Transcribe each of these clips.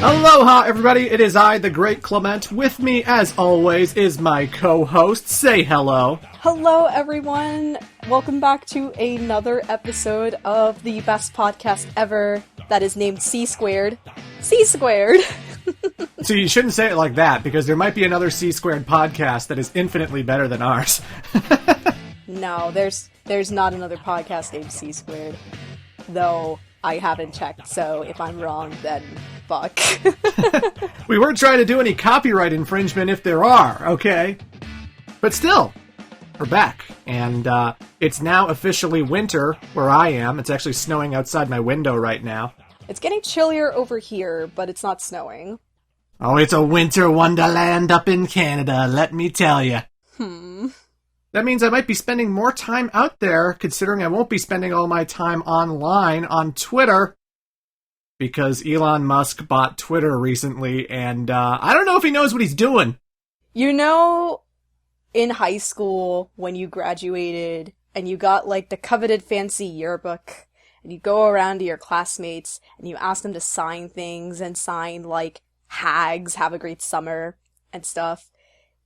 Aloha, everybody. It is I, the Great Clement. With me, as always, is my co-host. Say hello. Hello, everyone. Welcome back to another episode of the best podcast ever that is named C Squared. C Squared. So you shouldn't say it like that, because there might be another C Squared podcast that is infinitely better than ours. No, there's not another podcast named C Squared. Though I haven't checked, so if I'm wrong, then fuck. We weren't trying to do any copyright infringement if there are, okay? But still, we're back. And it's now officially winter where I am. It's actually snowing outside my window right now. It's getting chillier over here, but it's not snowing. Oh, it's a winter wonderland up in Canada, let me tell you. That means I might be spending more time out there, considering I won't be spending all my time online on Twitter. Because Elon Musk bought Twitter recently, and I don't know if he knows what he's doing. You know, in high school, when you graduated, and you got, like, the coveted fancy yearbook, and you go around to your classmates, and you ask them to sign things, and sign, like, hags, have a great summer, and stuff.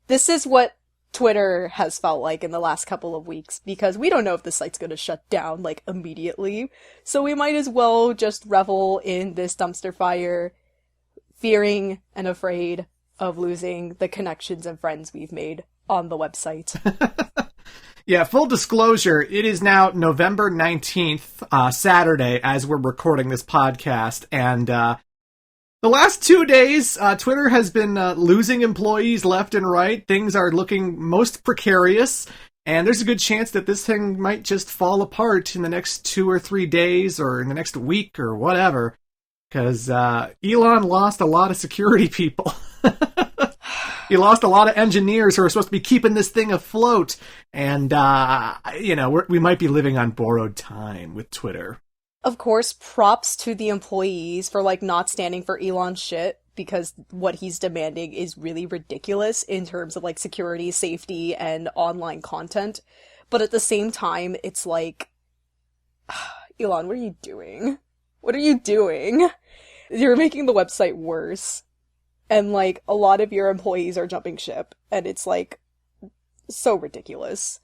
This is what Twitter has felt like in the last couple of weeks, because we don't know if the site's gonna shut down, like, immediately. So we might as well just revel in this dumpster fire, fearing and afraid of losing the connections and friends we've made on the website. Yeah, full disclosure, it is now November 19th, Saturday, as we're recording this podcast, and the last 2 days, Twitter has been losing employees left and right. Things are looking most precarious, and there's a good chance that this thing might just fall apart in the next 2 or 3 days, or in the next week, or whatever. Because Elon lost a lot of security people. He lost a lot of engineers who are supposed to be keeping this thing afloat, and, we might be living on borrowed time with Twitter. Of course, props to the employees for, like, not standing for Elon's shit, because what he's demanding is really ridiculous in terms of, like, security, safety, and online content. But at the same time, it's like, Elon, what are you doing? What are you doing? You're making the website worse. And, like, a lot of your employees are jumping ship, and it's, like, so ridiculous.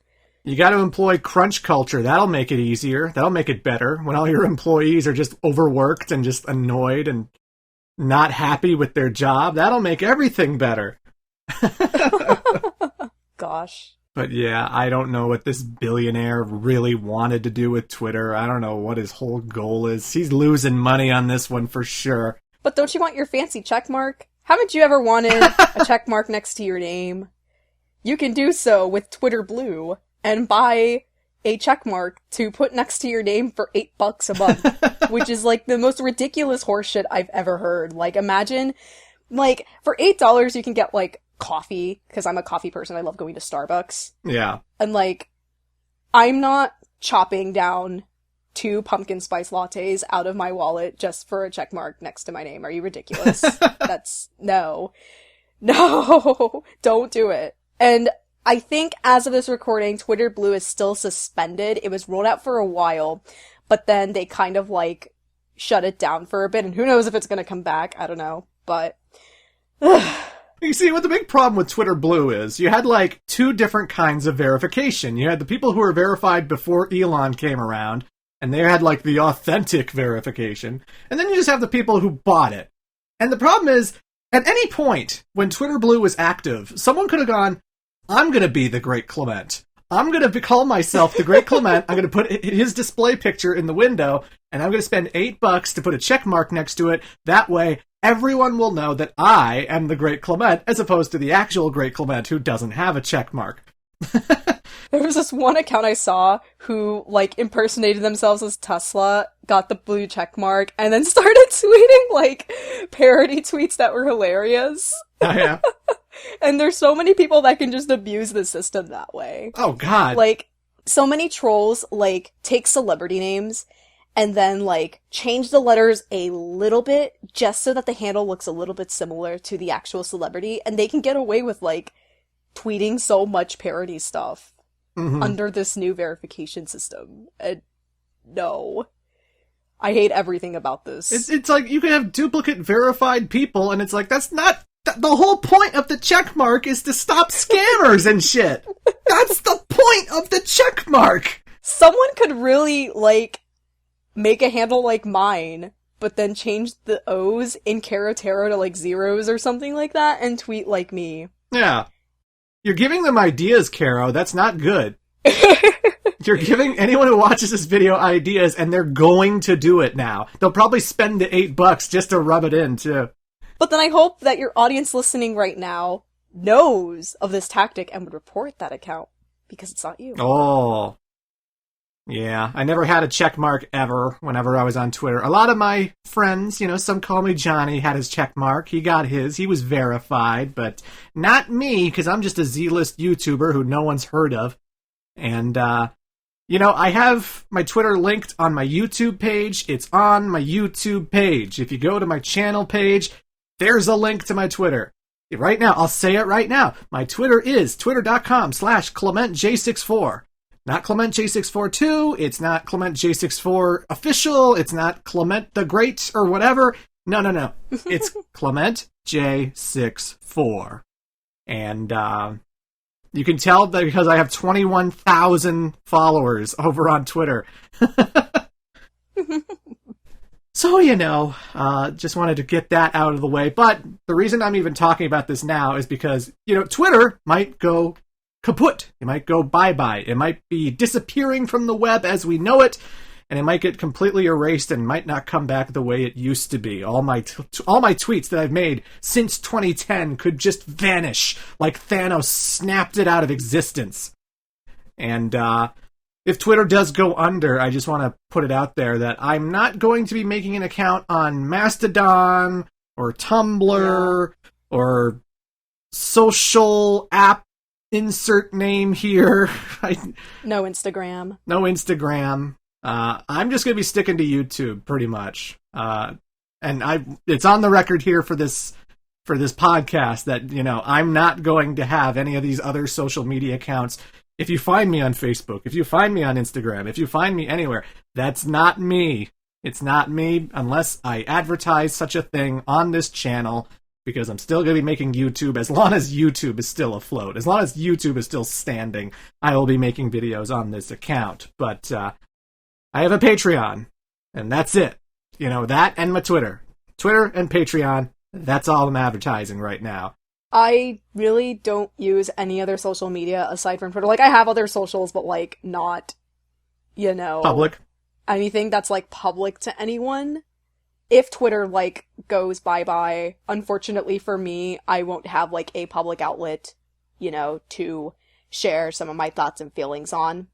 You got to employ crunch culture. That'll make it easier. That'll make it better. When all your employees are just overworked and just annoyed and not happy with their job, that'll make everything better. Gosh. But yeah, I don't know what this billionaire really wanted to do with Twitter. I don't know what his whole goal is. He's losing money on this one for sure. But don't you want your fancy check mark? Haven't you ever wanted a check mark next to your name? You can do so with Twitter Blue. And buy a checkmark to put next to your name for $8 a month, which is, like, the most ridiculous horseshit I've ever heard. Like, imagine, like, for $8 you can get, like, coffee, because I'm a coffee person, I love going to Starbucks. Yeah. And, like, I'm not chopping down 2 pumpkin spice lattes out of my wallet just for a checkmark next to my name. Are you ridiculous? No, don't do it. And I think as of this recording, Twitter Blue is still suspended. It was rolled out for a while, but then they kind of, like, shut it down for a bit, and who knows if it's gonna come back. I don't know, but You see, what the big problem with Twitter Blue is, you had, like, 2 different kinds of verification. You had the people who were verified before Elon came around, and they had, like, the authentic verification, and then you just have the people who bought it. And the problem is, at any point when Twitter Blue was active, someone could have gone, I'm going to be the Great Clement. I'm going to call myself the Great Clement. I'm going to put his display picture in the window, and I'm going to spend $8 to put a check mark next to it. That way, everyone will know that I am the Great Clement, as opposed to the actual Great Clement who doesn't have a check mark. There was this one account I saw who, like, impersonated themselves as Tesla, got the blue check mark, and then started tweeting, like, parody tweets that were hilarious. Oh, yeah. And there's so many people that can just abuse the system that way. Oh, God. Like, so many trolls, like, take celebrity names and then, like, change the letters a little bit just so that the handle looks a little bit similar to the actual celebrity, and they can get away with, like, tweeting so much parody stuff under this new verification system. And no. I hate everything about this. It's like you can have duplicate verified people, and it's like, that's not... The whole point of the check mark is to stop scammers and shit. That's the point of the check mark. Someone could really, like, make a handle like mine, but then change the O's in Karatero to, like, zeros or something like that, and tweet like me. Yeah. You're giving them ideas, Caro. That's not good. You're giving anyone who watches this video ideas, and they're going to do it now. They'll probably spend the $8 just to rub it in, too. But then I hope that your audience listening right now knows of this tactic and would report that account, because it's not you. Oh. Yeah, I never had a check mark ever whenever I was on Twitter. A lot of my friends, some call me Johnny, had his check mark. He got his. He was verified, but not me, because I'm just a Z-list YouTuber who no one's heard of. And, I have my Twitter linked on my YouTube page. It's on my YouTube page. If you go to my channel page, there's a link to my Twitter. Right now, I'll say it right now. My Twitter is twitter.com/ClementJ64. Not ClementJ642. It's not ClementJ64 official. It's not Clement the Great or whatever. No. It's ClementJ64. And, you can tell that because I have 21,000 followers over on Twitter. So, just wanted to get that out of the way. But the reason I'm even talking about this now is because, Twitter might go kaput. It might go bye-bye. It might be disappearing from the web as we know it, and it might get completely erased and might not come back the way it used to be. All my tweets that I've made since 2010 could just vanish like Thanos snapped it out of existence. And, if Twitter does go under, I just want to put it out there that I'm not going to be making an account on Mastodon or Tumblr or social app insert name here. No Instagram. No Instagram. I'm just going to be sticking to YouTube pretty much. And it's on the record here for this podcast that, I'm not going to have any of these other social media accounts. If you find me on Facebook, if you find me on Instagram, if you find me anywhere, that's not me. It's not me unless I advertise such a thing on this channel, because I'm still going to be making YouTube. As long as YouTube is still afloat, as long as YouTube is still standing, I will be making videos on this account. But I have a Patreon, and that's it. That and my Twitter. Twitter and Patreon, that's all I'm advertising right now. I really don't use any other social media aside from Twitter. Like, I have other socials, but, like, not, public. Anything that's, like, public to anyone. If Twitter, like, goes bye-bye, unfortunately for me, I won't have, like, a public outlet, to share some of my thoughts and feelings on.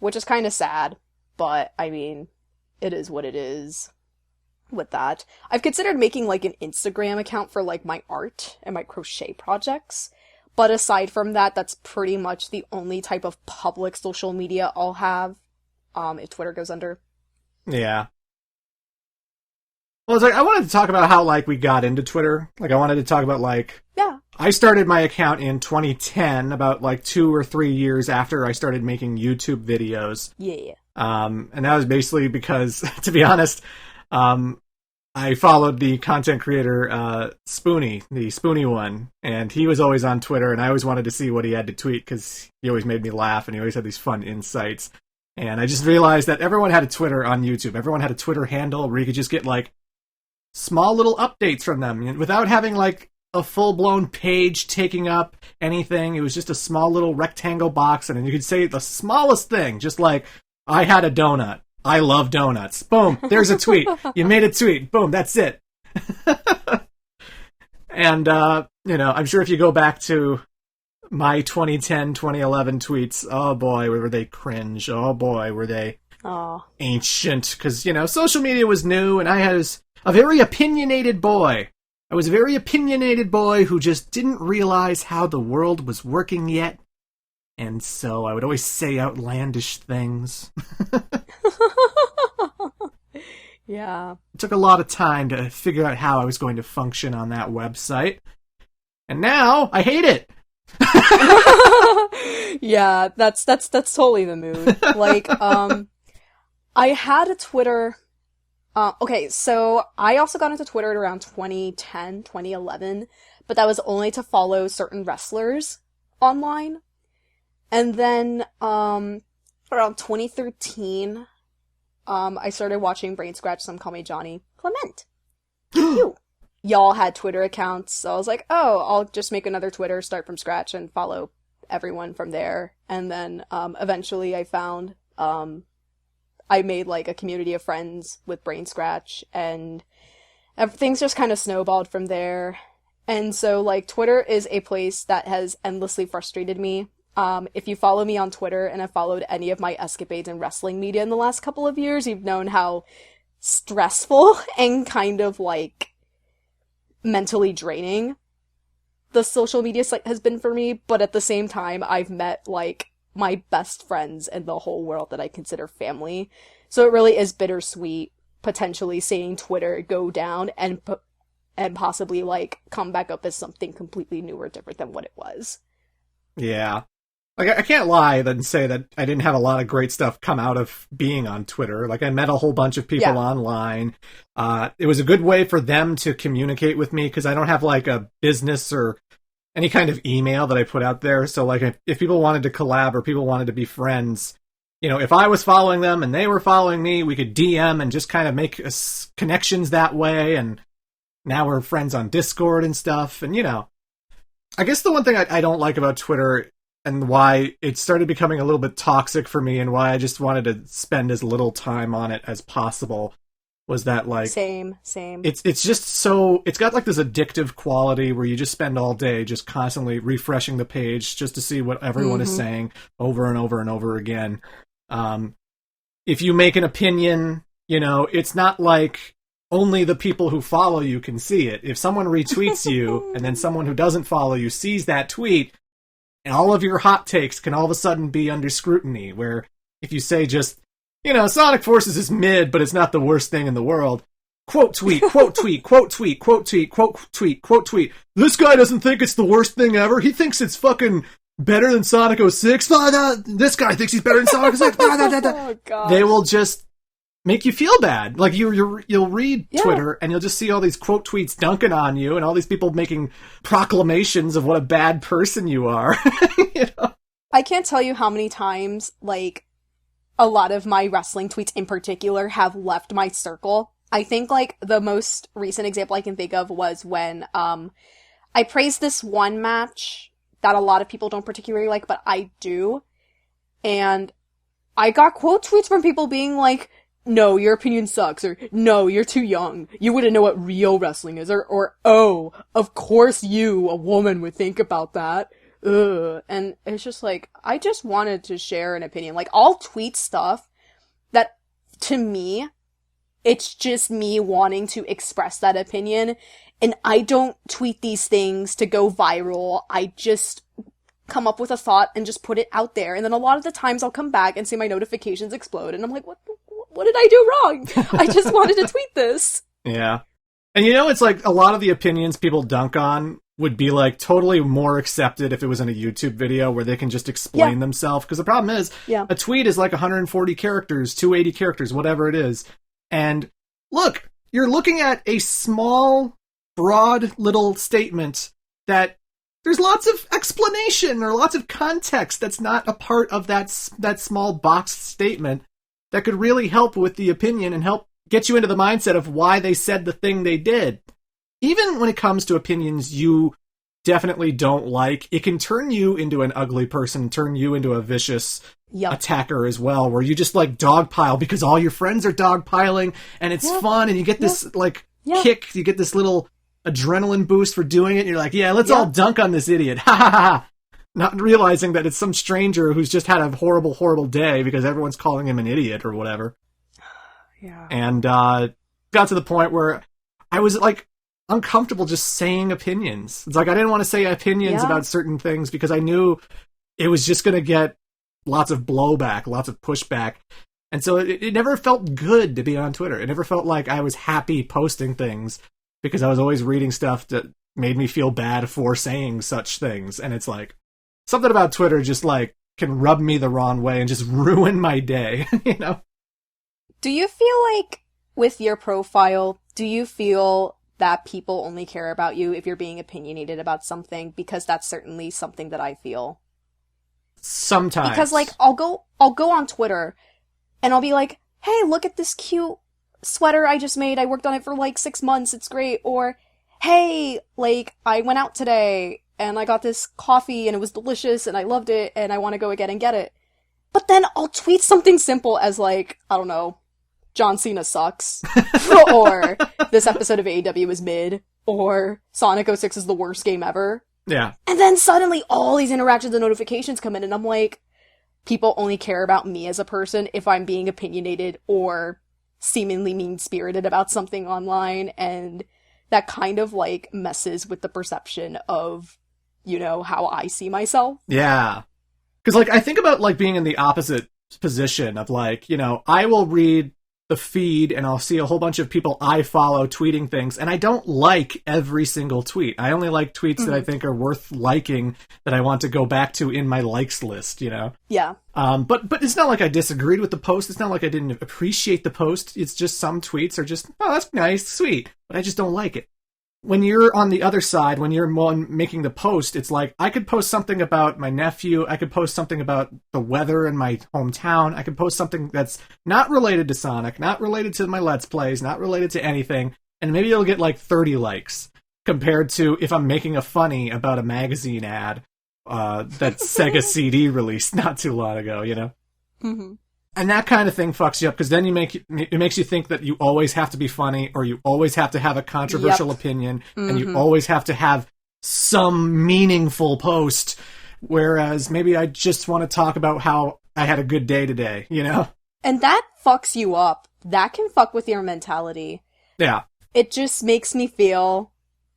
Which is kind of sad, but, I mean, it is what it is. With that, I've considered making like an Instagram account for like my art and my crochet projects, but aside from that, that's pretty much the only type of public social media I'll have if Twitter goes under. Yeah. Well, it's like I wanted to talk about how like we got into Twitter. Like I wanted to talk about I started my account in 2010, about like 2 or 3 years after I started making YouTube videos. Yeah. And that was basically because, to be honest, I followed the content creator, Spoony, the Spoony one, and he was always on Twitter, and I always wanted to see what he had to tweet, because he always made me laugh, and he always had these fun insights. And I just realized that everyone had a Twitter on YouTube. Everyone had a Twitter handle where you could just get, like, small little updates from them, without having, like, a full-blown page taking up anything. It was just a small little rectangle box, and you could say the smallest thing, just like, I had a donut. I love donuts. Boom, there's a tweet. You made a tweet. Boom, that's it. And, I'm sure if you go back to my 2010, 2011 tweets, oh boy, were they cringe. Oh boy, were they ancient. Because, social media was new, and I was a very opinionated boy. I was a very opinionated boy who just didn't realize how the world was working yet. And so I would always say outlandish things. Yeah. It took a lot of time to figure out how I was going to function on that website. And now I hate it. Yeah, that's totally the mood. Like, I had a Twitter. Okay, so I also got into Twitter at around 2010, 2011, but that was only to follow certain wrestlers online. And then, around 2013, I started watching Brain Scratch, Some Call Me Johnny Clement. Y'all had Twitter accounts, so I was like, oh, I'll just make another Twitter, start from scratch, and follow everyone from there. And then, eventually I found, I made, like, a community of friends with Brain Scratch, and things just kind of snowballed from there. And so, like, Twitter is a place that has endlessly frustrated me. If you follow me on Twitter and have followed any of my escapades in wrestling media in the last couple of years, you've known how stressful and kind of, like, mentally draining the social media site has been for me, but at the same time, I've met, like, my best friends in the whole world that I consider family. So it really is bittersweet, potentially seeing Twitter go down and possibly, like, come back up as something completely new or different than what it was. Yeah. Like, I can't lie and say that I didn't have a lot of great stuff come out of being on Twitter. Like, I met a whole bunch of people online. It was a good way for them to communicate with me, because I don't have, like, a business or any kind of email that I put out there. So, like, if people wanted to collab or people wanted to be friends, you know, if I was following them and they were following me, we could DM and just kind of make connections that way. And now we're friends on Discord and stuff. And, you know, I guess the one thing I don't like about Twitter, and why it started becoming a little bit toxic for me, and why I just wanted to spend as little time on it as possible, was that, like... Same. It's just so... It's got, like, this addictive quality where you just spend all day just constantly refreshing the page just to see what everyone is saying over and over and over again. If you make an opinion, you know, it's not like only the people who follow you can see it. If someone retweets you, and then someone who doesn't follow you sees that tweet, and all of your hot takes can all of a sudden be under scrutiny, where if you say just, you know, Sonic Forces is mid, but it's not the worst thing in the world. Quote tweet, quote tweet, quote tweet, quote tweet, quote tweet, quote tweet. This guy doesn't think it's the worst thing ever. He thinks it's fucking better than Sonic 06. This guy thinks he's better than Sonic 06. Oh, God. They will just make you feel bad. Like, you'll read Twitter, and you'll just see all these quote tweets dunking on you, and all these people making proclamations of what a bad person you are. You know? I can't tell you how many times, like, a lot of my wrestling tweets in particular have left my circle. I think, like, the most recent example I can think of was when, I praised this one match that a lot of people don't particularly like, but I do. And I got quote tweets from people being like, no, your opinion sucks, or no, you're too young, you wouldn't know what real wrestling is, or oh, of course you, a woman, would think about that. Ugh. And it's just like, I just wanted to share an opinion. Like, I'll tweet stuff that, to me, it's just me wanting to express that opinion, and I don't tweet these things to go viral. I just come up with a thought and just put it out there, and then a lot of the times I'll come back and see my notifications explode, and I'm like, what did I do wrong? I just wanted to tweet this. Yeah. And you know, it's like a lot of the opinions people dunk on would be like totally more accepted if it was in a YouTube video where they can just explain themselves. Because the problem is, a tweet is like 140 characters, 280 characters, whatever it is. And look, you're looking at a small, broad little statement that there's lots of explanation or lots of context that's not a part of that small boxed statement that could really help with the opinion and help get you into the mindset of why they said the thing they did. Even when it comes to opinions you definitely don't like, it can turn you into an ugly person, turn you into a vicious attacker as well, where you just like dogpile because all your friends are dogpiling and it's fun and you get this kick, you get this little adrenaline boost for doing it. And you're like, let's all dunk on this idiot. Ha ha ha. Not realizing that it's some stranger who's just had a horrible, horrible day because everyone's calling him an idiot or whatever. Yeah. And got to the point where I was like uncomfortable just saying opinions. It's like I didn't want to say opinions about certain things because I knew it was just going to get lots of blowback, lots of pushback. And so it never felt good to be on Twitter. It never felt like I was happy posting things because I was always reading stuff that made me feel bad for saying such things. And it's like, something about Twitter just, like, can rub me the wrong way and just ruin my day, you know? Do you feel like, with your profile, do you feel that people only care about you if you're being opinionated about something? Because that's certainly something that I feel. Sometimes. Because, like, I'll go on Twitter, and I'll be like, hey, look at this cute sweater I just made. I worked on it for, like, 6 months. It's great. Or, hey, like, I went out today, and I got this coffee, and it was delicious, and I loved it, and I want to go again and get it. But then I'll tweet something simple as, like, I don't know, John Cena sucks, or this episode of AEW is mid, or Sonic 06 is the worst game ever. Yeah. And then suddenly all these interactions and notifications come in, and I'm like, people only care about me as a person if I'm being opinionated or seemingly mean-spirited about something online, and that kind of, like, messes with the perception of, you know, how I see myself. Yeah. Because, like, I think about, like, being in the opposite position of, like, you know, I will read the feed and I'll see a whole bunch of people I follow tweeting things, and I don't like every single tweet. I only like tweets that I think are worth liking, that I want to go back to in my likes list, you know? Yeah. But it's not like I disagreed with the post. It's not like I didn't appreciate the post. It's just some tweets are just, oh, that's nice, sweet, but I just don't like it. When you're on the other side, when you're one making the post, it's like, I could post something about my nephew, I could post something about the weather in my hometown, I could post something that's not related to Sonic, not related to my Let's Plays, not related to anything, and maybe it'll get like 30 likes, compared to if I'm making a funny about a magazine ad that Sega CD released not too long ago, you know? Mm-hmm. And that kind of thing fucks you up, because then it makes you think that you always have to be funny, or you always have to have a controversial opinion, and you always have to have some meaningful post, whereas maybe I just want to talk about how I had a good day today, you know? And that fucks you up. That can fuck with your mentality. Yeah. It just makes me feel,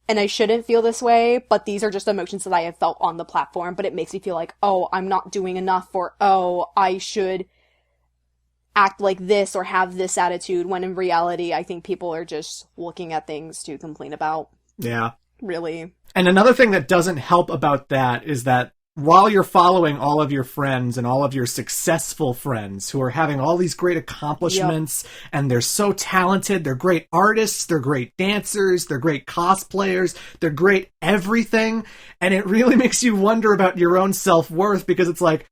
and I shouldn't feel this way, but these are just emotions that I have felt on the platform, but it makes me feel like, oh, I'm not doing enough, or, oh, I should act like this or have this attitude, when in reality I think people are just looking at things to complain about. Yeah. Really. And another thing that doesn't help about that is that while you're following all of your friends and all of your successful friends who are having all these great accomplishments, and they're so talented, they're great artists, they're great dancers, they're great cosplayers, they're great everything, and it really makes you wonder about your own self-worth, because it's like,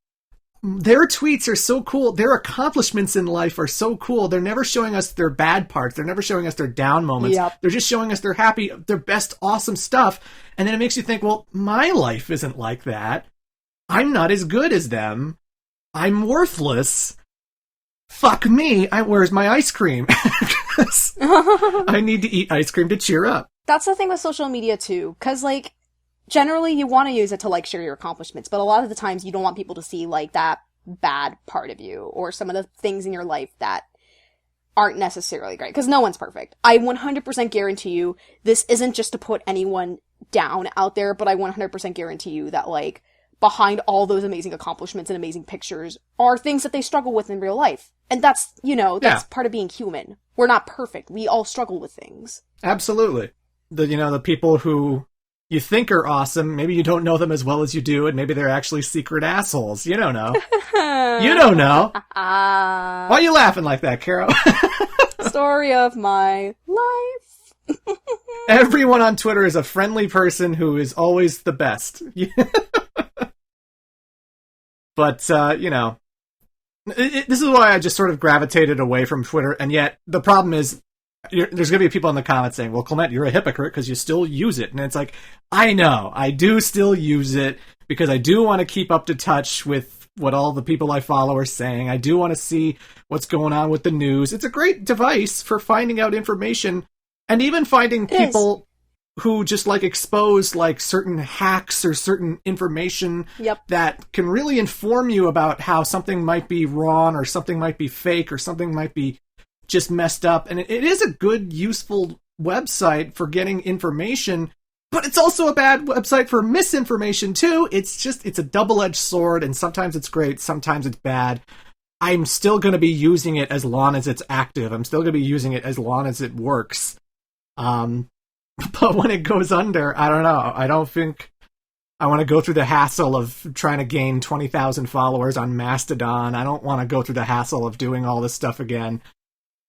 their tweets are so cool. Their accomplishments in life are so cool. They're never showing us their bad parts. They're never showing us their down moments. Yep. They're just showing us their happy, their best, awesome stuff. And then it makes you think, well, my life isn't like that. I'm not as good as them. I'm worthless. Fuck me. Where's my ice cream? I need to eat ice cream to cheer up. That's the thing with social media too, because, like, generally you want to use it to, like, share your accomplishments, but a lot of the times you don't want people to see, like, that bad part of you, or some of the things in your life that aren't necessarily great, because no one's perfect. I 100% guarantee you, this isn't just to put anyone down out there, but I 100% guarantee you that, like, behind all those amazing accomplishments and amazing pictures are things that they struggle with in real life. And that's, you know, that's part of being human. We're not perfect. We all struggle with things. Absolutely. The people who you think are awesome, maybe you don't know them as well as you do, and maybe they're actually secret assholes. You don't know. You don't know. Why are you laughing like that, Caro? Story of my life. Everyone on Twitter is a friendly person who is always the best. But, you know, this is why I just sort of gravitated away from Twitter, and yet the problem is, there's going to be people in the comments saying, well, Clement, you're a hypocrite because you still use it. And it's like, I know, I do still use it because I do want to keep up to touch with what all the people I follow are saying. I do want to see what's going on with the news. It's a great device for finding out information, and even finding people who just, like, expose, like, certain hacks or certain information that can really inform you about how something might be wrong, or something might be fake, or something might be just messed up. And it is a good, useful website for getting information, but it's also a bad website for misinformation too. It's a double-edged sword, and sometimes it's great, sometimes it's bad. I'm still going to be using it as long as it's active. I'm still going to be using it as long as it works. But when it goes under, I don't know. I don't think I want to go through the hassle of trying to gain 20,000 followers on Mastodon. I don't want to go through the hassle of doing all this stuff again.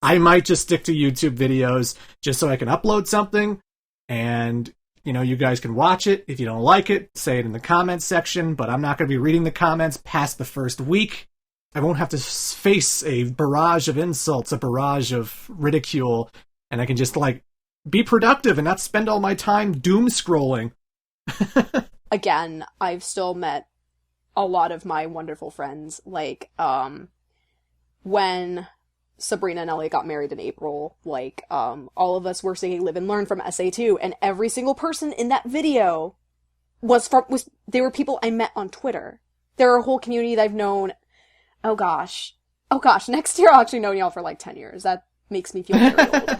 I might just stick to YouTube videos just so I can upload something and, you guys can watch it. If you don't like it, say it in the comments section, but I'm not going to be reading the comments past the first week. I won't have to face a barrage of insults, a barrage of ridicule, and I can just, be productive and not spend all my time doom scrolling. Again, I've still met a lot of my wonderful friends. When Sabrina and Elliot got married in April, all of us were singing Live and Learn from SA2, and every single person in that video they were people I met on Twitter. They're a whole community that I've known. Oh gosh, next year I'll actually know y'all for 10 years. That makes me feel very old.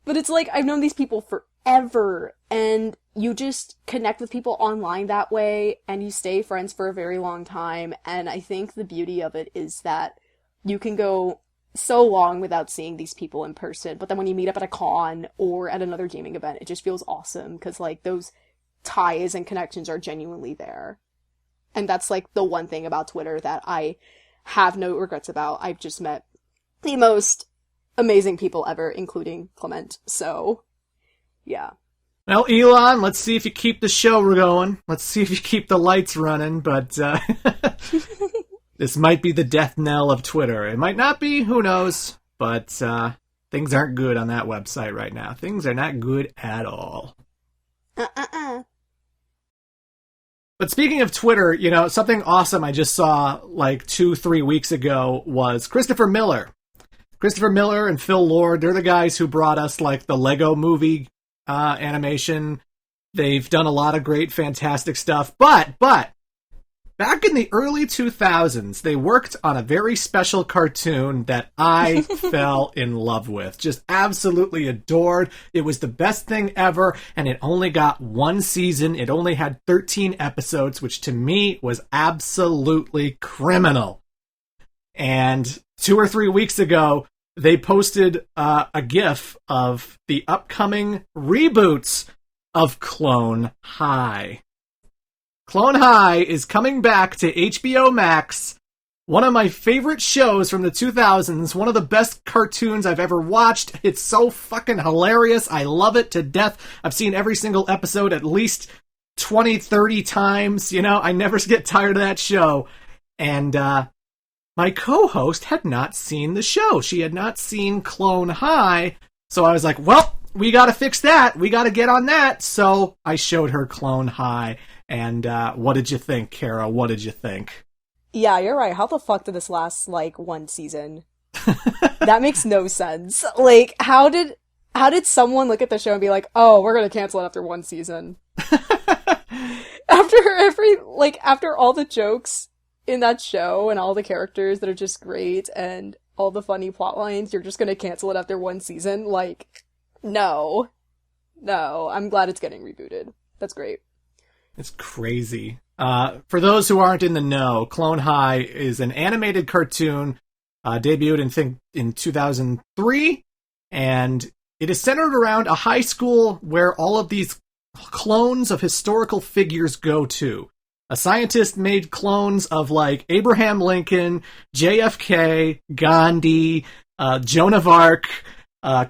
But it's I've known these people forever, and you just connect with people online that way, and you stay friends for a very long time, and I think the beauty of it is that you can go so long without seeing these people in person, but then when you meet up at a con or at another gaming event, it just feels awesome, because those ties and connections are genuinely there. And that's the one thing about Twitter that I have no regrets about. I've just met the most amazing people ever, including Clement. So, yeah. Well, Elon, let's see if you keep the show going. Let's see if you keep the lights running, but this might be the death knell of Twitter. It might not be, who knows, but things aren't good on that website right now. Things are not good at all. But speaking of Twitter, something awesome I just saw 2-3 weeks ago was Christopher Miller. Christopher Miller and Phil Lord, they're the guys who brought us the Lego movie animation. They've done a lot of great, fantastic stuff. But back in the early 2000s, they worked on a very special cartoon that I fell in love with. Just absolutely adored. It was the best thing ever, and it only got one season. It only had 13 episodes, which to me was absolutely criminal. And 2 or 3 weeks ago, they posted a GIF of the upcoming reboots of Clone High. Clone High is coming back to HBO Max. One of my favorite shows from the 2000s. One of the best cartoons I've ever watched. It's so fucking hilarious. I love it to death. I've seen every single episode at least 20, 30 times. I never get tired of that show. And, my co-host had not seen the show. She had not seen Clone High. So I was like, well, we gotta fix that. We gotta get on that. So I showed her Clone High. And what did you think, Kara? What did you think? Yeah, you're right. How the fuck did this last, one season? That makes no sense. How did someone look at the show and be like, oh, we're gonna cancel it after one season? After all the jokes in that show and all the characters that are just great and all the funny plot lines, you're just gonna cancel it after one season? No. I'm glad it's getting rebooted. That's great. It's crazy. For those who aren't in the know, Clone High is an animated cartoon, debuted in 2003, and it is centered around a high school where all of these clones of historical figures go to. A scientist made clones of Abraham Lincoln, JFK, Gandhi, Joan of Arc,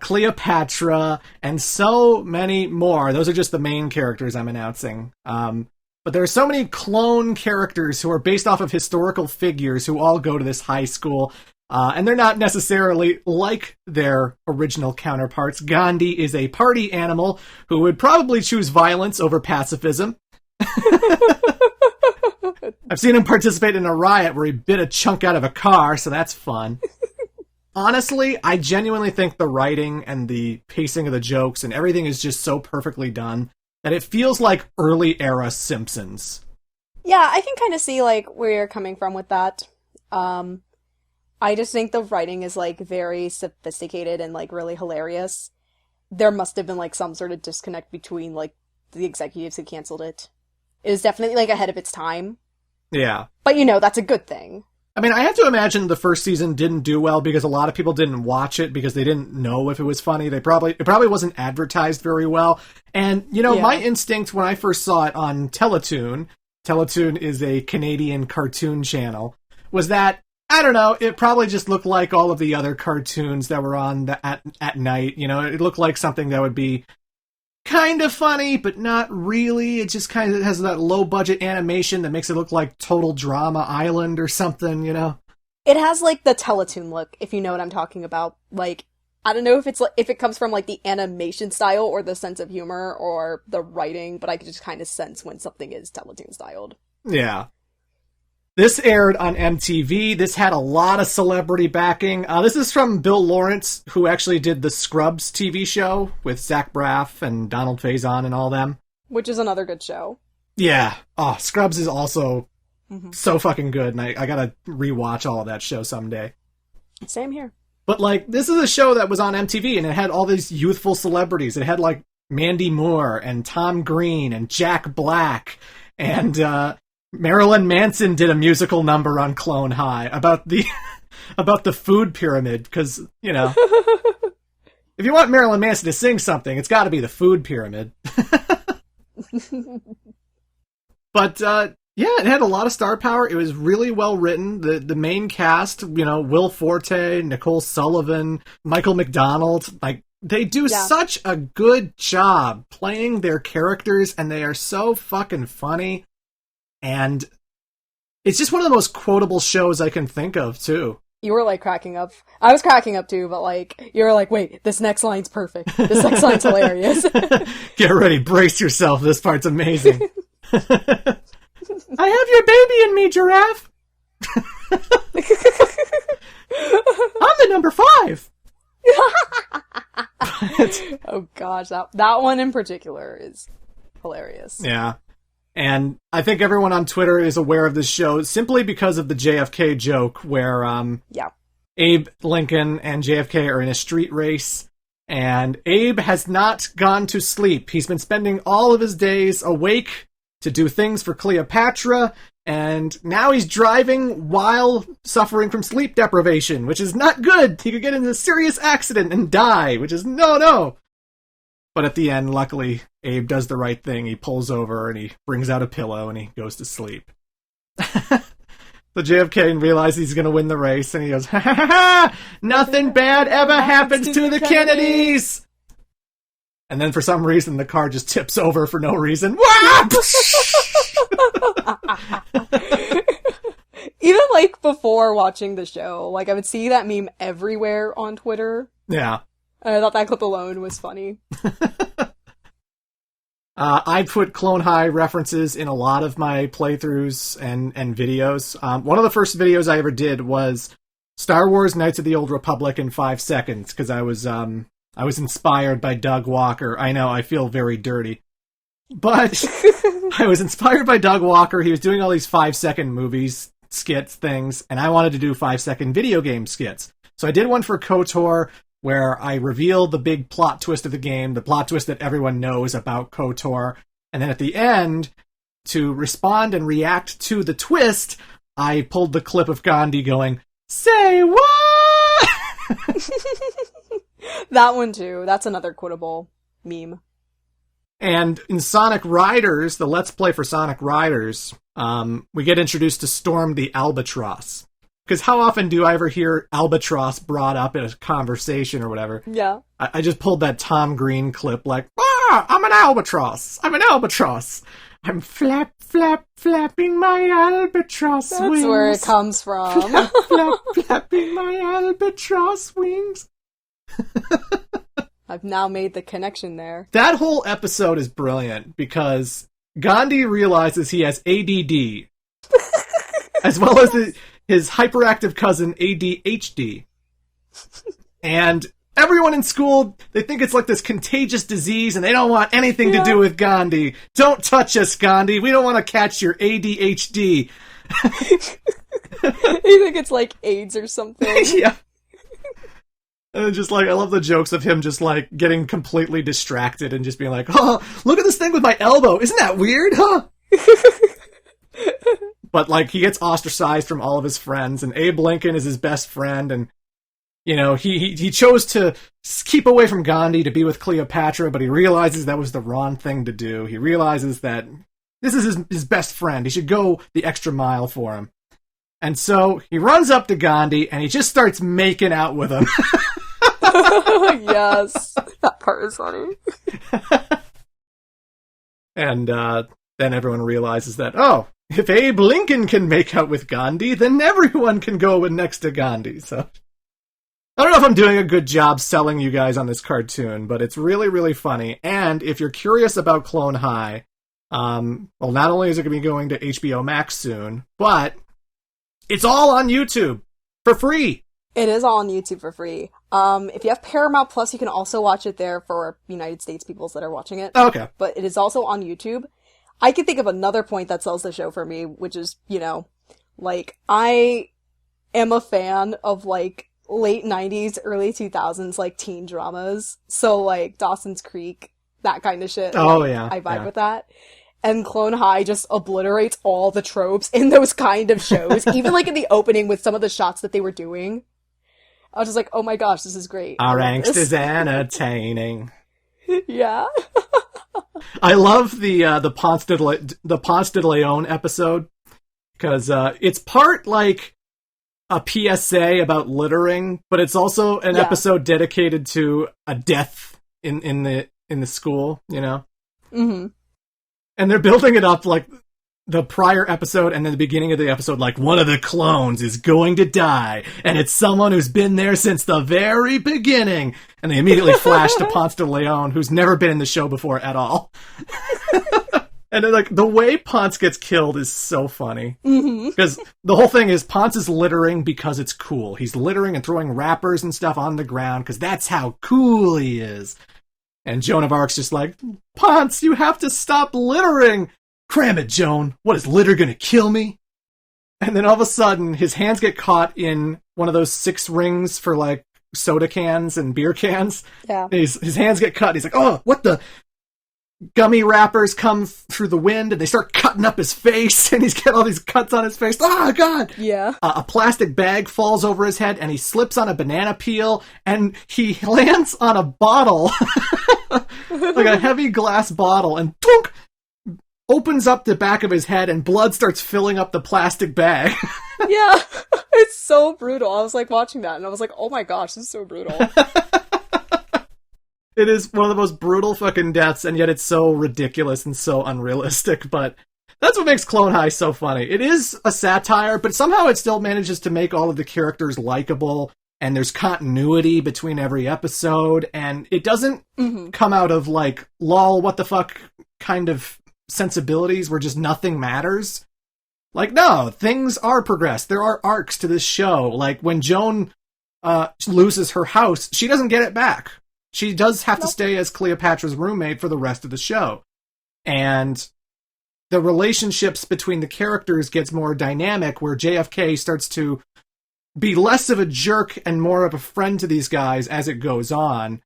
Cleopatra, and so many more. Those are just the main characters I'm announcing. But there are so many clone characters who are based off of historical figures who all go to this high school, and they're not necessarily like their original counterparts. Gandhi is a party animal who would probably choose violence over pacifism. I've seen him participate in a riot where he bit a chunk out of a car, so that's fun. Honestly, I genuinely think the writing and the pacing of the jokes and everything is just so perfectly done that it feels like early era Simpsons. Yeah, I can kind of see where you're coming from with that. I just think the writing is very sophisticated and really hilarious. There must have been some sort of disconnect between the executives who canceled it. It was definitely ahead of its time. Yeah. But that's a good thing. I mean, I have to imagine the first season didn't do well because a lot of people didn't watch it because they didn't know if it was funny. It probably wasn't advertised very well. And, my instinct when I first saw it on Teletoon is a Canadian cartoon channel, was that I don't know. It probably just looked like all of the other cartoons that were on at night. You know, it looked like something that would be kind of funny, but not really. It just kind of has that low-budget animation that makes it look like Total Drama Island or something, you know? It has, like, the Teletoon look, if you know what I'm talking about. Like, I don't know if it comes from, like, the animation style or the sense of humor or the writing, but I can just kind of sense when something is Teletoon styled. Yeah. This aired on MTV. This had a lot of celebrity backing. This is from Bill Lawrence, who actually did the Scrubs TV show with Zach Braff and Donald Faison and all them. Which is another good show. Yeah. Oh, Scrubs is also so fucking good, and I gotta rewatch all of that show someday. Same here. But, like, this is a show that was on MTV, and it had all these youthful celebrities. It had, like, Mandy Moore and Tom Green and Jack Black and, Marilyn Manson did a musical number on Clone High about the food pyramid, because, you know, if you want Marilyn Manson to sing something, it's got to be the food pyramid. But yeah, it had a lot of star power. It was really well written. The main cast, you know, Will Forte, Nicole Sullivan, Michael McDonald, like, they do such a good job playing their characters, and they are so fucking funny. And it's just one of the most quotable shows I can think of, too. You were, like, cracking up. I was cracking up, too, but, like, you were like, wait, this next line's perfect. This next line's hilarious. Get ready, brace yourself, this part's amazing. I have your baby in me, giraffe! I'm the number 5! Oh gosh, that one in particular is hilarious. Yeah. And I think everyone on Twitter is aware of this show simply because of the JFK joke where Abe Lincoln and JFK are in a street race, and Abe has not gone to sleep. He's been spending all of his days awake to do things for Cleopatra, and now he's driving while suffering from sleep deprivation, which is not good. He could get into a serious accident and die, which is no. But at the end, luckily, Abe does the right thing. He pulls over and he brings out a pillow and he goes to sleep. So JFK realizes he's going to win the race, and he goes, ha ha ha! Nothing bad ever happens to the Kennedys! And then for some reason, the car just tips over for no reason. Even, like, before watching the show, like, I would see that meme everywhere on Twitter. Yeah. And I thought that clip alone was funny. I put Clone High references in a lot of my playthroughs and videos. One of the first videos I ever did was Star Wars Knights of the Old Republic in 5 seconds, because I was inspired by Doug Walker. I know, I feel very dirty. But I was inspired by Doug Walker. He was doing all these 5-second movies, skits, things, and I wanted to do 5-second video game skits. So I did one for KOTOR, where I revealed the big plot twist of the game, the plot twist that everyone knows about KOTOR, and then at the end, to respond and react to the twist, I pulled the clip of Gandhi going, "Say what?" That one too. That's another quotable meme. And in Sonic Riders, the Let's Play for Sonic Riders, we get introduced to Storm the Albatross. Because how often do I ever hear albatross brought up in a conversation or whatever? Yeah. I just pulled that Tom Green clip like, I'm an albatross! I'm an albatross! I'm flapping my albatross wings. That's where it comes from. Flapping my albatross wings. I've now made the connection there. That whole episode is brilliant because Gandhi realizes he has ADD, as well as his hyperactive cousin ADHD. And everyone in school, they think it's like this contagious disease and they don't want anything to do with Gandhi. Don't touch us, Gandhi. We don't want to catch your ADHD. You think it's like AIDS or something? Yeah. And just like, I love the jokes of him just like getting completely distracted and just being like, oh, look at this thing with my elbow. Isn't that weird, huh? But, like, he gets ostracized from all of his friends, and Abe Lincoln is his best friend, and, you know, he chose to keep away from Gandhi to be with Cleopatra, but he realizes that was the wrong thing to do. He realizes that this is his best friend. He should go the extra mile for him. And so he runs up to Gandhi and he just starts making out with him. Yes. That part is funny. And then everyone realizes that, oh, if Abe Lincoln can make out with Gandhi, then everyone can go next to Gandhi. So I don't know if I'm doing a good job selling you guys on this cartoon, but it's really, really funny. And if you're curious about Clone High, well, not only is it going to be going to HBO Max soon, but it's all on YouTube for free. It is all on YouTube for free. If you have Paramount Plus, you can also watch it there for United States peoples that are watching it. Okay. But it is also on YouTube. I can think of another point that sells the show for me, which is, like, I am a fan of, like, late 90s, early 2000s, like, teen dramas. So, like, Dawson's Creek, that kind of shit. Oh, like, yeah. I vibe with that. And Clone High just obliterates all the tropes in those kind of shows. Even, like, in the opening with some of the shots that they were doing. I was just like, oh my gosh, this is great. Our angst is entertaining. Yeah. I love the Ponce de Leon episode, because it's part, like, a PSA about littering, but it's also an episode dedicated to a death in the school, Mm-hmm. And they're building it up like the prior episode and then the beginning of the episode, like, one of the clones is going to die, and it's someone who's been there since the very beginning. And they immediately flash to Ponce de Leon, who's never been in the show before at all. And then, like, the way Ponce gets killed is so funny. Because the whole thing is Ponce is littering because it's cool. He's littering and throwing wrappers and stuff on the ground because that's how cool he is. And Joan of Arc's just like, Ponce, you have to stop littering! Cram it, Joan. What, is litter gonna kill me? And then all of a sudden, his hands get caught in one of those 6 rings for, like, soda cans and beer cans. Yeah. His hands get cut. He's like, oh, what the? Gummy wrappers come through the wind, and they start cutting up his face, and he's got all these cuts on his face. Oh, God! Yeah. A plastic bag falls over his head, and he slips on a banana peel, and he lands on a bottle, like a heavy glass bottle, and thunk, opens up the back of his head, and blood starts filling up the plastic bag. Yeah, it's so brutal. I was, like, watching that, and I was like, oh my gosh, this is so brutal. It is one of the most brutal fucking deaths, and yet it's so ridiculous and so unrealistic, but that's what makes Clone High so funny. It is a satire, but somehow it still manages to make all of the characters likable, and there's continuity between every episode, and it doesn't come out of, like, lol, what the fuck kind of sensibilities where just nothing matters. Like, no, things are progressed. There are arcs to this show. Like, when Joan loses her house, she doesn't get it back. She does have to stay as Cleopatra's roommate for the rest of the show. And the relationships between the characters gets more dynamic, where JFK starts to be less of a jerk and more of a friend to these guys as it goes on.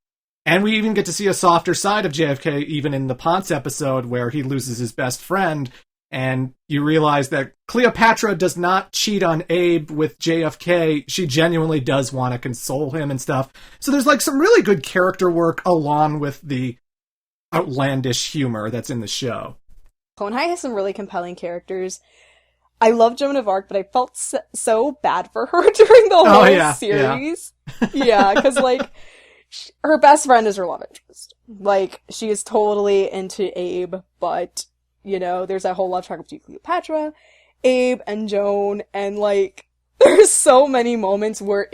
And we even get to see a softer side of JFK even in the Ponce episode, where he loses his best friend. And you realize that Cleopatra does not cheat on Abe with JFK. She genuinely does want to console him and stuff. So there's, like, some really good character work along with the outlandish humor that's in the show. Clone High has some really compelling characters. I love Joan of Arc, but I felt so bad for her during the whole series. Yeah, because, like, her best friend is her love interest. Like, she is totally into Abe, but... there's that whole love triangle between Cleopatra, Abe, and Joan, and, like, there's so many moments where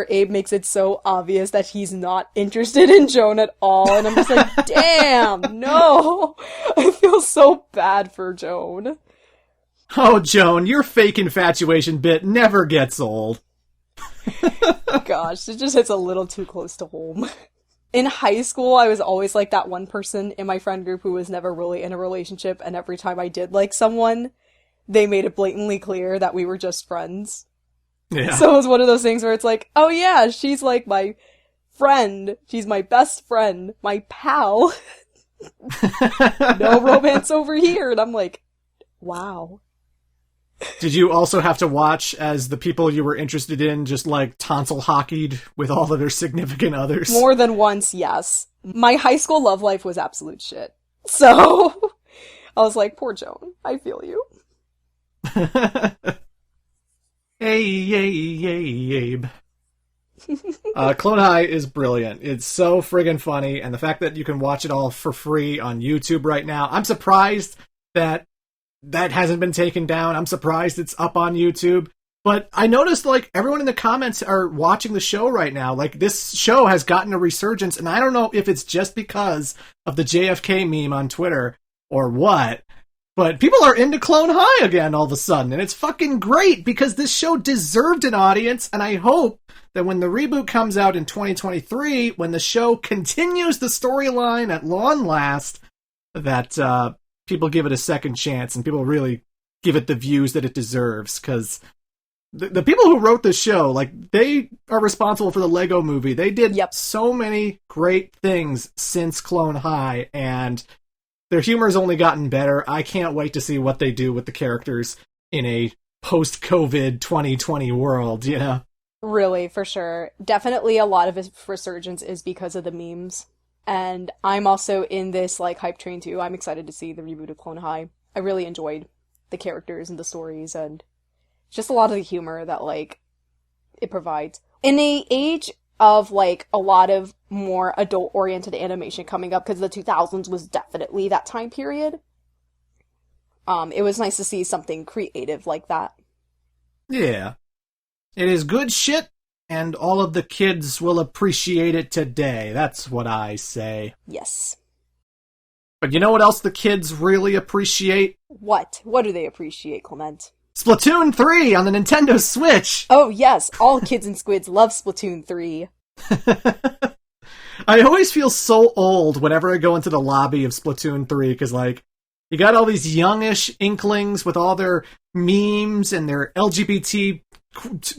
Abe makes it so obvious that he's not interested in Joan at all, and I'm just like, damn, no! I feel so bad for Joan. Oh, Joan, your fake infatuation bit never gets old. Gosh, it just hits a little too close to home. In high school, I was always, like, that one person in my friend group who was never really in a relationship, and every time I did like someone, they made it blatantly clear that we were just friends. Yeah. So it was one of those things where it's like, oh yeah, she's, like, my friend. She's my best friend. My pal. No romance over here. And I'm like, wow. Did you also have to watch as the people you were interested in just, like, tonsil hockeyed with all of their significant others? More than once, yes. My high school love life was absolute shit. So, I was like, poor Joan. I feel you. Abe. Clone High is brilliant. It's so friggin' funny, and the fact that you can watch it all for free on YouTube right now, I'm surprised that hasn't been taken down. I'm surprised it's up on YouTube. But I noticed, like, everyone in the comments are watching the show right now. Like, this show has gotten a resurgence, and I don't know if it's just because of the JFK meme on Twitter or what, but people are into Clone High again all of a sudden, and it's fucking great because this show deserved an audience, and I hope that when the reboot comes out in 2023, when the show continues the storyline at long last, that people give it a second chance and people really give it the views that it deserves, because the people who wrote the show, like, they are responsible for the Lego Movie. They did so many great things since Clone High, and their humor's only gotten better. I can't wait to see what they do with the characters in a post-COVID 2020 world, you know? Really, for sure. Definitely a lot of his resurgence is because of the memes. And I'm also in this, like, hype train too. I'm excited to see the reboot of Clone High. I really enjoyed the characters and the stories and just a lot of the humor that, like, it provides. In the age of, like, a lot of more adult-oriented animation coming up, because the 2000s was definitely that time period, it was nice to see something creative like that. Yeah. It is good shit, and all of the kids will appreciate it today. That's what I say. Yes. But you know what else the kids really appreciate? What? What do they appreciate, Clement? Splatoon 3 on the Nintendo Switch! Oh, yes. All kids and squids love Splatoon 3. I always feel so old whenever I go into the lobby of Splatoon 3, because, like, you got all these youngish inklings with all their memes and their LGBT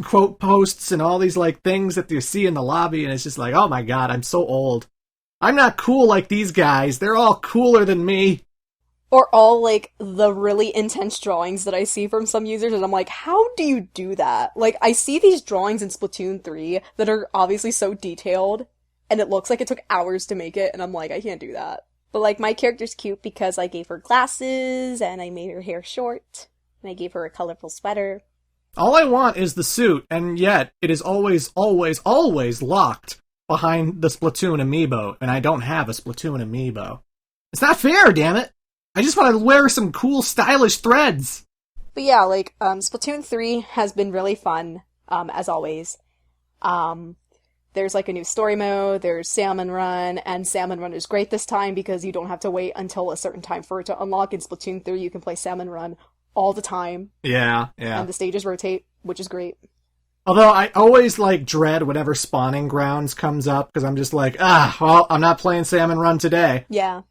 quote posts and all these, like, things that you see in the lobby, and it's just like, oh my god, I'm so old. I'm not cool like these guys. They're all cooler than me. Or all, like, the really intense drawings that I see from some users, and I'm like, how do you do that? Like, I see these drawings in Splatoon 3 that are obviously so detailed, and it looks like it took hours to make it, and I'm like, I can't do that. But, like, my character's cute because I gave her glasses, and I made her hair short, and I gave her a colorful sweater. All I want is the suit, and yet it is always, always, always locked behind the Splatoon amiibo, and I don't have a Splatoon amiibo. It's not fair, damn it! I just want to wear some cool, stylish threads! But yeah, like, Splatoon 3 has been really fun, as always. There's, like, a new story mode, there's Salmon Run, and Salmon Run is great this time because you don't have to wait until a certain time for it to unlock. In Splatoon 3, you can play Salmon Run all the time. Yeah. And the stages rotate, which is great. Although I always, like, dread whenever Spawning Grounds comes up, because I'm just like, well, I'm not playing Salmon Run today. Yeah.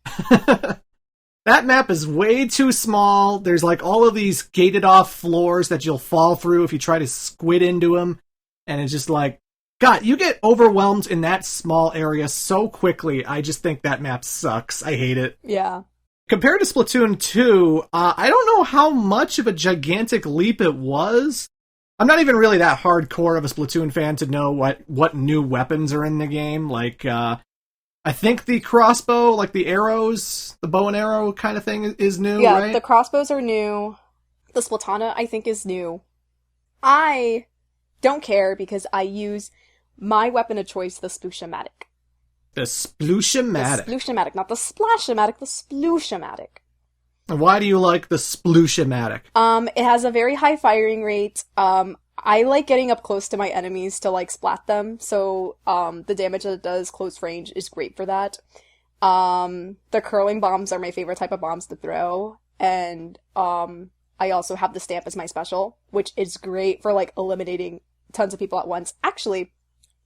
That map is way too small. There's, like, all of these gated-off floors that you'll fall through if you try to squid into them. And it's just like, God, you get overwhelmed in that small area so quickly. I just think that map sucks. I hate it. Yeah. Compared to Splatoon 2, I don't know how much of a gigantic leap it was. I'm not even really that hardcore of a Splatoon fan to know what new weapons are in the game. Like, I think the crossbow, like the arrows, the bow and arrow kind of thing is new, right? Yeah, the crossbows are new. The Splatana, I think, is new. I don't care because I use my weapon of choice, the Splooshomatic. The Splooshomatic. The Splooshomatic, not the Splashomatic, the Splooshomatic. And why do you like the Splooshomatic? It has a very high firing rate. I like getting up close to my enemies to, like, splat them, so, the damage that it does close range is great for that. The curling bombs are my favorite type of bombs to throw, and, I also have the stamp as my special, which is great for, like, eliminating tons of people at once. Actually,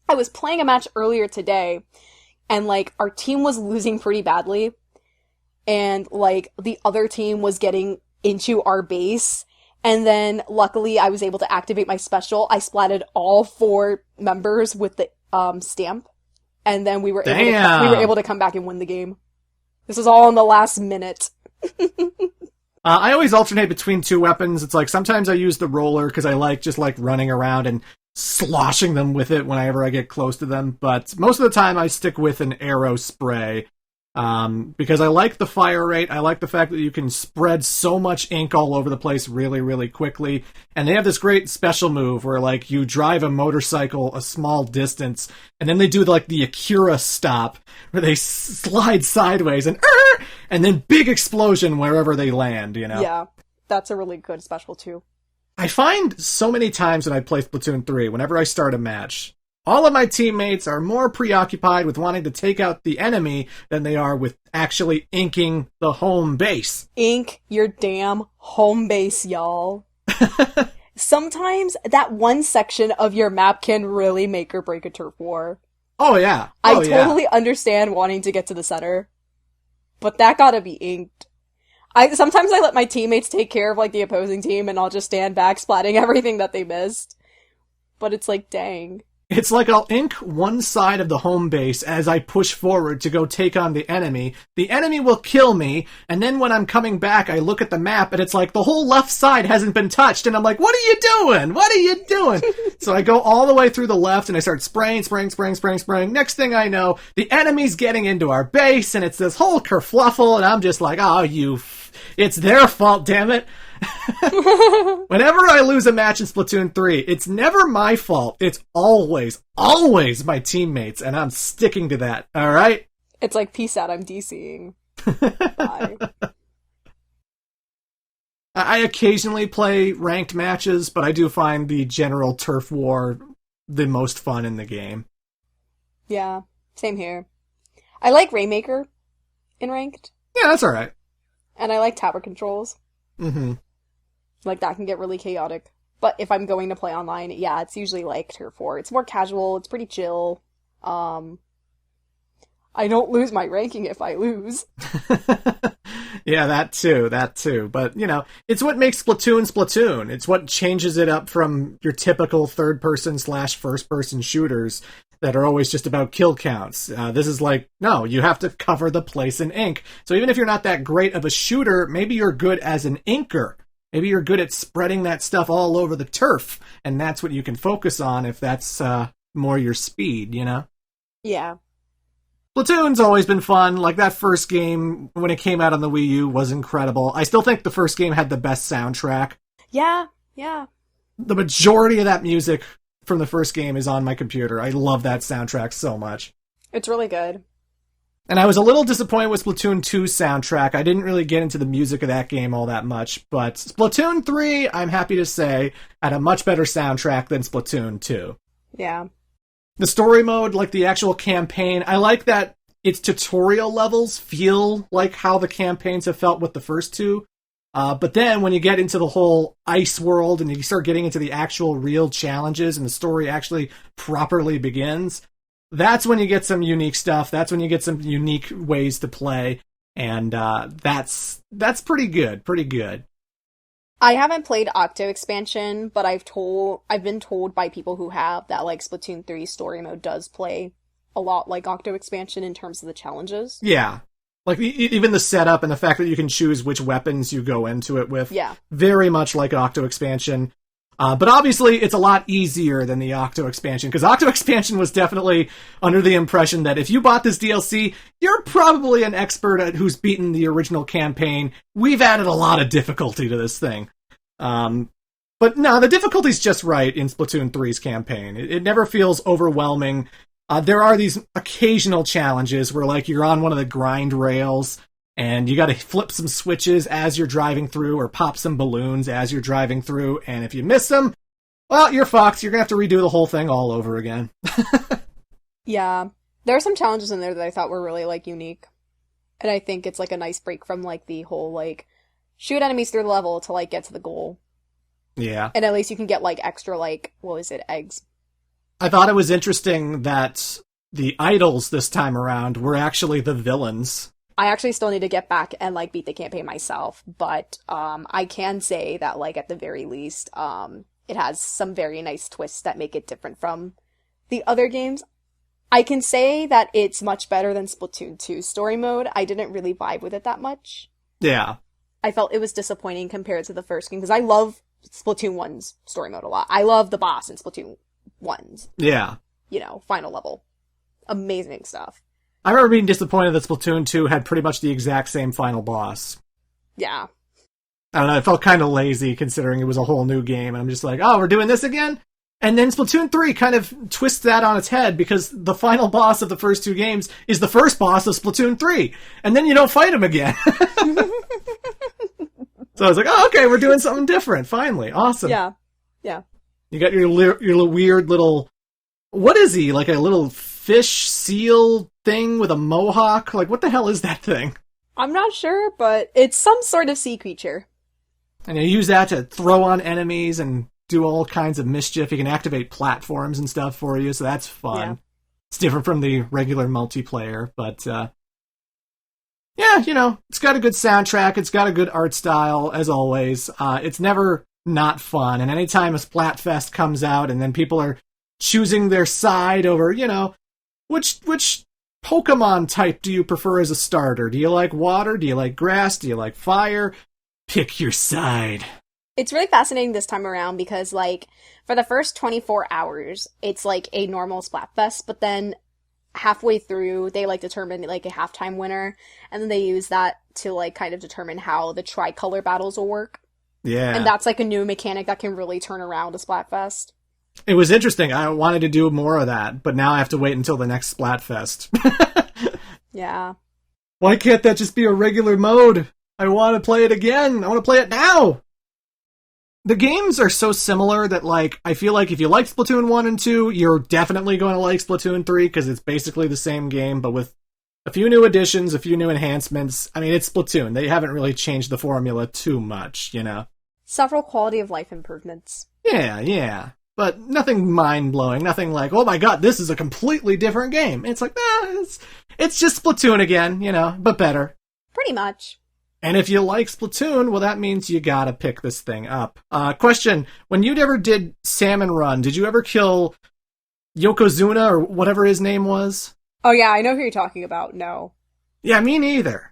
I was playing a match earlier today, and, like, our team was losing pretty badly, and, like, the other team was getting into our base, and then, luckily, I was able to activate my special. I splatted all 4 members with the, stamp, and then we were able to come back and win the game. This was all in the last minute. I always alternate between 2 weapons. It's like, sometimes I use the roller, because I like just, like, running around and sloshing them with it whenever I get close to them, but most of the time I stick with an arrow spray. Because I like the fire rate. I like the fact that you can spread so much ink all over the place really, really quickly. And they have this great special move where, like, you drive a motorcycle a small distance, and then they do, like, the Akira stop, where they slide sideways, and then big explosion wherever they land, you know? Yeah, that's a really good special, too. I find so many times when I play Splatoon 3, whenever I start a match, all of my teammates are more preoccupied with wanting to take out the enemy than they are with actually inking the home base. Ink your damn home base, y'all. Sometimes that one section of your map can really make or break a turf war. Oh, yeah. I totally understand wanting to get to the center, but that gotta be inked. Sometimes I let my teammates take care of, like, the opposing team, and I'll just stand back splatting everything that they missed. But it's like, dang. It's like I'll ink one side of the home base as I push forward to go take on the enemy. The enemy will kill me, and then when I'm coming back, I look at the map, and it's like the whole left side hasn't been touched, and I'm like, what are you doing? What are you doing? So I go all the way through the left, and I start spraying. Next thing I know, the enemy's getting into our base, and it's this whole kerfluffle, and I'm just like, it's their fault, damn it. Whenever I lose a match in Splatoon 3, it's never my fault. It's always my teammates, and I'm sticking to that, alright? It's like, peace out, I'm DCing. Bye. I occasionally play ranked matches, but I do find the general turf war the most fun in the game. Yeah, same here. I like Rainmaker in ranked. Yeah, that's alright. And I like tower controls. Mm-hmm. Like, that can get really chaotic. But if I'm going to play online, yeah, it's usually like Turf War. It's more casual, it's pretty chill. I don't lose my ranking if I lose. Yeah, that too. But, you know, it's what makes Splatoon Splatoon. It's what changes it up from your typical third-person / first-person shooters that are always just about kill counts. This is like, no, you have to cover the place in ink. So even if you're not that great of a shooter, maybe you're good as an inker. Maybe you're good at spreading that stuff all over the turf, and that's what you can focus on if that's more your speed, you know? Yeah. Splatoon's always been fun. Like, that first game, when it came out on the Wii U, was incredible. I still think the first game had the best soundtrack. Yeah. The majority of that music from the first game is on my computer. I love that soundtrack so much. It's really good. And I was a little disappointed with Splatoon 2's soundtrack. I didn't really get into the music of that game all that much, but Splatoon 3, I'm happy to say, had a much better soundtrack than Splatoon 2. Yeah. The story mode, like the actual campaign, I like that its tutorial levels feel like how the campaigns have felt with the first two. But then when you get into the whole ice world and you start getting into the actual real challenges and the story actually properly begins, that's when you get some unique stuff. That's when you get some unique ways to play. And that's pretty good. Pretty good. I haven't played Octo Expansion, but I've been told by people who have that, like, Splatoon 3 story mode does play a lot like Octo Expansion in terms of the challenges. Yeah. Like, even the setup and the fact that you can choose which weapons you go into it with. Yeah. Very much like Octo Expansion. But obviously, it's a lot easier than the Octo Expansion, because Octo Expansion was definitely under the impression that if you bought this DLC, you're probably an expert at who's beaten the original campaign. We've added a lot of difficulty to this thing. But no, the difficulty's just right in Splatoon 3's campaign. It never feels overwhelming. There are these occasional challenges where, like, you're on one of the grind rails, and you gotta flip some switches as you're driving through, or pop some balloons as you're driving through, and if you miss them, well, you're fucked. You're gonna have to redo the whole thing all over again. Yeah. There are some challenges in there that I thought were really, like, unique. And I think it's, like, a nice break from, like, the whole, like, shoot enemies through the level to, like, get to the goal. Yeah. And at least you can get, like, extra, like, what was it, eggs. I thought it was interesting that the idols this time around were actually the villains. I actually still need to get back and, like, beat the campaign myself, but I can say that, like, at the very least, it has some very nice twists that make it different from the other games. I can say that it's much better than Splatoon 2's story mode. I didn't really vibe with it that much. Yeah. I felt it was disappointing compared to the first game, because I love Splatoon 1's story mode a lot. I love the boss in Splatoon 1's. Yeah. You know, final level. Amazing stuff. I remember being disappointed that Splatoon 2 had pretty much the exact same final boss. Yeah. I don't know, it felt kind of lazy considering it was a whole new game. And I'm just like, oh, we're doing this again? And then Splatoon 3 kind of twists that on its head because the final boss of the first two games is the first boss of Splatoon 3. And then you don't fight him again. So I was like, oh, okay, we're doing something different, finally. Awesome. Yeah. You got your weird little... What is he? Like a little fish seal thing with a mohawk? Like, what the hell is that thing? I'm not sure, but it's some sort of sea creature. And you use that to throw on enemies and do all kinds of mischief. You can activate platforms and stuff for you, so that's fun. Yeah. It's different from the regular multiplayer, but yeah, you know, it's got a good soundtrack, it's got a good art style, as always. It's never not fun, and anytime a Splatfest comes out and then people are choosing their side over, you know, which Pokemon type do you prefer as a starter? Do you like water? Do you like grass? Do you like fire? Pick your side. It's really fascinating this time around because, like, for the first 24 hours, it's like a normal Splatfest, but then halfway through, they, like, determine, like, a halftime winner, and then they use that to, like, kind of determine how the tricolor battles will work. Yeah. And that's, like, a new mechanic that can really turn around a Splatfest. It was interesting. I wanted to do more of that, but now I have to wait until the next Splatfest. Yeah. Why can't that just be a regular mode? I want to play it again. I want to play it now. The games are so similar that, like, I feel like if you like Splatoon 1 and 2, you're definitely going to like Splatoon 3, because it's basically the same game, but with a few new additions, a few new enhancements. I mean, it's Splatoon. They haven't really changed the formula too much, you know? Several quality of life improvements. Yeah. But nothing mind-blowing, nothing like, oh my god, this is a completely different game. It's like, nah, it's just Splatoon again, you know, but better. Pretty much. And if you like Splatoon, well, that means you gotta pick this thing up. Question, when you ever did Salmon Run, did you ever kill Yokozuna, or whatever his name was? Oh yeah, I know who you're talking about, no. Yeah, me neither.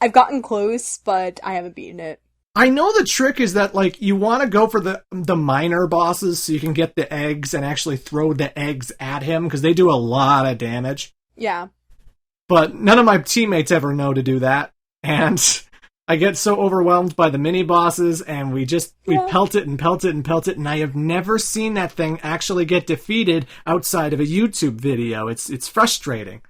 I've gotten close, but I haven't beaten it. I know the trick is that, like, you want to go for the minor bosses so you can get the eggs and actually throw the eggs at him, because they do a lot of damage. Yeah. But none of my teammates ever know to do that, and I get so overwhelmed by the mini-bosses, and we pelt it and pelt it and pelt it, and I have never seen that thing actually get defeated outside of a YouTube video. It's frustrating.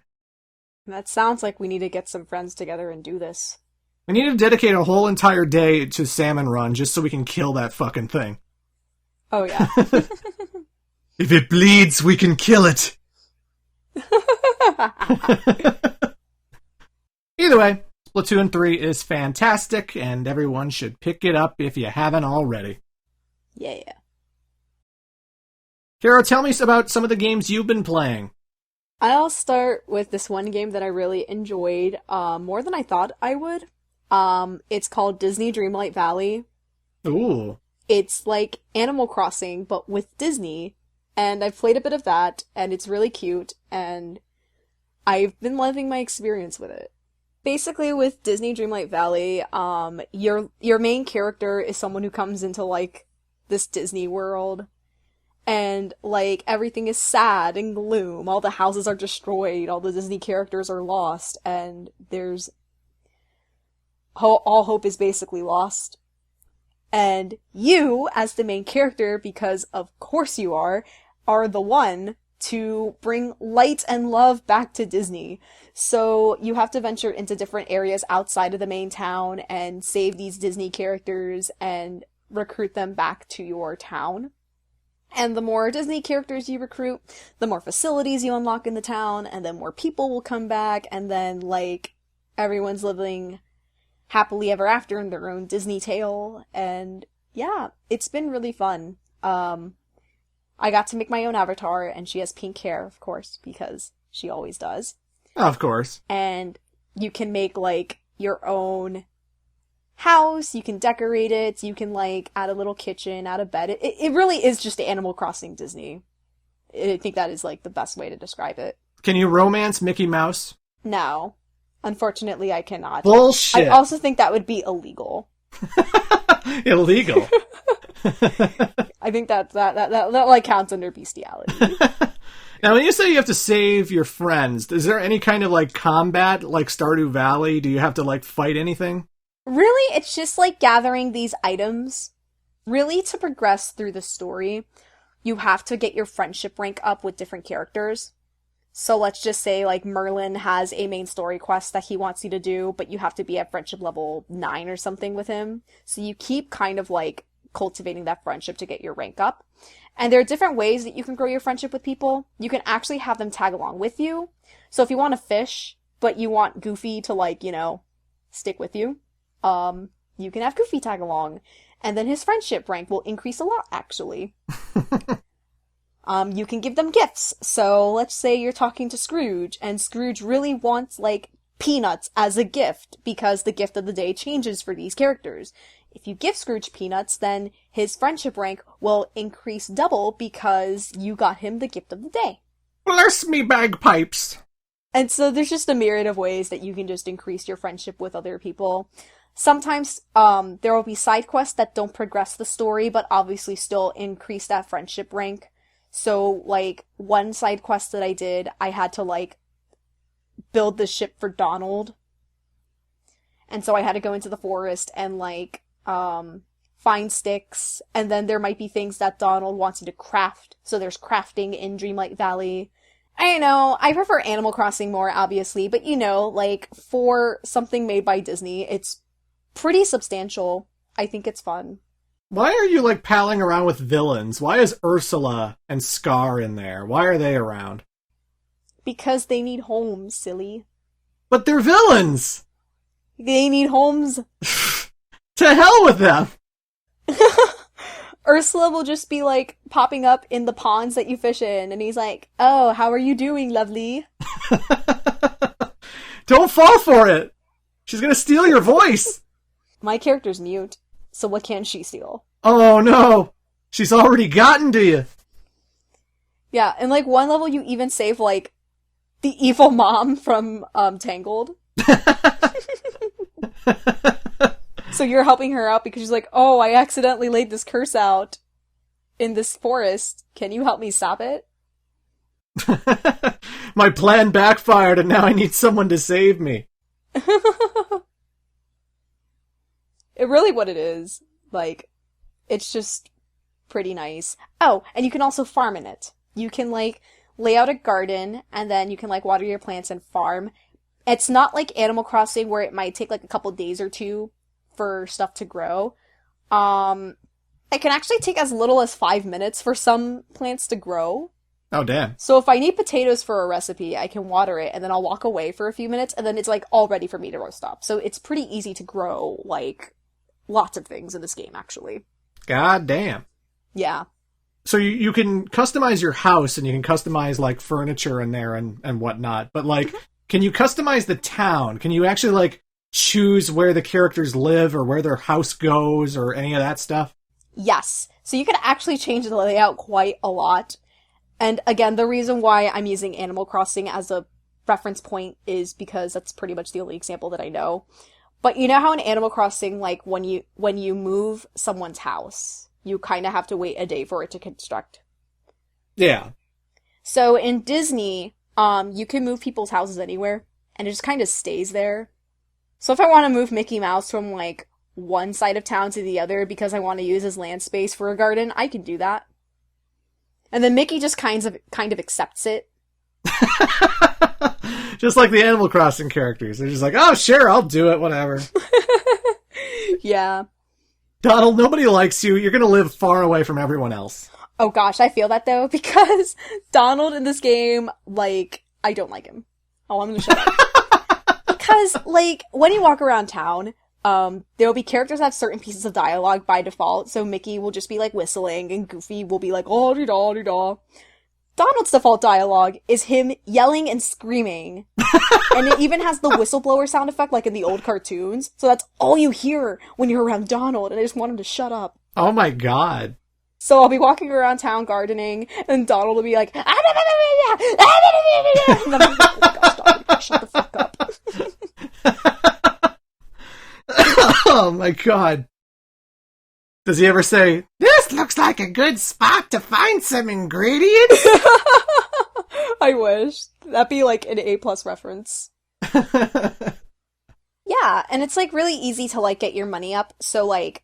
That sounds like we need to get some friends together and do this. We need to dedicate a whole entire day to Salmon Run just so we can kill that fucking thing. Oh, yeah. If it bleeds, we can kill it. Either way, Splatoon 3 is fantastic, and everyone should pick it up if you haven't already. Yeah. Kara, tell me about some of the games you've been playing. I'll start with this one game that I really enjoyed, more than I thought I would. It's called Disney Dreamlight Valley. Ooh. It's like Animal Crossing, but with Disney, and I've played a bit of that, and it's really cute, and I've been loving my experience with it. Basically, with Disney Dreamlight Valley, your main character is someone who comes into, like, this Disney world, and, like, everything is sad and gloom, all the houses are destroyed, all the Disney characters are lost, and there's all hope is basically lost. And you, as the main character, because of course you are the one to bring light and love back to Disney. So you have to venture into different areas outside of the main town and save these Disney characters and recruit them back to your town. And the more Disney characters you recruit, the more facilities you unlock in the town, and then more people will come back, and then, like, everyone's living happily ever after in their own Disney tale, and yeah, it's been really fun. I got to make my own avatar, and she has pink hair, of course, because she always does. Of course. And you can make, like, your own house, you can decorate it, you can, like, add a little kitchen, add a bed. It really is just Animal Crossing Disney. I think that is, like, the best way to describe it. Can you romance Mickey Mouse? No. Unfortunately, I cannot. Bullshit. I also think that would be illegal. Illegal? I think that like counts under bestiality. Now, when you say you have to save your friends, is there any kind of, like, combat, like Stardew Valley? Do you have to, like, fight anything? Really, it's just like gathering these items. Really, to progress through the story, you have to get your friendship rank up with different characters. So let's just say, like, Merlin has a main story quest that he wants you to do, but you have to be at friendship level 9 or something with him. So you keep kind of, like, cultivating that friendship to get your rank up. And there are different ways that you can grow your friendship with people. You can actually have them tag along with you. So if you want to fish, but you want Goofy to, like, stick with you, you can have Goofy tag along. And then his friendship rank will increase a lot, actually. You can give them gifts. So let's say you're talking to Scrooge, and Scrooge really wants, like, peanuts as a gift, because the gift of the day changes for these characters. If you give Scrooge peanuts, then his friendship rank will increase double because you got him the gift of the day. Bless me bagpipes! And so there's just a myriad of ways that you can just increase your friendship with other people. Sometimes there will be side quests that don't progress the story, but obviously still increase that friendship rank. So, like, one side quest that I did, I had to, like, build the ship for Donald. And so I had to go into the forest and, like, find sticks, and then there might be things that Donald wants you to craft, so there's crafting in Dreamlight Valley. I know, I prefer Animal Crossing more, obviously, but like, for something made by Disney, it's pretty substantial. I think it's fun. Why are you, like, palling around with villains? Why is Ursula and Scar in there? Why are they around? Because they need homes, silly. But they're villains! They need homes. To hell with them! Ursula will just be, like, popping up in the ponds that you fish in, and he's like, "Oh, how are you doing, lovely?" Don't fall for it! She's gonna steal your voice! My character's mute, so what can she steal? Oh no! She's already gotten to you! Yeah, in, like, one level you even save, like, the evil mom from, Tangled. So you're helping her out because she's like, "Oh, I accidentally laid this curse out in this forest. Can you help me stop it?" My plan backfired and now I need someone to save me. It really what it is. Like, it's just pretty nice. Oh, and you can also farm in it. You can, like, lay out a garden, and then you can, like, water your plants and farm. It's not like Animal Crossing where it might take, like, a couple days or two for stuff to grow. It can actually take as little as 5 minutes for some plants to grow. Oh, damn. So if I need potatoes for a recipe, I can water it, and then I'll walk away for a few minutes, and then it's, like, all ready for me to roast up. So it's pretty easy to grow, like, lots of things in this game, actually. God damn. Yeah. So you can customize your house, and you can customize, like, furniture in there and whatnot, but, like, can you customize the town? Can you actually, like, choose where the characters live or where their house goes or any of that stuff? Yes. So you can actually change the layout quite a lot. And again, the reason why I'm using Animal Crossing as a reference point is because that's pretty much the only example that I know. But you know how in Animal Crossing, like, when you move someone's house, you kind of have to wait a day for it to construct? Yeah. So in Disney, you can move people's houses anywhere, and it just kind of stays there. So if I want to move Mickey Mouse from, like, one side of town to the other because I want to use his land space for a garden, I can do that. And then Mickey just kind of accepts it. Just like the Animal Crossing characters. They're just like, "Oh, sure, I'll do it, whatever." Yeah. Donald, nobody likes you. You're gonna live far away from everyone else. Oh gosh, I feel that though, because Donald in this game, like, I don't like him. Oh, I'm gonna shut up. Because, like, when you walk around town, there will be characters that have certain pieces of dialogue by default, so Mickey will just be, like, whistling, and Goofy will be like, "Oh-dee-da-dee-da." Donald's default dialogue is him yelling and screaming. And it even has the whistleblower sound effect, like in the old cartoons, so that's all you hear when you're around Donald, and I just want him to shut up. Oh my god. So I'll be walking around town gardening, and Donald will be like, and I'm like, "Oh my gosh, Donald, shut the fuck up." Oh my god. Does he ever say, "This looks like a good spot to find some ingredients"? I wish. That'd be like an A+ reference. Yeah, and it's like really easy to like get your money up. So like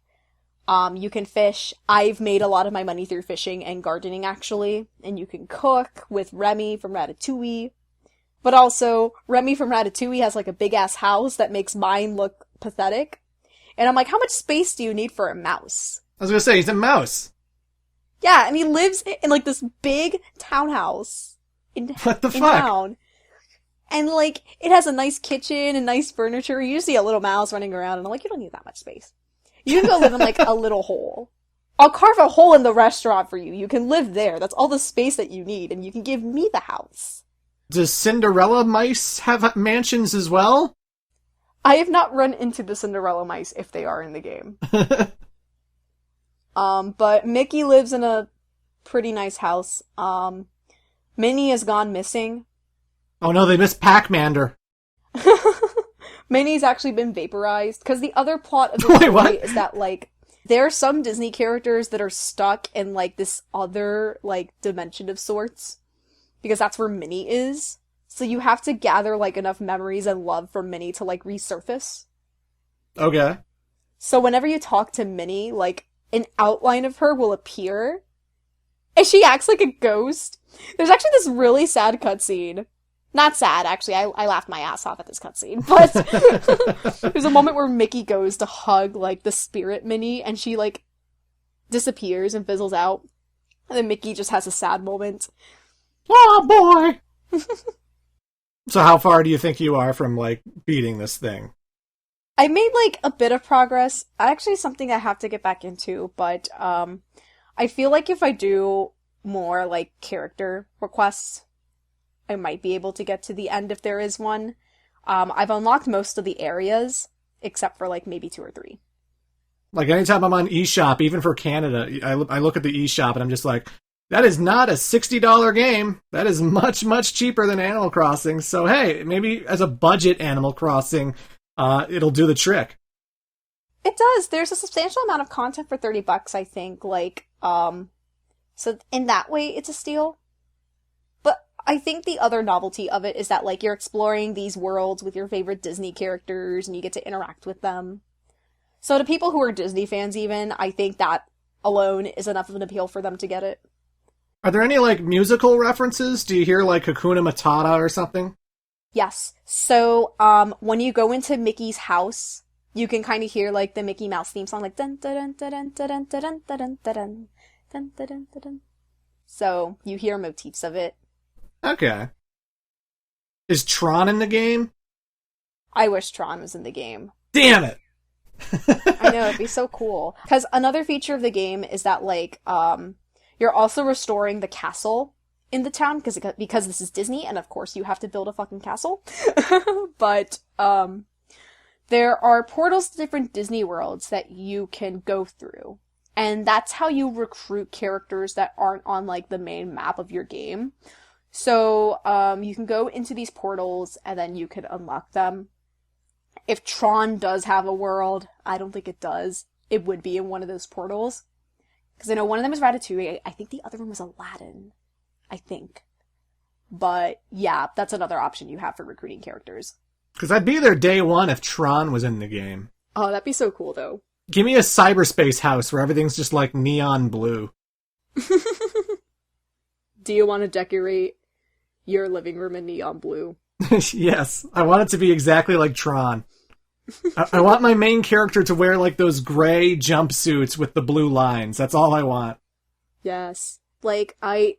you can fish. I've made a lot of my money through fishing and gardening actually. And you can cook with Remy from Ratatouille. But also, Remy from Ratatouille has like a big ass house that makes mine look pathetic. And I'm like, how much space do you need for a mouse? I was gonna say, he's a mouse. Yeah, and he lives in like this big townhouse in What the in fuck? town. And like, it has a nice kitchen and nice furniture. You just see a little mouse running around and I'm like, you don't need that much space. You can go live in like a little hole. I'll carve a hole in the restaurant for you. You can live there. That's all the space that you need and you can give me the house. Does Cinderella mice have mansions as well? I have not run into the Cinderella mice if they are in the game. But Mickey lives in a pretty nice house. Minnie has gone missing. Oh no, they missed Pac-Mander. Minnie's actually been vaporized, because the other plot of the Wait, story what? is that, like, there are some Disney characters that are stuck in, like, this other, like, dimension of sorts. Because that's where Minnie is. So you have to gather, like, enough memories and love from Minnie to, like, resurface. Okay. So whenever you talk to Minnie, like, an outline of her will appear. And she acts like a ghost. There's actually this really sad cutscene. Not sad, actually. I laughed my ass off at this cutscene. But there's a moment where Mickey goes to hug, like, the spirit Minnie, and she, like, disappears and fizzles out. And then Mickey just has a sad moment. Oh, boy! So how far do you think you are from, like, beating this thing? I made, like, a bit of progress. Actually, something I have to get back into, but, I feel like if I do more, like, character requests, I might be able to get to the end if there is one. I've unlocked most of the areas, except for, like, maybe 2 or 3. Like, anytime I'm on eShop, even for Canada, I look at the eShop and I'm just like, that is not a $60 game. That is much, much cheaper than Animal Crossing. So, hey, maybe as a budget Animal Crossing, it'll do the trick. It does. There's a substantial amount of content for $30, I think. Like, so in that way, it's a steal. But I think the other novelty of it is that, like, you're exploring these worlds with your favorite Disney characters and you get to interact with them. So to people who are Disney fans even, I think that alone is enough of an appeal for them to get it. Are there any, like, musical references? Do you hear, like, Hakuna Matata or something? Yes. So, when you go into Mickey's house, you can kind of hear, like, the Mickey Mouse theme song, like, dun dun dun dun dun dun dun dun dun dun dun dun dun dun. So, you hear motifs of it. Okay. Is Tron in the game? I wish Tron was in the game. Damn it! I know, it'd be so cool. Because another feature of the game is that, like, you're also restoring the castle in the town, because this is Disney, and of course you have to build a fucking castle. But, there are portals to different Disney worlds that you can go through. And that's how you recruit characters that aren't on, like, the main map of your game. So, you can go into these portals, and then you can unlock them. If Tron does have a world, I don't think it does, it would be in one of those portals. Because I know one of them is Ratatouille, I think the other one was Aladdin. I think. But, yeah, that's another option you have for recruiting characters. Because I'd be there day one if Tron was in the game. Oh, that'd be so cool, though. Give me a cyberspace house where everything's just, like, neon blue. Do you want to decorate your living room in neon blue? Yes, I want it to be exactly like Tron. I want my main character to wear, like, those gray jumpsuits with the blue lines. That's all I want. Yes. Like, I've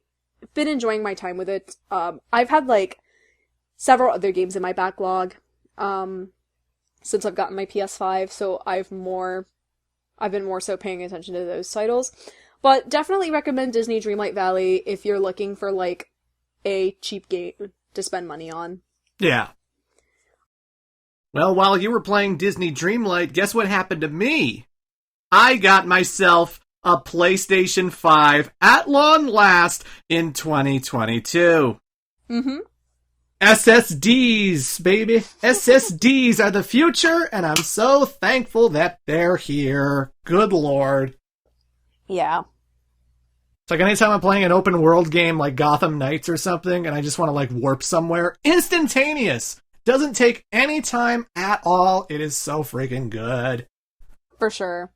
been enjoying my time with it. I've had, like, several other games in my backlog, since I've gotten my PS5, so I've been more so paying attention to those titles. But definitely recommend Disney Dreamlight Valley if you're looking for, like, a cheap game to spend money on. Yeah. Well, while you were playing Disney Dreamlight, guess what happened to me? I got myself a PlayStation 5 at long last in 2022. Mm-hmm. SSDs, baby. SSDs are the future, and I'm so thankful that they're here. Good Lord. Yeah. It's like anytime I'm playing an open world game like Gotham Knights or something, and I just want to like warp somewhere, instantaneous! Doesn't take any time at all. It is so freaking good. For sure.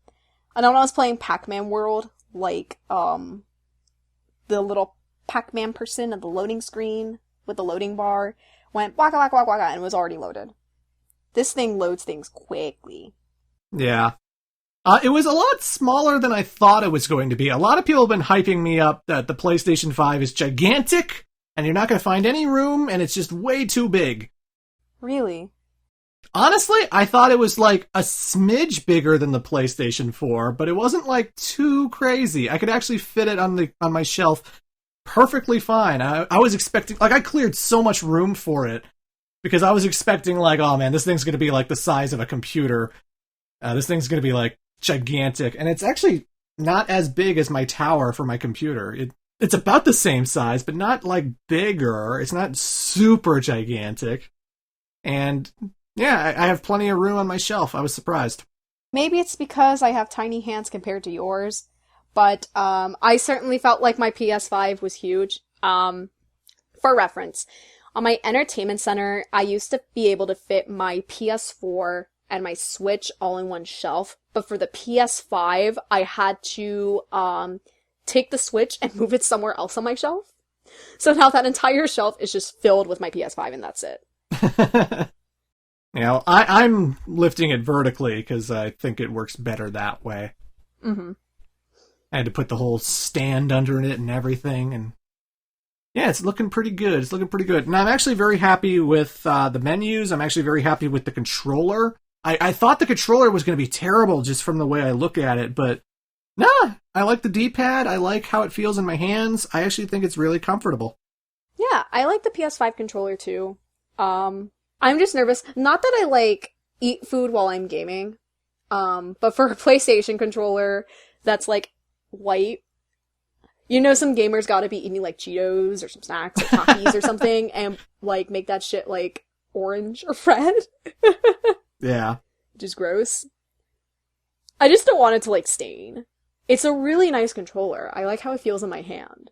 I know when I was playing Pac-Man World, like, the little Pac-Man person at the loading screen with the loading bar went waka waka waka waka and was already loaded. This thing loads things quickly. Yeah. It was a lot smaller than I thought it was going to be. A lot of people have been hyping me up that the PlayStation 5 is gigantic, and you're not going to find any room, and it's just way too big. Really? Honestly, I thought it was like a smidge bigger than the PlayStation 4, but it wasn't like too crazy. I could actually fit it on my shelf perfectly fine. I was expecting, like, I cleared so much room for it because I was expecting, like, oh man, this thing's going to be like the size of a computer. This thing's going to be like gigantic, and it's actually not as big as my tower for my computer. It's about the same size, but not like bigger. It's not super gigantic. And yeah, I have plenty of room on my shelf. I was surprised. Maybe it's because I have tiny hands compared to yours, but I certainly felt like my PS5 was huge. For reference, on my entertainment center, I used to be able to fit my PS4 and my Switch all in one shelf, but for the PS5, I had to take the Switch and move it somewhere else on my shelf. So now that entire shelf is just filled with my PS5, and that's it. You know, I'm lifting it vertically because I think it works better that way. Mm-hmm. I had to put the whole stand under it and everything, and yeah, it's looking pretty good. It's looking pretty good. And I'm actually very happy with the menus. I'm actually very happy with the controller. I thought the controller was going to be terrible just from the way I look at it, but nah, I like the D-pad. I like how it feels in my hands. I actually think it's really comfortable. Yeah, I like the PS5 controller too. I'm just nervous. Not that I like eat food while I'm gaming, but for a PlayStation controller that's like white, you know, some gamers gotta be eating like Cheetos or some snacks or Takis or something, and like make that shit like orange or red. Yeah. Which is gross. I just don't want it to like stain. It's a really nice controller. I like how it feels in my hand.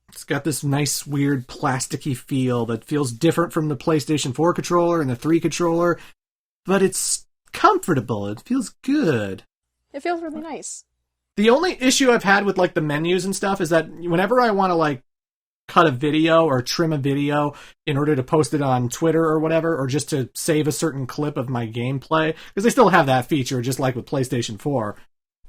It's got this nice, weird, plasticky feel that feels different from the PlayStation 4 controller and the 3 controller, but it's comfortable. It feels good. It feels really nice. The only issue I've had with, like, the menus and stuff is that whenever I want to, like, cut a video or trim a video in order to post it on Twitter or whatever, or just to save a certain clip of my gameplay, because they still have that feature, just like with PlayStation 4,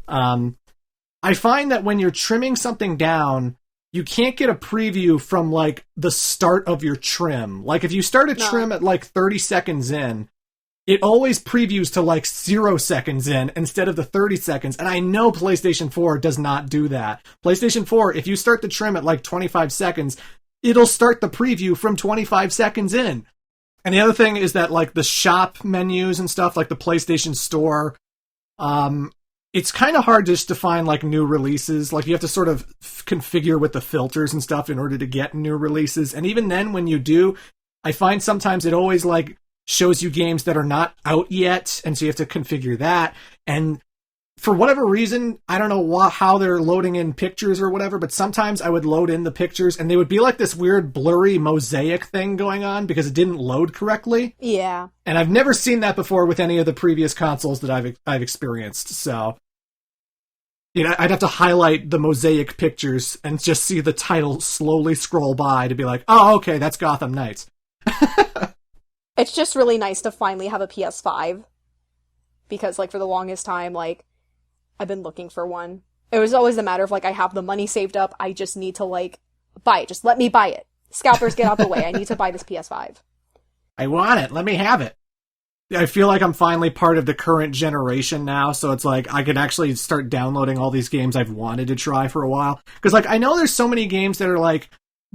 I find that when you're trimming something down, you can't get a preview from, like, the start of your trim. Like, if you start a trim at, like, 30 seconds in, it always previews to, like, 0 seconds in instead of the 30 seconds. And I know PlayStation 4 does not do that. PlayStation 4, if you start the trim at, like, 25 seconds, it'll start the preview from 25 seconds in. And the other thing is that, like, the shop menus and stuff, like the PlayStation Store, it's kind of hard just to find, like, new releases. Like, you have to sort of configure with the filters and stuff in order to get new releases. And even then, when you do, I find sometimes it always, like, shows you games that are not out yet, and so you have to configure that. And for whatever reason, I don't know how they're loading in pictures or whatever, but sometimes I would load in the pictures, and they would be like this weird blurry mosaic thing going on because it didn't load correctly. Yeah. And I've never seen that before with any of the previous consoles that I've experienced, so you know, I'd have to highlight the mosaic pictures and just see the title slowly scroll by to be like, oh, okay, that's Gotham Knights. It's just really nice to finally have a PS5. Because, like, for the longest time, like, I've been looking for one. It was always a matter of, like, I have the money saved up, I just need to, like, buy it. Just let me buy it. Scalpers, get out the way. I need to buy this PS5. I want it. Let me have it. I feel like I'm finally part of the current generation now, so it's like I can actually start downloading all these games I've wanted to try for a while. Because, like, I know there's so many games that are, like,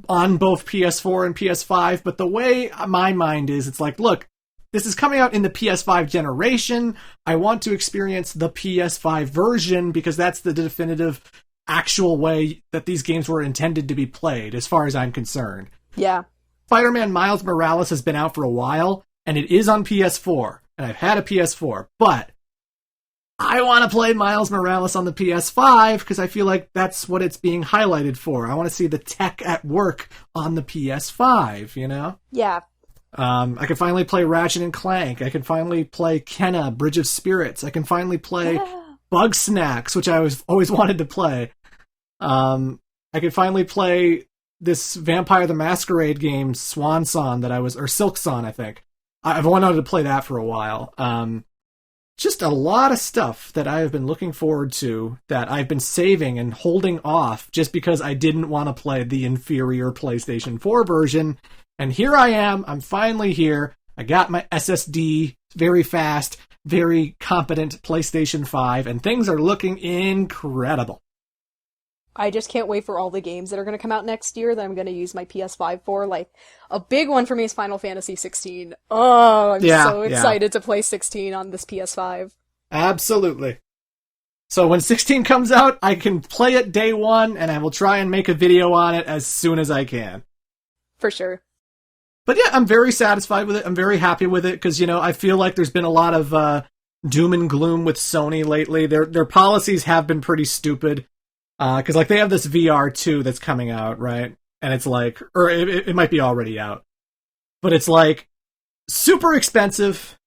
on both PS4 and PS5, but the way my mind is, it's like, look, this is coming out in the PS5 generation. I want to experience the PS5 version because that's the definitive, actual way that these games were intended to be played, as far as I'm concerned. Yeah. Spider-Man Miles Morales has been out for a while, and it is on PS4, and I've had a PS4, but I want to play Miles Morales on the PS5 because I feel like that's what it's being highlighted for. I want to see the tech at work on the PS5, you know? Yeah. I can finally play Ratchet and Clank. I can finally play Kenna, Bridge of Spirits. I can finally play Bug Snacks, which I always wanted to play. I can finally play this Vampire the Masquerade game, Swan Song, or Silk Song, I think. I've wanted to play that for a while. Just a lot of stuff that I have been looking forward to that I've been saving and holding off just because I didn't want to play the inferior PlayStation 4 version. And here I am. I'm finally here. I got my SSD, very fast, very competent PlayStation 5, and things are looking incredible. I just can't wait for all the games that are going to come out next year that I'm going to use my PS5 for. Like, a big one for me is Final Fantasy 16. Oh, I'm so excited to play 16 on this PS5. Absolutely. So when 16 comes out, I can play it day one, and I will try and make a video on it as soon as I can. For sure. But yeah, I'm very satisfied with it. I'm very happy with it, because, I feel like there's been a lot of doom and gloom with Sony lately. Their policies have been pretty stupid. Because, they have this VR 2 that's coming out, right? And it's or it might be already out. But it's super expensive,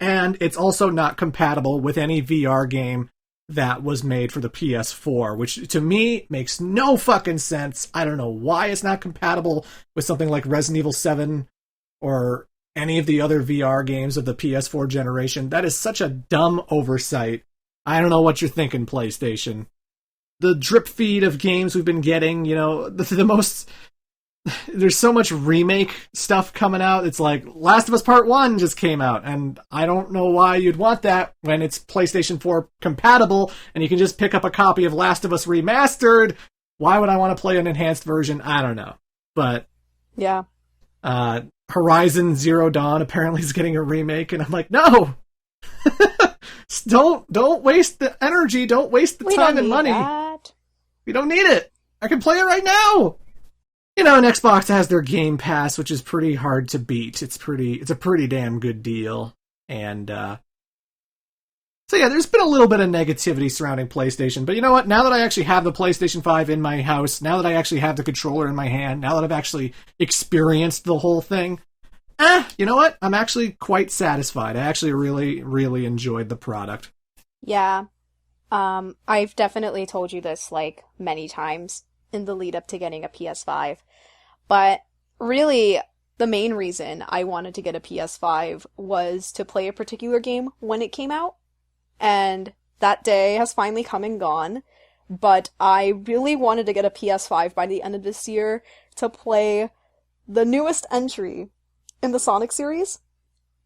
and it's also not compatible with any VR game that was made for the PS4, which to me makes no fucking sense. I don't know why it's not compatible with something like Resident Evil 7 or any of the other VR games of the PS4 generation. That is such a dumb oversight. I don't know what you're thinking, PlayStation. The drip feed of games we've been getting, the most... There's so much remake stuff coming out. It's Last of Us Part 1 just came out, and I don't know why you'd want that when it's PlayStation 4 compatible, and you can just pick up a copy of Last of Us Remastered. Why would I want to play an enhanced version? I don't know. But... yeah. Horizon Zero Dawn apparently is getting a remake, and I'm like, no! Don't waste the energy, don't waste the time and money. We don't need it. I can play it right now. And Xbox has their Game Pass, which is pretty hard to beat. It's a pretty damn good deal. And so yeah, there's been a little bit of negativity surrounding PlayStation, but you know what? Now that I actually have the PlayStation 5 in my house, now that I actually have the controller in my hand, now that I've actually experienced the whole thing, you know what? I'm actually quite satisfied. I actually really, really enjoyed the product. Yeah. I've definitely told you this, many times in the lead up to getting a PS5. But really, the main reason I wanted to get a PS5 was to play a particular game when it came out. And that day has finally come and gone. But I really wanted to get a PS5 by the end of this year to play the newest entry in the Sonic series,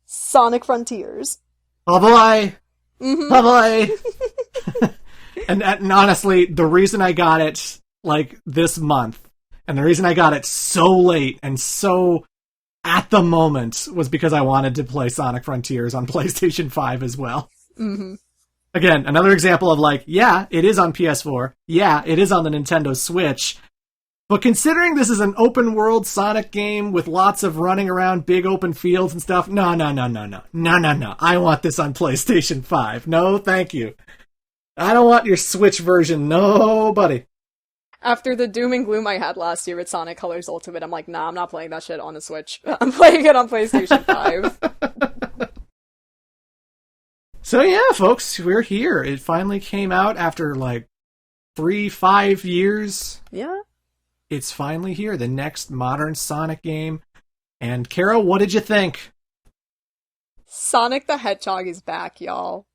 Sonic Frontiers. Oh boy! Mm-hmm. Oh boy! and honestly, the reason I got it, this month, and the reason I got it so late and so at the moment was because I wanted to play Sonic Frontiers on PlayStation 5 as well. Mm-hmm. Again, another example of yeah, it is on PS4. Yeah, it is on the Nintendo Switch. But considering this is an open world Sonic game with lots of running around big open fields and stuff, no. I want this on PlayStation 5. No, thank you. I don't want your Switch version. No, buddy. After the doom and gloom I had last year with Sonic Colors Ultimate, I'm like, nah, I'm not playing that shit on the Switch. I'm playing it on PlayStation 5. So yeah, folks, we're here. It finally came out after 3-5 years. Yeah. It's finally here, the next modern Sonic game. And Kara, what did you think? Sonic the Hedgehog is back, y'all.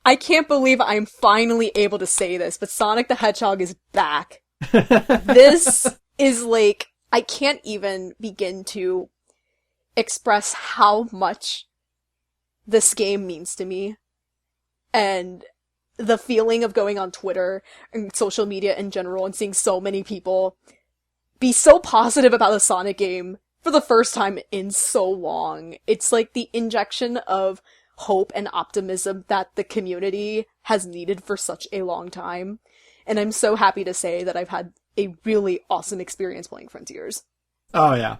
I can't believe I'm finally able to say this, but Sonic the Hedgehog is back. This is I can't even begin to express how much this game means to me. And the feeling of going on Twitter and social media in general and seeing so many people be so positive about a Sonic game for the first time in so long. It's the injection of hope and optimism that the community has needed for such a long time. And I'm so happy to say that I've had a really awesome experience playing Frontiers. Oh, yeah.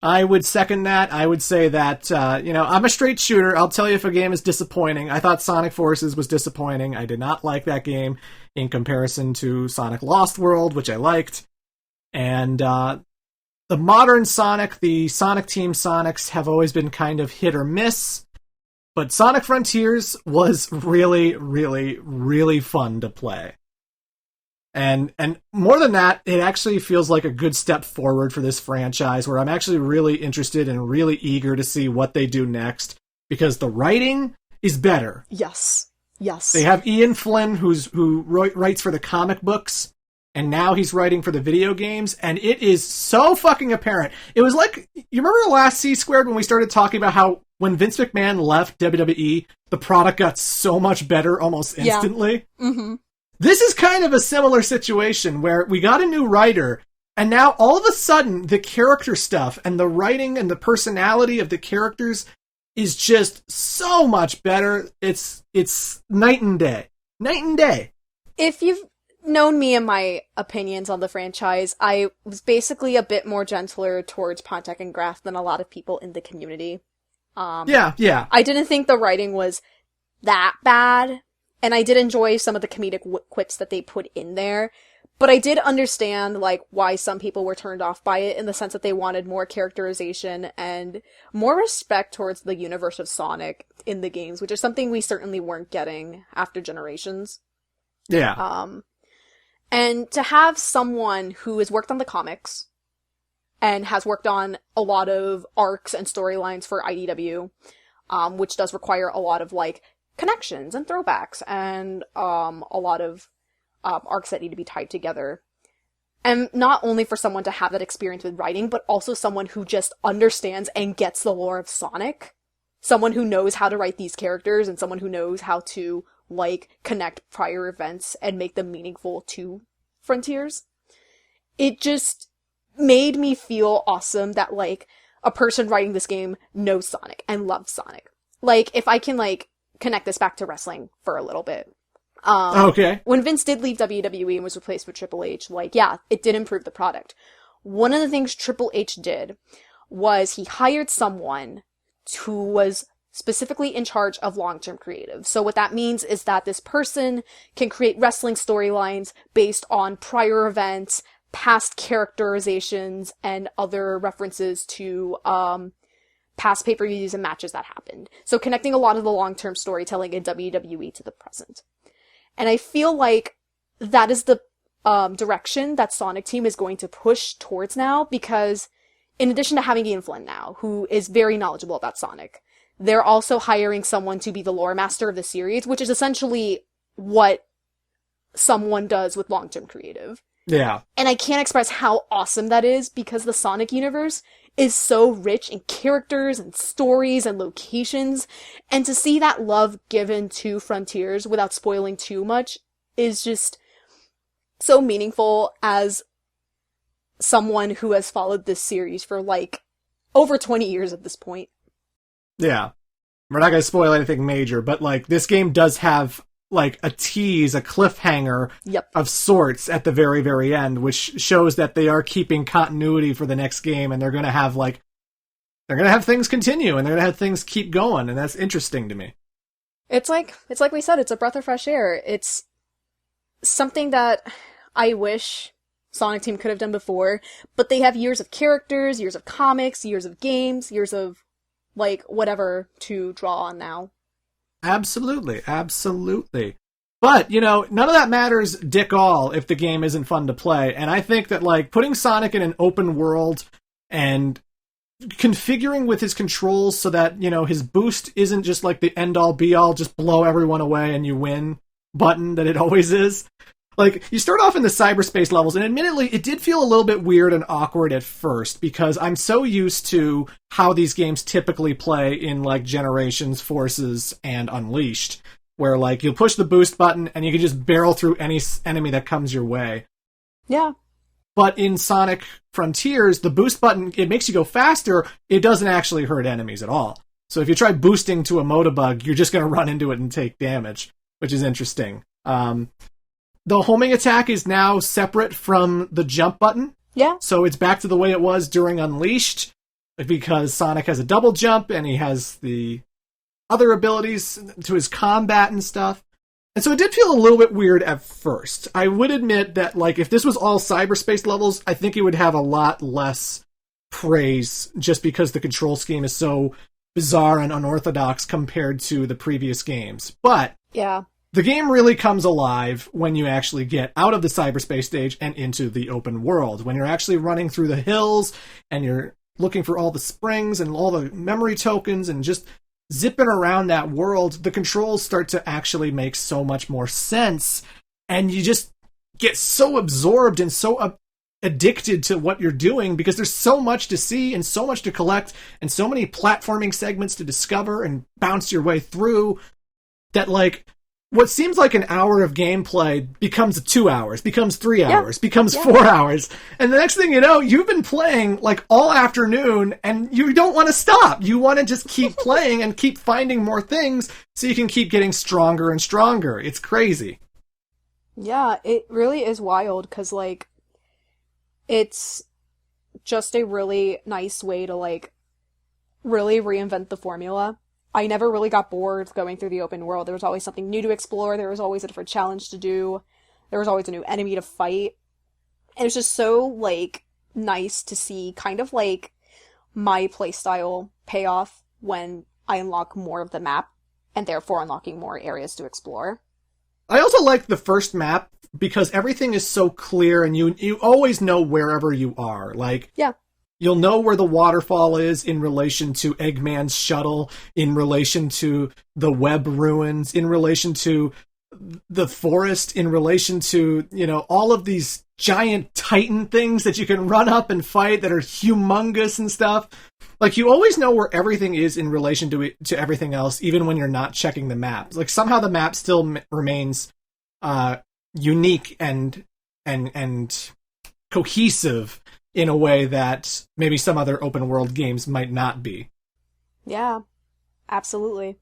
I would second that. I would say that, I'm a straight shooter. I'll tell you if a game is disappointing. I thought Sonic Forces was disappointing. I did not like that game in comparison to Sonic Lost World, which I liked. And the modern Sonic, the Sonic Team Sonics, have always been kind of hit or miss. But Sonic Frontiers was really, really, really fun to play. And more than that, it actually feels like a good step forward for this franchise, where I'm actually really interested and really eager to see what they do next, because the writing is better. Yes. They have Ian Flynn, who writes for the comic books, and now he's writing for the video games, and it is so fucking apparent. It was like, you remember the last C-Squared when we started talking about how when Vince McMahon left WWE, the product got so much better almost instantly? Yeah. Mm-hmm. This is kind of a similar situation where we got a new writer, and now all of a sudden the character stuff and the writing and the personality of the characters is just so much better. It's night and day. Night and day. If you've known me and my opinions on the franchise, I was basically a bit more gentler towards Pontek and Graf than a lot of people in the community. Yeah. I didn't think the writing was that bad. And I did enjoy some of the comedic quips that they put in there. But I did understand, why some people were turned off by it, in the sense that they wanted more characterization and more respect towards the universe of Sonic in the games, which is something we certainly weren't getting after Generations. Yeah. And to have someone who has worked on the comics and has worked on a lot of arcs and storylines for IDW, which does require a lot of, connections and throwbacks and a lot of arcs that need to be tied together. And not only for someone to have that experience with writing, but also someone who just understands and gets the lore of Sonic. Someone who knows how to write these characters and someone who knows how to, connect prior events and make them meaningful to Frontiers. It just made me feel awesome that, a person writing this game knows Sonic and loves Sonic. If I can, connect this back to wrestling for a little bit. Okay. When Vince did leave WWE and was replaced with Triple H, it did improve the product. One of the things Triple H did was he hired someone who was specifically in charge of long-term creative. So what that means is that this person can create wrestling storylines based on prior events, past characterizations, and other references to, past pay-per-views and matches that happened. So connecting a lot of the long-term storytelling in WWE to the present. And I feel like that is the direction that Sonic Team is going to push towards now, because in addition to having Ian Flynn now, who is very knowledgeable about Sonic, they're also hiring someone to be the lore master of the series, which is essentially what someone does with long-term creative. Yeah. And I can't express how awesome that is, because the Sonic universe is so rich in characters and stories and locations, and to see that love given to Frontiers without spoiling too much is just so meaningful as someone who has followed this series for over 20 years at this point. Yeah. We're not going to spoil anything major, but this game does have a tease, a cliffhanger of sorts at the very, very end, which shows that they are keeping continuity for the next game, and they're going to have they're going to have things continue, and they're going to have things keep going, and that's interesting to me. It's like we said, it's a breath of fresh air. It's something that I wish Sonic Team could have done before, but they have years of characters, years of comics, years of games, years of whatever to draw on now. Absolutely. But, none of that matters dick all if the game isn't fun to play. And I think that, putting Sonic in an open world and configuring with his controls so that, his boost isn't just the end-all, be-all, just blow everyone away and you win button that it always is. You start off in the cyberspace levels, and admittedly, it did feel a little bit weird and awkward at first, because I'm so used to how these games typically play in, Generations, Forces, and Unleashed, where, you'll push the boost button, and you can just barrel through any enemy that comes your way. Yeah. But in Sonic Frontiers, the boost button, it makes you go faster, it doesn't actually hurt enemies at all. So if you try boosting to a Motobug, you're just going to run into it and take damage, which is interesting. The homing attack is now separate from the jump button. Yeah. So it's back to the way it was during Unleashed. because Sonic has a double jump and he has the other abilities to his combat and stuff. And so it did feel a little bit weird at first. I would admit that, like, if this was all cyberspace levels, I think it would have a lot less praise just because the control scheme is so bizarre and unorthodox compared to the previous games. But yeah, the game really comes alive when you actually get out of the cyberspace stage and into the open world. When you're actually running through the hills and you're looking for all the springs and all the memory tokens and just zipping around that world, the controls start to actually make so much more sense. And you just get so absorbed and so addicted to what you're doing because there's so much to see and so much to collect and so many platforming segments to discover and bounce your way through that, like, what seems like an hour of gameplay becomes 2 hours, becomes 3 hours, becomes 4 hours. And the next thing you know, you've been playing like all afternoon and you don't want to stop. You want to just keep playing and keep finding more things so you can keep getting stronger and stronger. It's crazy. Yeah, it really is wild because, like, it's just a really nice way to, like, really reinvent the formula. I never really got bored going through the open world. There was always something new to explore. There was always a different challenge to do. There was always a new enemy to fight. And it's just so, like, nice to see kind of, like, my playstyle pay off when I unlock more of the map and therefore unlocking more areas to explore. I also like the first map because everything is so clear and you always know wherever you are. Like, yeah. You'll know where the waterfall is in relation to Eggman's shuttle, in relation to the web ruins, in relation to the forest, in relation to, you know, all of these giant titan things that you can run up and fight that are humongous and stuff. Like, you always know where everything is in relation to everything else, even when you're not checking the map. Like, somehow the map still remains unique and cohesive in a way that maybe some other open world games might not be. Yeah, absolutely.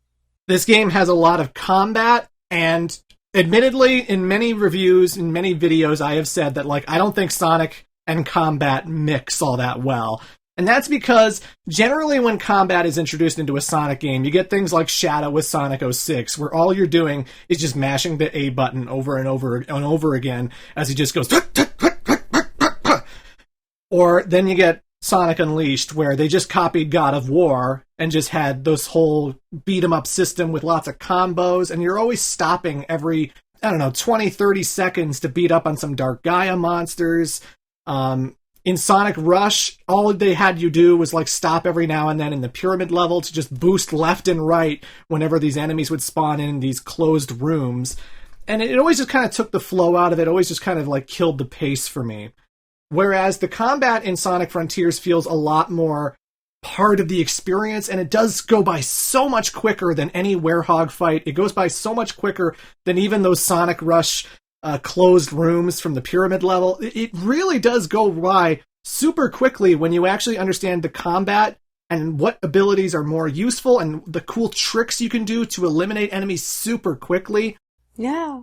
This game has a lot of combat, and admittedly, in many reviews, in many videos, I have said that, like, I don't think Sonic and combat mix all that well. And that's because generally when combat is introduced into a Sonic game, you get things like Shadow with Sonic 06, where all you're doing is just mashing the A button over and over and over again as he just goes... Or then you get Sonic Unleashed, where they just copied God of War and just had this whole beat-em-up system with lots of combos, and you're always stopping every, 20, 30 seconds to beat up on some Dark Gaia monsters. In Sonic Rush, all they had you do was, like, stop every now and then in the pyramid level to just boost left and right whenever these enemies would spawn in these closed rooms. And it always just kind of took the flow out of it, always just kind of, like, killed the pace for me. Whereas the combat in Sonic Frontiers feels a lot more part of the experience, and it does go by so much quicker than any Werehog fight. It goes by so much quicker than even those Sonic Rush closed rooms from the pyramid level. It really does go by super quickly when you actually understand the combat and what abilities are more useful and the cool tricks you can do to eliminate enemies super quickly. Yeah.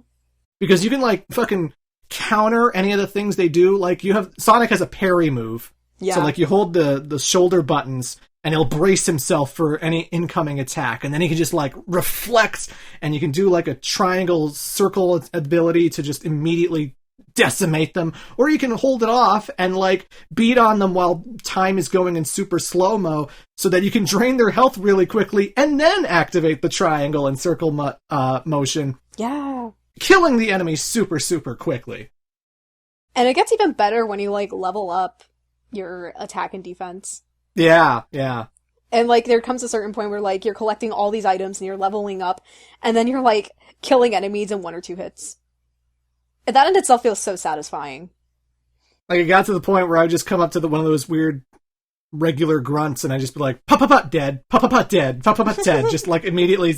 Because you can, like, fucking counter any of the things they do. Like, Sonic has a parry move. Yeah. So, like, you hold the shoulder buttons and he'll brace himself for any incoming attack, and then he can just, like, reflect, and you can do, like, a triangle circle ability to just immediately decimate them, or you can hold it off and, like, beat on them while time is going in super slow-mo so that you can drain their health really quickly and then activate the triangle and circle motion. Yeah. Killing the enemy super, super quickly. And it gets even better when you, like, level up your attack and defense. Yeah, yeah. And, like, there comes a certain point where, like, you're collecting all these items and you're leveling up, and then you're, like, killing enemies in 1 or 2 hits. And that in itself feels so satisfying. Like, it got to the point where I would just come up to one of those weird regular grunts, and I'd just be like, pa-pa-pa, dead, pa-pa-pa, dead, pa-pa-pa, dead, just, like, immediately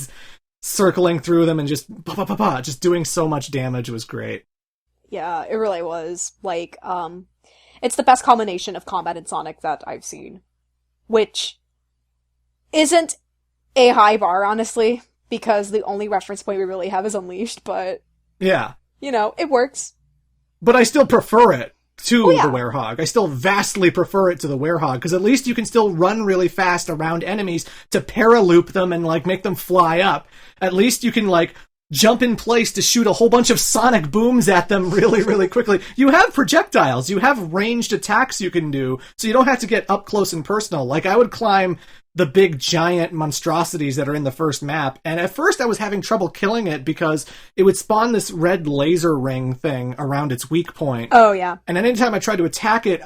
circling through them and just pa-pa-pa-pa, just doing so much damage. It was great. Yeah, it really was. Like, it's the best combination of combat in Sonic that I've seen. Which isn't a high bar, honestly, because the only reference point we really have is Unleashed, but... Yeah. You know, it works. But I still prefer it to the Werehog. I still vastly prefer it to the Werehog, because at least you can still run really fast around enemies to paraloop them and, like, make them fly up. At least you can, like, jump in place to shoot a whole bunch of sonic booms at them really, really quickly. You have projectiles. You have ranged attacks you can do, so you don't have to get up close and personal. Like, I would climb the big giant monstrosities that are in the first map, and at first I was having trouble killing it because it would spawn this red laser ring thing around its weak point. Oh, yeah. And anytime I tried to attack it,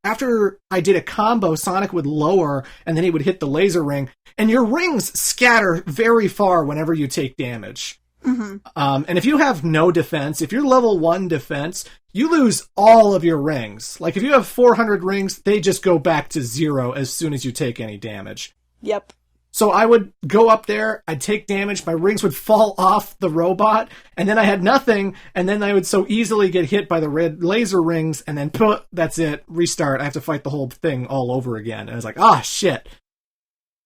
after I did a combo, Sonic would lower, and then he would hit the laser ring, and your rings scatter very far whenever you take damage. Mm-hmm. And if you have no defense, if you're level 1 defense, you lose all of your rings. Like, if you have 400 rings, they just go back to 0 as soon as you take any damage. Yep. So I would go up there, I'd take damage, my rings would fall off the robot, and then I had nothing, and then I would so easily get hit by the red laser rings, and then, that's it, restart, I have to fight the whole thing all over again. And I was like, shit.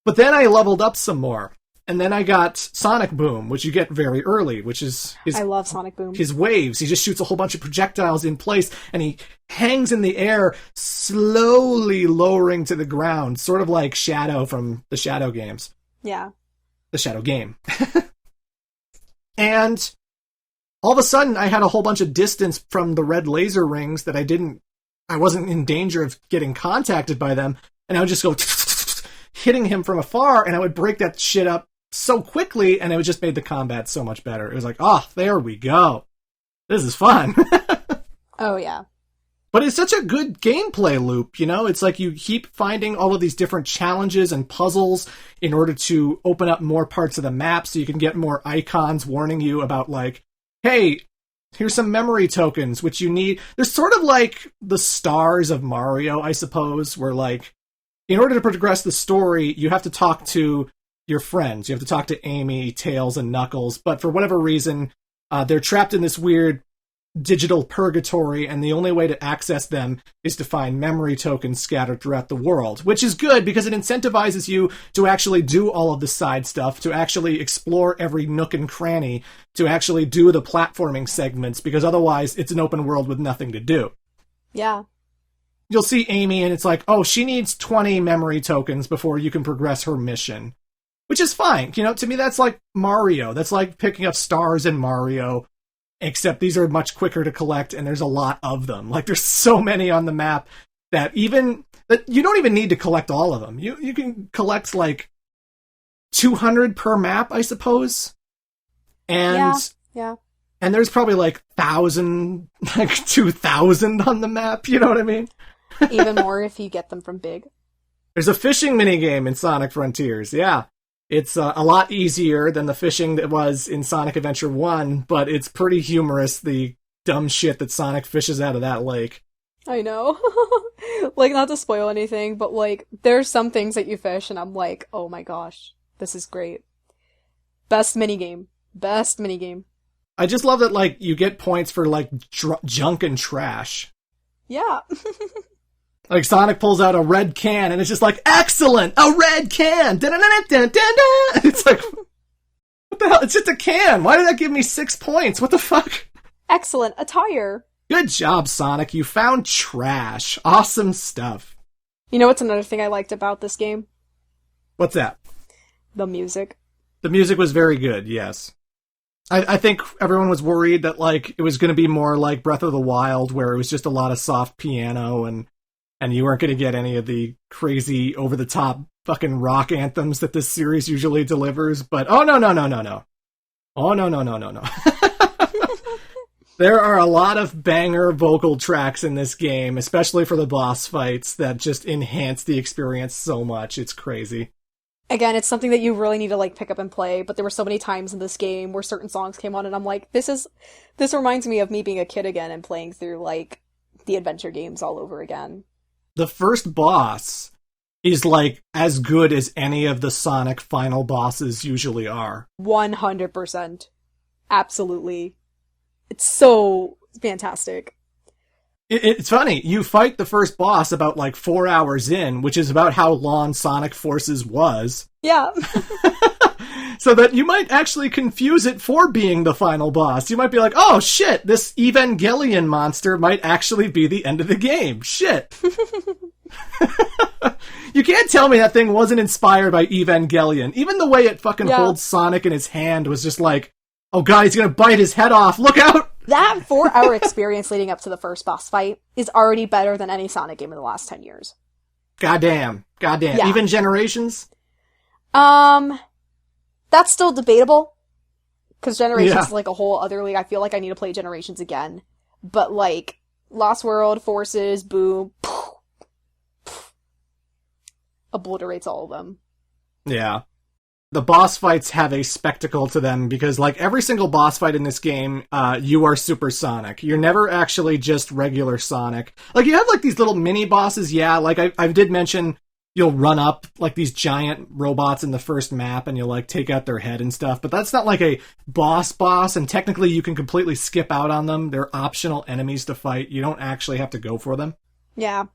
But then I leveled up some more. And then I got Sonic Boom, which you get very early, which is I love Sonic Boom. His waves. He just shoots a whole bunch of projectiles in place, and he hangs in the air, slowly lowering to the ground, sort of like Shadow from the Shadow games. Yeah. The Shadow game. And all of a sudden, I had a whole bunch of distance from the red laser rings that I wasn't in danger of getting contacted by them, and I would just go hitting him from afar, and I would break that shit up so quickly, and it just made the combat so much better. It was like, there we go. This is fun. Oh, yeah. But it's such a good gameplay loop, you know? It's like you keep finding all of these different challenges and puzzles in order to open up more parts of the map so you can get more icons warning you about, like, hey, here's some memory tokens, which you need. They're sort of like the stars of Mario, I suppose, where, like, in order to progress the story, you have to talk to your friends. You have to talk to Amy, Tails, and Knuckles, but for whatever reason, they're trapped in this weird digital purgatory, and the only way to access them is to find memory tokens scattered throughout the world, which is good because it incentivizes you to actually do all of the side stuff, to actually explore every nook and cranny, to actually do the platforming segments, because otherwise it's an open world with nothing to do. Yeah. You'll see Amy, and it's like, she needs 20 memory tokens before you can progress her mission. Which is fine. You know, to me, that's like Mario. That's like picking up stars in Mario, except these are much quicker to collect, and there's a lot of them. Like, there's so many on the map that you don't even need to collect all of them. You can collect, like, 200 per map, I suppose. And yeah. And there's probably, like, 2,000 on the map, you know what I mean? Even more if you get them from Big. There's a fishing minigame in Sonic Frontiers, yeah. It's a lot easier than the fishing that was in Sonic Adventure 1, but it's pretty humorous, the dumb shit that Sonic fishes out of that lake. I know. Like, not to spoil anything, but, like, there's some things that you fish, and I'm like, oh my gosh, this is great. Best minigame. I just love that, like, you get points for, like, junk and trash. Yeah. Like, Sonic pulls out a red can, and it's just like, excellent! A red can! Da-da-da-da-da-da! It's like, what the hell? It's just a can! Why did that give me 6 points? What the fuck? Excellent attire! Good job, Sonic. You found trash. Awesome stuff. You know what's another thing I liked about this game? What's that? The music. The music was very good, yes. I think everyone was worried that, like, it was going to be more like Breath of the Wild, where it was just a lot of soft piano and you weren't going to get any of the crazy, over-the-top fucking rock anthems that this series usually delivers, but no. Oh, no. There are a lot of banger vocal tracks in this game, especially for the boss fights, that just enhance the experience so much. It's crazy. Again, it's something that you really need to, like, pick up and play, but there were so many times in this game where certain songs came on, and I'm like, this reminds me of me being a kid again and playing through, like, the adventure games all over again. The first boss is, like, as good as any of the Sonic final bosses usually are. 100%. Absolutely. It's so fantastic. It's funny. You fight the first boss about, like, 4 hours in, which is about how long Sonic Forces was. Yeah. So that you might actually confuse it for being the final boss. You might be like, oh shit, this Evangelion monster might actually be the end of the game. Shit. You can't tell me that thing wasn't inspired by Evangelion. Even the way it fucking holds Sonic in his hand was just like, oh god, he's gonna bite his head off, look out! That 4-hour experience leading up to the first boss fight is already better than any Sonic game in the last 10 years. Goddamn. Yeah. Even Generations? That's still debatable. Because Generations is like a whole other league. I feel like I need to play Generations again. But like, Lost World, Forces, Boom, obliterates all of them. Yeah. The boss fights have a spectacle to them because, like, every single boss fight in this game, you are Super Sonic. You're never actually just regular Sonic. Like, you have, like, these little mini-bosses, like, I did mention you'll run up, like, these giant robots in the first map and you'll, like, take out their head and stuff, but that's not, like, a boss, and technically you can completely skip out on them. They're optional enemies to fight. You don't actually have to go for them. Yeah.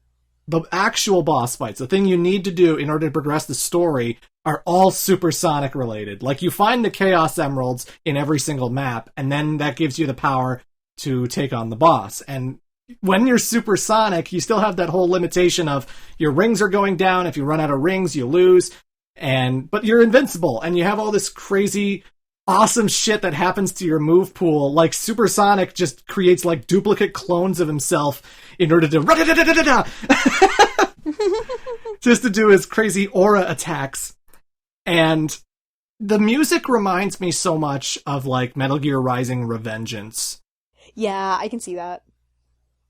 The actual boss fights, the thing you need to do in order to progress the story, are all Super Sonic related. Like, you find the Chaos Emeralds in every single map, and then that gives you the power to take on the boss. And when you're Super Sonic, you still have that whole limitation of your rings are going down. If you run out of rings, you lose. But you're invincible, and you have all this crazy, awesome shit that happens to your move pool. Like, Super Sonic just creates, like, duplicate clones of himself in order to just to do his crazy aura attacks. And the music reminds me so much of, like, Metal Gear Rising Revengeance. Yeah, I can see that.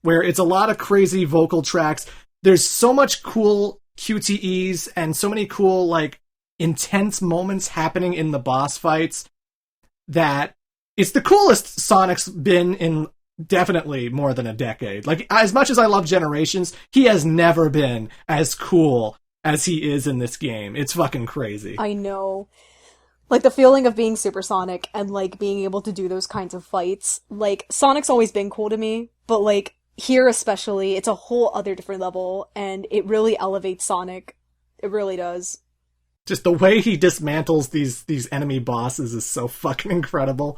Where it's a lot of crazy vocal tracks. There's so much cool QTEs and so many cool, like, intense moments happening in the boss fights that it's the coolest Sonic's been in definitely more than a decade. Like, as much as I love Generations, he has never been as cool as he is in this game. It's fucking crazy. I know. Like, the feeling of being Super Sonic and, like, being able to do those kinds of fights. Like, Sonic's always been cool to me, but, like, here especially, it's a whole other different level, and it really elevates Sonic. It really does. Just the way he dismantles these enemy bosses is so fucking incredible.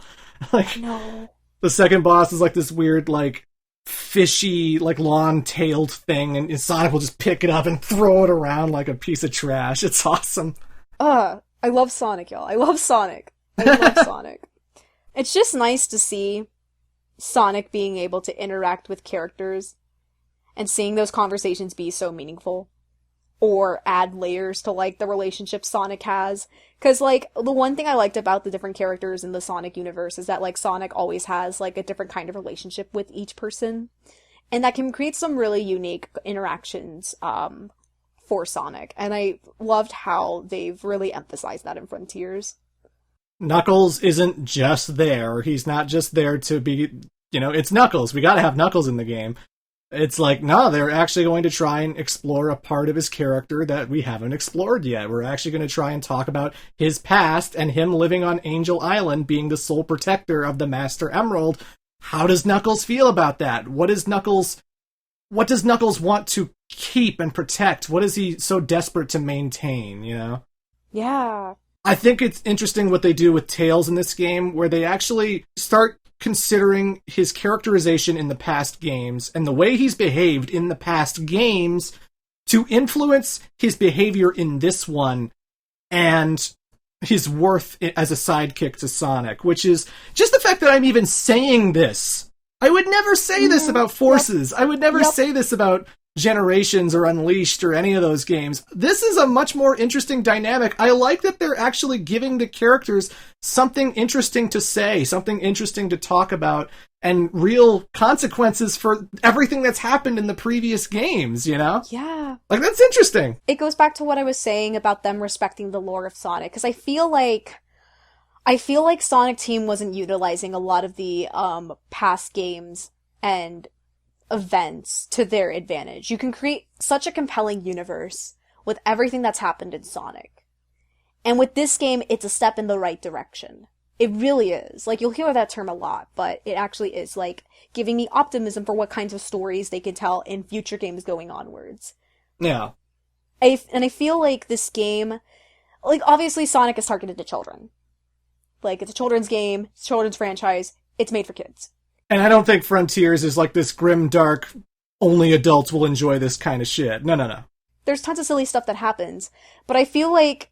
Like, no. The second boss is, like, this weird, like, fishy, like, long-tailed thing, and Sonic will just pick it up and throw it around like a piece of trash. It's awesome. I love Sonic, y'all. I love Sonic. I love Sonic. It's just nice to see Sonic being able to interact with characters and seeing those conversations be so meaningful. Or add layers to, like, the relationship Sonic has. Because, like, the one thing I liked about the different characters in the Sonic universe is that, like, Sonic always has, like, a different kind of relationship with each person. And that can create some really unique interactions, for Sonic. And I loved how they've really emphasized that in Frontiers. Knuckles isn't just there. He's not just there to be, it's Knuckles. We gotta have Knuckles in the game. It's like, no, they're actually going to try and explore a part of his character that we haven't explored yet. We're actually going to try and talk about his past and him living on Angel Island, being the sole protector of the Master Emerald. How does Knuckles feel about that? What does Knuckles want to keep and protect? What is he so desperate to maintain, Yeah. I think it's interesting what they do with Tails in this game, where they actually start considering his characterization in the past games and the way he's behaved in the past games to influence his behavior in this one and his worth as a sidekick to Sonic, which is just the fact that I'm even saying this. I would never say this about Forces. Yep. I would never say this about Generations or Unleashed or any of those games. This is a much more interesting dynamic. I like that they're actually giving the characters something interesting to say, something interesting to talk about, and real consequences for everything that's happened in the previous games, Yeah. Like, that's interesting. It goes back to what I was saying about them respecting the lore of Sonic, because I feel like Sonic Team wasn't utilizing a lot of the past games and events to their advantage. You can create such a compelling universe with everything that's happened in Sonic. And with this game, it's a step in the right direction. It really is. Like, you'll hear that term a lot, but it actually is, like, giving me optimism for what kinds of stories they can tell in future games going onwards. Yeah. And I feel like this game, like, obviously Sonic is targeted to children. Like, it's a children's game, it's a children's franchise, it's made for kids. And I don't think Frontiers is like this grim, dark, only adults will enjoy this kind of shit. No. There's tons of silly stuff that happens, but I feel like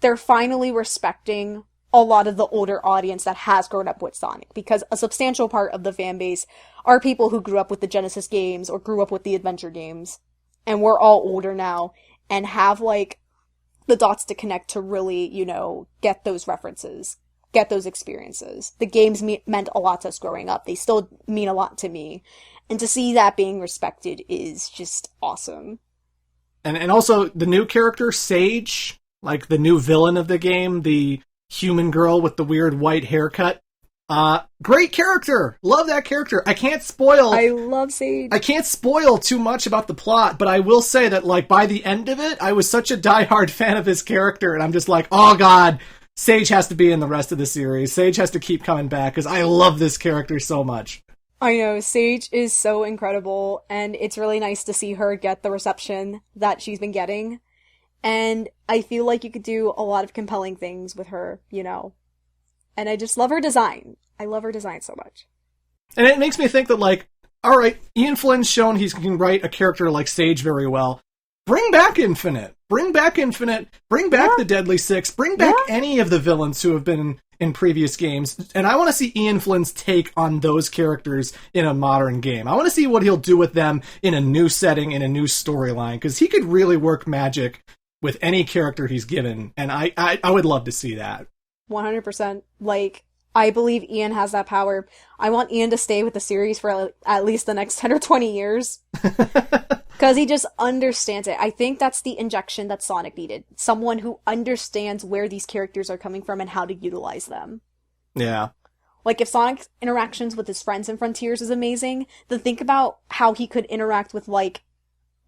they're finally respecting a lot of the older audience that has grown up with Sonic, because a substantial part of the fan base are people who grew up with the Genesis games or grew up with the adventure games, and we're all older now and have, like, the dots to connect to really, you know, get those references, get those experiences. The games meant a lot to us growing up. They still mean a lot to me. And to see that being respected is just awesome. And also, the new character, Sage, like the new villain of the game, the human girl with the weird white haircut. Great character! Love that character. I love Sage. I can't spoil too much about the plot, but I will say that, like, by the end of it, I was such a diehard fan of his character, and I'm just like, oh god, Sage has to be in the rest of the series. Sage has to keep coming back, because I love this character so much. I know, Sage is so incredible, and it's really nice to see her get the reception that she's been getting. And I feel like you could do a lot of compelling things with her, you know. And I just love her design. I love her design so much. And it makes me think that, like, alright, Ian Flynn's shown he can write a character like Sage very well. Bring back Infinite. Bring back the Deadly Six. Bring back any of the villains who have been in previous games. And I want to see Ian Flynn's take on those characters in a modern game. I want to see what he'll do with them in a new setting, in a new storyline, because he could really work magic with any character he's given, and I would love to see that. 100%. Like, I believe Ian has that power. I want Ian to stay with the series for at least the next 10 or 20 years. Because he just understands it. I think that's the injection that Sonic needed. Someone who understands where these characters are coming from and how to utilize them. Yeah. Like, if Sonic's interactions with his friends in Frontiers is amazing, then think about how he could interact with, like,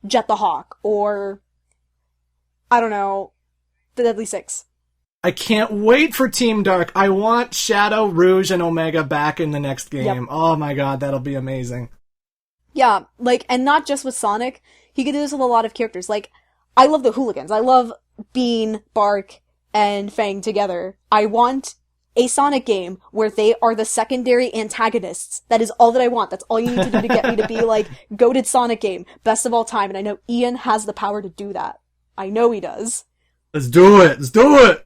Jet the Hawk, or, I don't know, the Deadly Six. I can't wait for Team Dark. I want Shadow, Rouge, and Omega back in the next game. Yep. Oh my god, that'll be amazing. Yeah, like, and not just with Sonic. He could do this with a lot of characters. Like, I love the Hooligans. I love Bean, Bark, and Fang together. I want a Sonic game where they are the secondary antagonists. That is all that I want. That's all you need to do to get me to be like, goated Sonic game, best of all time. And I know Ian has the power to do that. I know he does. Let's do it! Let's do it!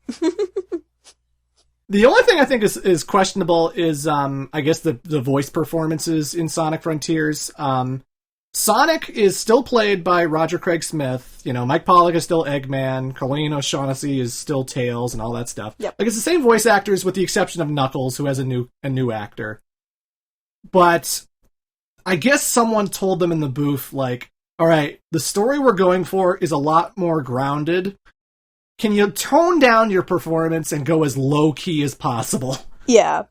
The only thing I think is questionable is, I guess the voice performances in Sonic Frontiers. Sonic is still played by Roger Craig Smith. You know, Mike Pollock is still Eggman. Colleen O'Shaughnessy is still Tails and all that stuff. Yep. Like, it's the same voice actors with the exception of Knuckles, who has a new actor. But I guess someone told them in the booth, like, alright, the story we're going for is a lot more grounded. Can you tone down your performance and go as low-key as possible? Yeah.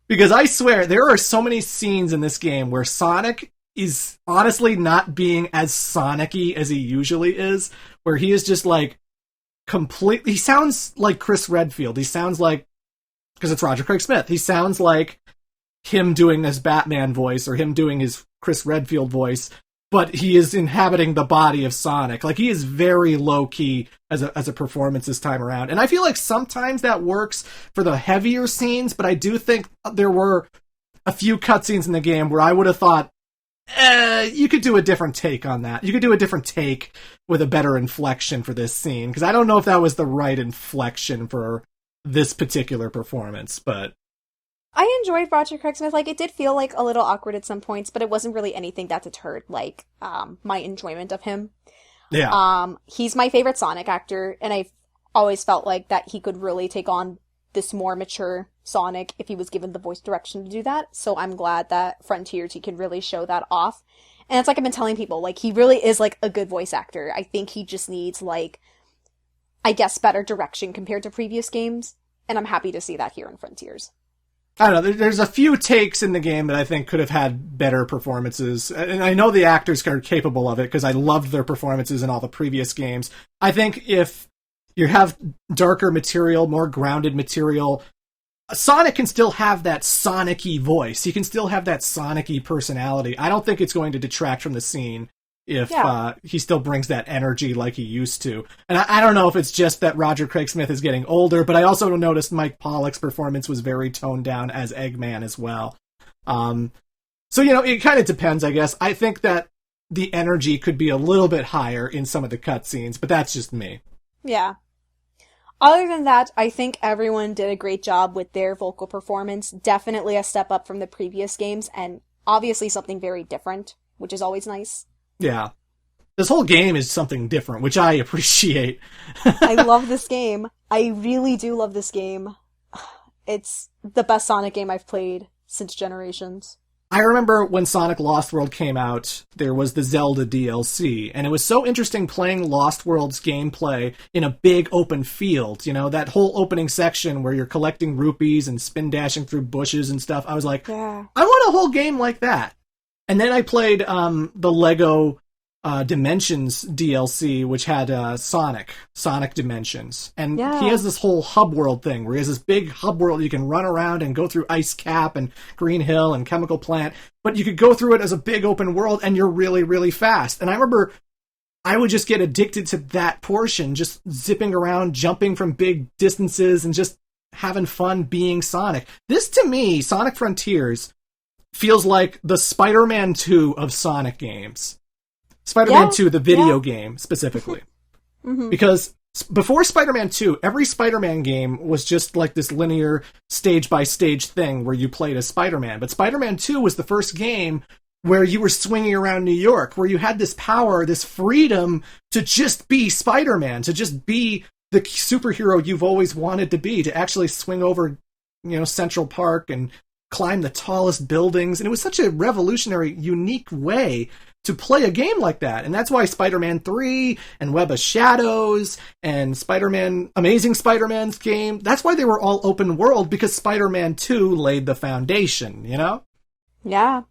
Because I swear, there are so many scenes in this game where Sonic is honestly not being as Sonic-y as he usually is, where he is just, like, completely... He sounds like Chris Redfield. He sounds like... Because it's Roger Craig Smith. He sounds like him doing this Batman voice, or him doing his Chris Redfield voice, but he is inhabiting the body of Sonic. Like, he is very low-key as a performance this time around. And I feel like sometimes that works for the heavier scenes, but I do think there were a few cutscenes in the game where I would have thought, you could do a different take on that. You could do a different take with a better inflection for this scene, because I don't know if that was the right inflection for this particular performance, but... I enjoyed Roger Craig Smith. Like, it did feel like a little awkward at some points, but it wasn't really anything that deterred, like, my enjoyment of him. Yeah. He's my favorite Sonic actor, and I've always felt like that he could really take on this more mature Sonic if he was given the voice direction to do that. So I'm glad that Frontiers, he can really show that off. And it's like I've been telling people, like, he really is, like, a good voice actor. I think he just needs, like, I guess, better direction compared to previous games, and I'm happy to see that here in Frontiers. I don't know, there's a few takes in the game that I think could have had better performances, and I know the actors are capable of it, because I loved their performances in all the previous games. I think if you have darker material, more grounded material, Sonic can still have that Sonic-y voice. He can still have that Sonic-y personality. I don't think it's going to detract from the scene. if he still brings that energy like he used to. And I don't know if it's just that Roger Craig Smith is getting older, but I also noticed Mike Pollock's performance was very toned down as Eggman as well. So, it kind of depends, I guess. I think that the energy could be a little bit higher in some of the cutscenes, but that's just me. Yeah. Other than that, I think everyone did a great job with their vocal performance. Definitely a step up from the previous games, and obviously something very different, which is always nice. Yeah. This whole game is something different, which I appreciate. I love this game. I really do love this game. It's the best Sonic game I've played since Generations. I remember when Sonic Lost World came out, there was the Zelda DLC, and it was so interesting playing Lost World's gameplay in a big open field. That whole opening section where you're collecting rupees and spin dashing through bushes and stuff. I was like, I want a whole game like that. And then I played the Lego Dimensions DLC, which had Sonic Dimensions. And he has this whole hub world thing where he has this big hub world you can run around and go through Ice Cap and Green Hill and Chemical Plant, but you could go through it as a big open world and you're really, really fast. And I remember I would just get addicted to that portion, just zipping around, jumping from big distances and just having fun being Sonic. This, to me, Sonic Frontiers, feels like the Spider-Man 2 of Sonic games. Spider-Man 2, the video game, specifically. Mm-hmm. Because before Spider-Man 2, every Spider-Man game was just like this linear stage-by-stage thing where you played as Spider-Man. But Spider-Man 2 was the first game where you were swinging around New York, where you had this power, this freedom to just be Spider-Man, to just be the superhero you've always wanted to be, to actually swing over, Central Park and climb the tallest buildings. And it was such a revolutionary, unique way to play a game like that. And that's why Spider-Man 3 and Web of Shadows and Amazing Spider-Man's game, that's why they were all open world, because Spider-Man 2 laid the foundation, Yeah.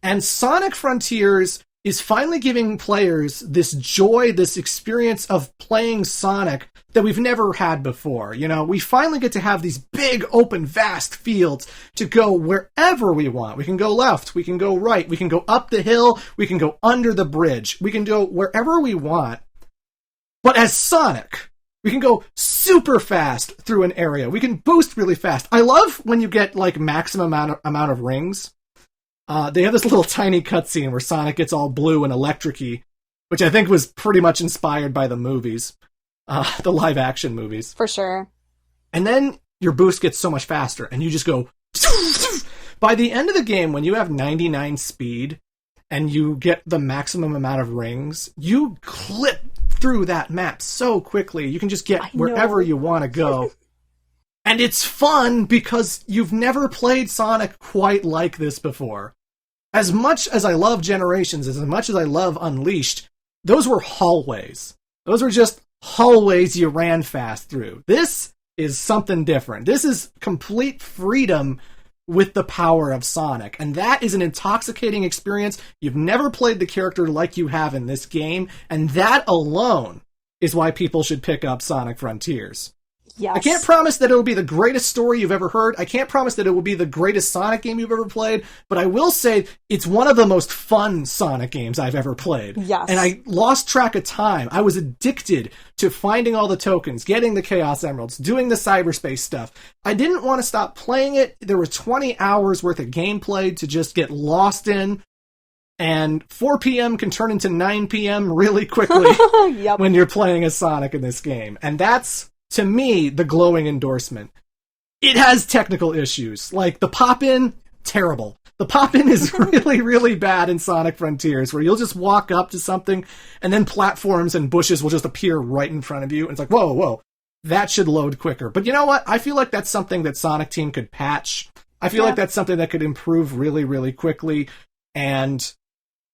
And Sonic Frontiers is finally giving players this joy, this experience of playing Sonic that we've never had before. We finally get to have these big, open, vast fields to go wherever we want. We can go left, we can go right, we can go up the hill, we can go under the bridge, we can go wherever we want. But as Sonic, we can go super fast through an area. We can boost really fast. I love when you get, maximum amount of rings. They have this little tiny cutscene where Sonic gets all blue and electric-y, which I think was pretty much inspired by the movies, the live-action movies. For sure. And then your boost gets so much faster, and you just go... By the end of the game, when you have 99 speed, and you get the maximum amount of rings, you clip through that map so quickly. You can just get wherever you want to go. And it's fun because you've never played Sonic quite like this before. As much as I love Generations, as much as I love Unleashed, those were hallways. Those were just hallways you ran fast through. This is something different. This is complete freedom with the power of Sonic. And that is an intoxicating experience. You've never played the character like you have in this game. And that alone is why people should pick up Sonic Frontiers. Yes. I can't promise that it'll be the greatest story you've ever heard. I can't promise that it will be the greatest Sonic game you've ever played, but I will say it's one of the most fun Sonic games I've ever played. Yes. And I lost track of time. I was addicted to finding all the tokens, getting the Chaos Emeralds, doing the cyberspace stuff. I didn't want to stop playing it. There were 20 hours worth of gameplay to just get lost in. And 4 p.m. can turn into 9 p.m. really quickly Yep. when you're playing as Sonic in this game. And that's, to me, the glowing endorsement. It has technical issues. Like, the pop-in, terrible. The pop-in is really, really bad in Sonic Frontiers, where you'll just walk up to something, and then platforms and bushes will just appear right in front of you, and it's like, whoa, that should load quicker. But you know what? I feel like that's something that Sonic Team could patch. I feel like that's something that could improve really, really quickly. And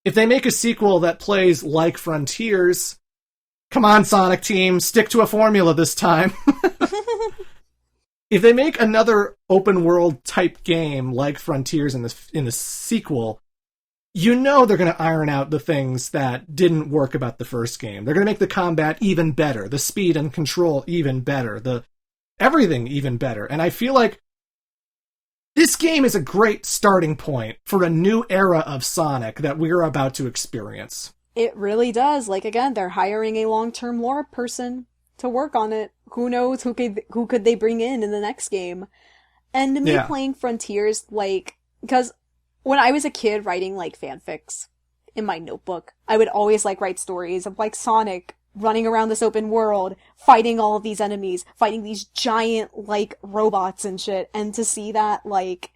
if they make a sequel that plays like Frontiers, come on, Sonic Team, stick to a formula this time. If they make another open world type game like Frontiers in the sequel, you know they're going to iron out the things that didn't work about the first game. They're going to make the combat even better, the speed and control even better, the everything even better. And I feel like this game is a great starting point for a new era of Sonic that we're about to experience. It really does. Like, again, they're hiring a long-term lore person to work on it. Who knows who could they bring in the next game? And me playing Frontiers, like, because when I was a kid writing, like, fanfics in my notebook, I would always, like, write stories of, like, Sonic running around this open world, fighting all of these enemies, fighting these giant, like, robots and shit, and to see that, like,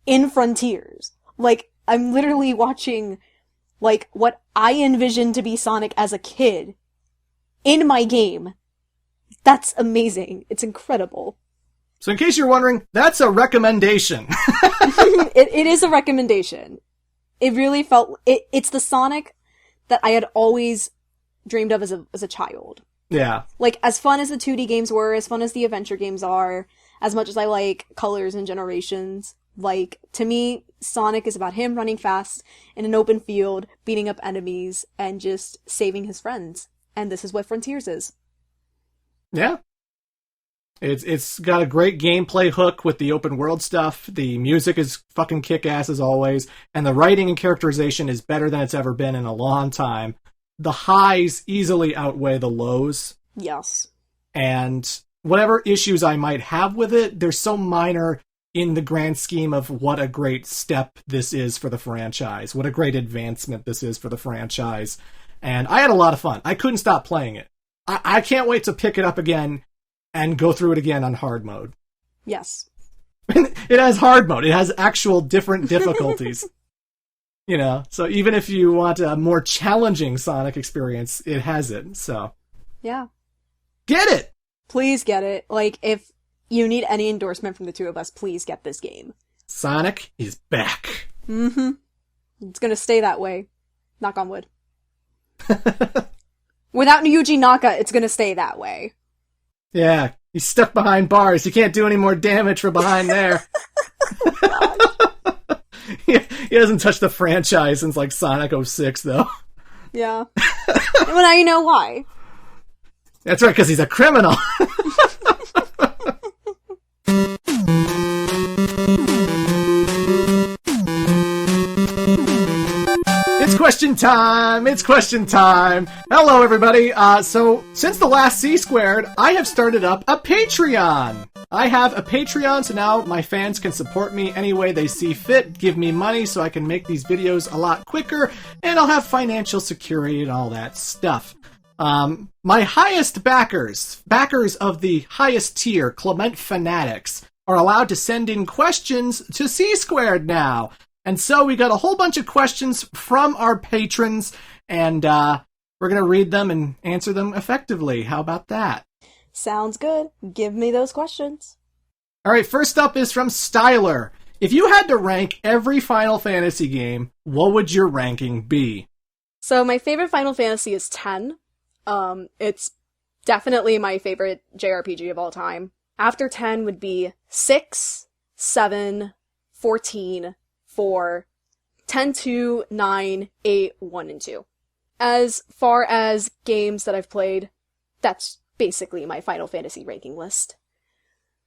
in Frontiers. Like, I'm literally watching, like, what I envisioned to be Sonic as a kid in my game. That's amazing. It's incredible. So in case you're wondering, that's a recommendation. It is a recommendation. It really felt... It's the Sonic that I had always dreamed of as a child. Yeah. Like, as fun as the 2D games were, as fun as the adventure games are, as much as I like Colors and Generations, like, to me, Sonic is about him running fast in an open field, beating up enemies, and just saving his friends. And this is what Frontiers is. Yeah. It's got a great gameplay hook with the open world stuff. The music is fucking kick-ass as always. And the writing and characterization is better than it's ever been in a long time. The highs easily outweigh the lows. Yes. And whatever issues I might have with it, they're so minor in the grand scheme of what a great step this is for the franchise. What a great advancement this is for the franchise. And I had a lot of fun. I couldn't stop playing it. I can't wait to pick it up again and go through it again on hard mode. Yes. It has hard mode. It has actual different difficulties. You know, so even if you want a more challenging Sonic experience, it has it. So, yeah. Get it! Please get it. Like, if you need any endorsement from the two of us, please get this game. Sonic is back. Mm-hmm. It's gonna stay that way. Knock on wood. Without Yuji Naka, it's gonna stay that way. Yeah, he's stuck behind bars. You can't do any more damage from behind there. He hasn't touched the franchise since, like, Sonic 06, though. Yeah. Well, now you know why. That's right, because he's a criminal. It's question time! Hello, everybody! So, since the last C-Squared, I have started up a Patreon! I have a Patreon, so now my fans can support me any way they see fit, give me money so I can make these videos a lot quicker, and I'll have financial security and all that stuff. My highest backers of the highest tier, Clement Fanatics, are allowed to send in questions to C-Squared now. And so we got a whole bunch of questions from our patrons, and we're going to read them and answer them effectively. How about that? Sounds good. Give me those questions. All right, first up is from Styler. If you had to rank every Final Fantasy game, what would your ranking be? So my favorite Final Fantasy is 10. It's definitely my favorite JRPG of all time. After 10 would be 6, 7, 14, 4, 10, 2, 9, 8, 1, and 2. As far as games that I've played, that's basically my Final Fantasy ranking list.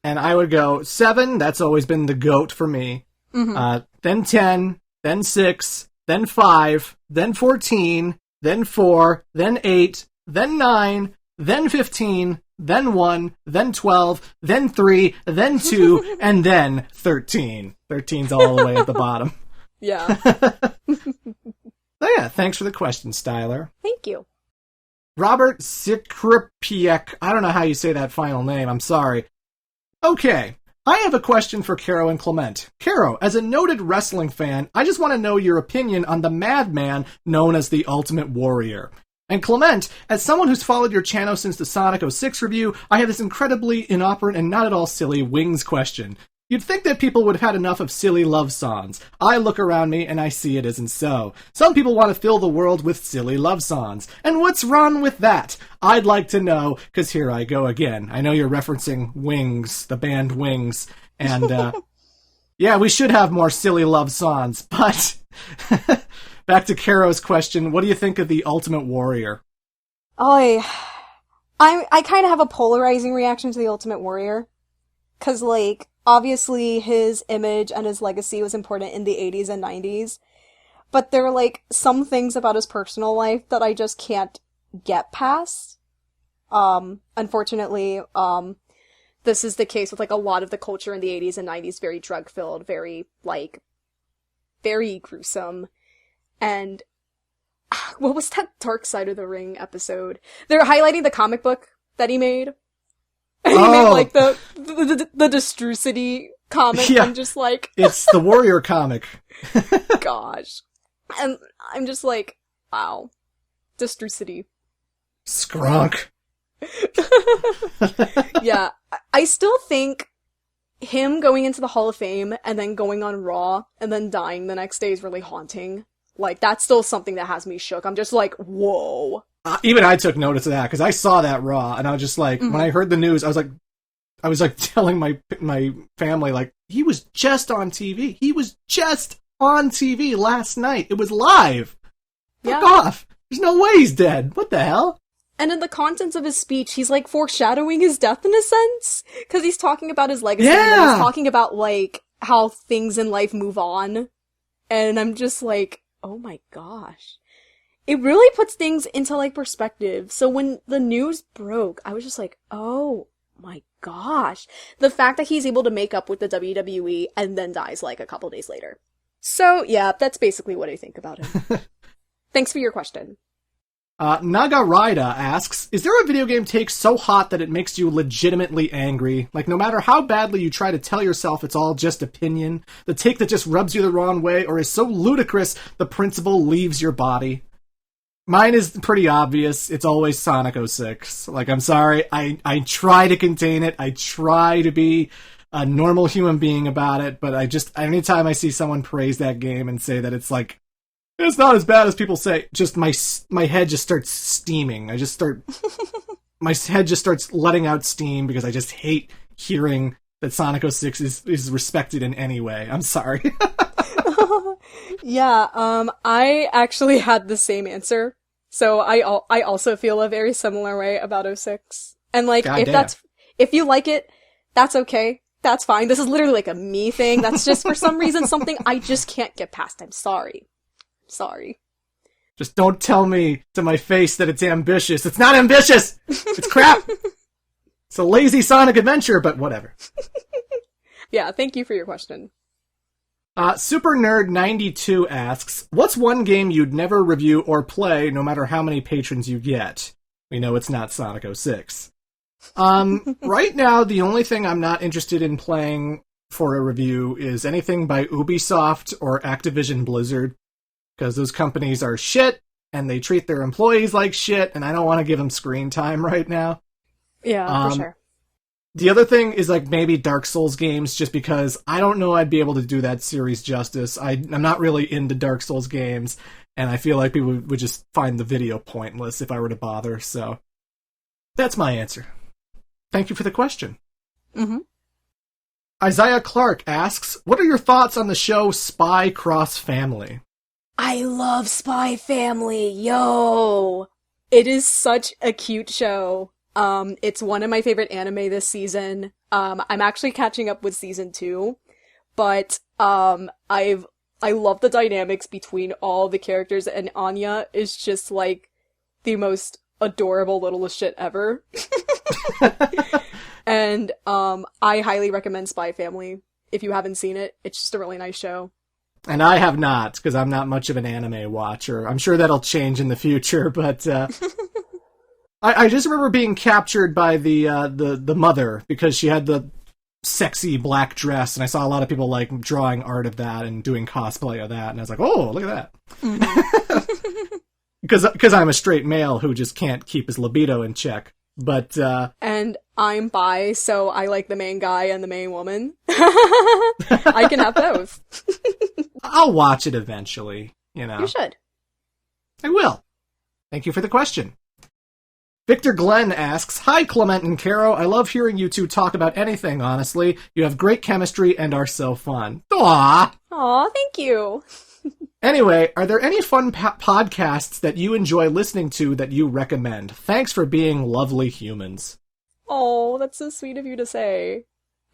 And I would go 7, that's always been the GOAT for me. Mm-hmm. Then 10, then 6, then 5, then 14, then 4, then 8, then 9, then 15, then 1, then 12, then 3, then 2, and then 13. 13's all the way at the bottom. Yeah. So yeah, thanks for the question, Styler. Thank you. Robert Sikripiek. I don't know how you say that final name. I'm sorry. Okay. I have a question for Caro and Clement. Caro, as a noted wrestling fan, I just want to know your opinion on the madman known as the Ultimate Warrior. And Clement, as someone who's followed your channel since the Sonic 06 review, I have this incredibly inoperant and not at all silly Wings question. You'd think that people would have had enough of silly love songs. I look around me and I see it isn't so. Some people want to fill the world with silly love songs. And what's wrong with that? I'd like to know, because here I go again. I know you're referencing Wings, the band Wings, and yeah, we should have more silly love songs, but back to Caro's question, what do you think of the Ultimate Warrior? I kind of have a polarizing reaction to the Ultimate Warrior. 'Cause, like, obviously his image and his legacy was important in the 80s and 90s. but there are, like, some things about his personal life that I just can't get past. Unfortunately, this is the case with, like, a lot of the culture in the 80s and 90s, very drug-filled, very, like, very gruesome. And what was that Dark Side of the Ring episode? They're highlighting the comic book that he made. And he made, like, the Destrucity comic. Yeah. I'm just like... It's the Warrior comic. Gosh. And I'm just like, wow. Destrucity. Skrunk. Yeah. I still think him going into the Hall of Fame and then going on Raw and then dying the next day is really haunting. Like, that's still something that has me shook. I'm just like, whoa. Even I took notice of that, because I saw that Raw, and I was just like, when I heard the news, I was like telling my family, like, he was just on TV. He was just on TV last night. It was live. Fuck off. There's no way he's dead. What the hell? And in the contents of his speech, he's, like, foreshadowing his death in a sense. Because he's talking about his legacy, and he's talking about, like, how things in life move on. And I'm just like, oh my gosh. It really puts things into, like, perspective. So when the news broke, I was just like, oh my gosh. The fact that he's able to make up with the WWE and then dies, like, a couple days later. So, yeah, that's basically what I think about him. Thanks for your question. Nagarida asks, is there a video game take so hot that it makes you legitimately angry? Like, no matter how badly you try to tell yourself it's all just opinion, the take that just rubs you the wrong way or is so ludicrous the principle leaves your body? Mine is pretty obvious. It's always Sonic 06. Like, I'm sorry. I try to contain it. I try to be a normal human being about it, but anytime I see someone praise that game and say that it's like, it's not as bad as people say, just my head just starts steaming. My head just starts letting out steam because I just hate hearing that Sonic 06 is respected in any way. I'm sorry. Yeah, I actually had the same answer. So I also feel a very similar way about 06. And like, if you like it, that's okay. That's fine. This is literally like a me thing. That's just for some reason something I just can't get past. I'm sorry. Just don't tell me to my face that it's ambitious. It's not ambitious! It's crap! It's a lazy Sonic adventure, but whatever. Yeah, thank you for your question. Super Nerd 92 asks, what's one game you'd never review or play no matter how many patrons you get? We know it's not Sonic 06. Right now, the only thing I'm not interested in playing for a review is anything by Ubisoft or Activision Blizzard. Because those companies are shit, and they treat their employees like shit, and I don't want to give them screen time right now. Yeah, for sure. The other thing is like maybe Dark Souls games, just because I don't know I'd be able to do that series justice. I'm not really into Dark Souls games, and I feel like people would just find the video pointless if I were to bother, so that's my answer. Thank you for the question. Mm-hmm. Isaiah Clark asks, what are your thoughts on the show Spy Cross Family? I love Spy Family, yo! It is such a cute show. It's one of my favorite anime this season. I'm actually catching up with season 2, but, I love the dynamics between all the characters, and Anya is just, like, the most adorable littlest shit ever. And, I highly recommend Spy Family. If you haven't seen it, it's just a really nice show. And I have not, because I'm not much of an anime watcher. I'm sure that'll change in the future, but I just remember being captured by the mother, because she had the sexy black dress, and I saw a lot of people like drawing art of that and doing cosplay of that, and I was like, oh, look at that. Because I'm a straight male who just can't keep his libido in check. But and I'm bi, so I like the main guy and the main woman. I can have both. I'll watch it eventually, you know. You should. I will. Thank you for the question. Victor Glenn asks, hi, Clement and Caro. I love hearing you two talk about anything, honestly. You have great chemistry and are so fun. Aww. Aw, thank you. Anyway, are there any fun podcasts that you enjoy listening to that you recommend? Thanks for being lovely humans. Oh, that's so sweet of you to say.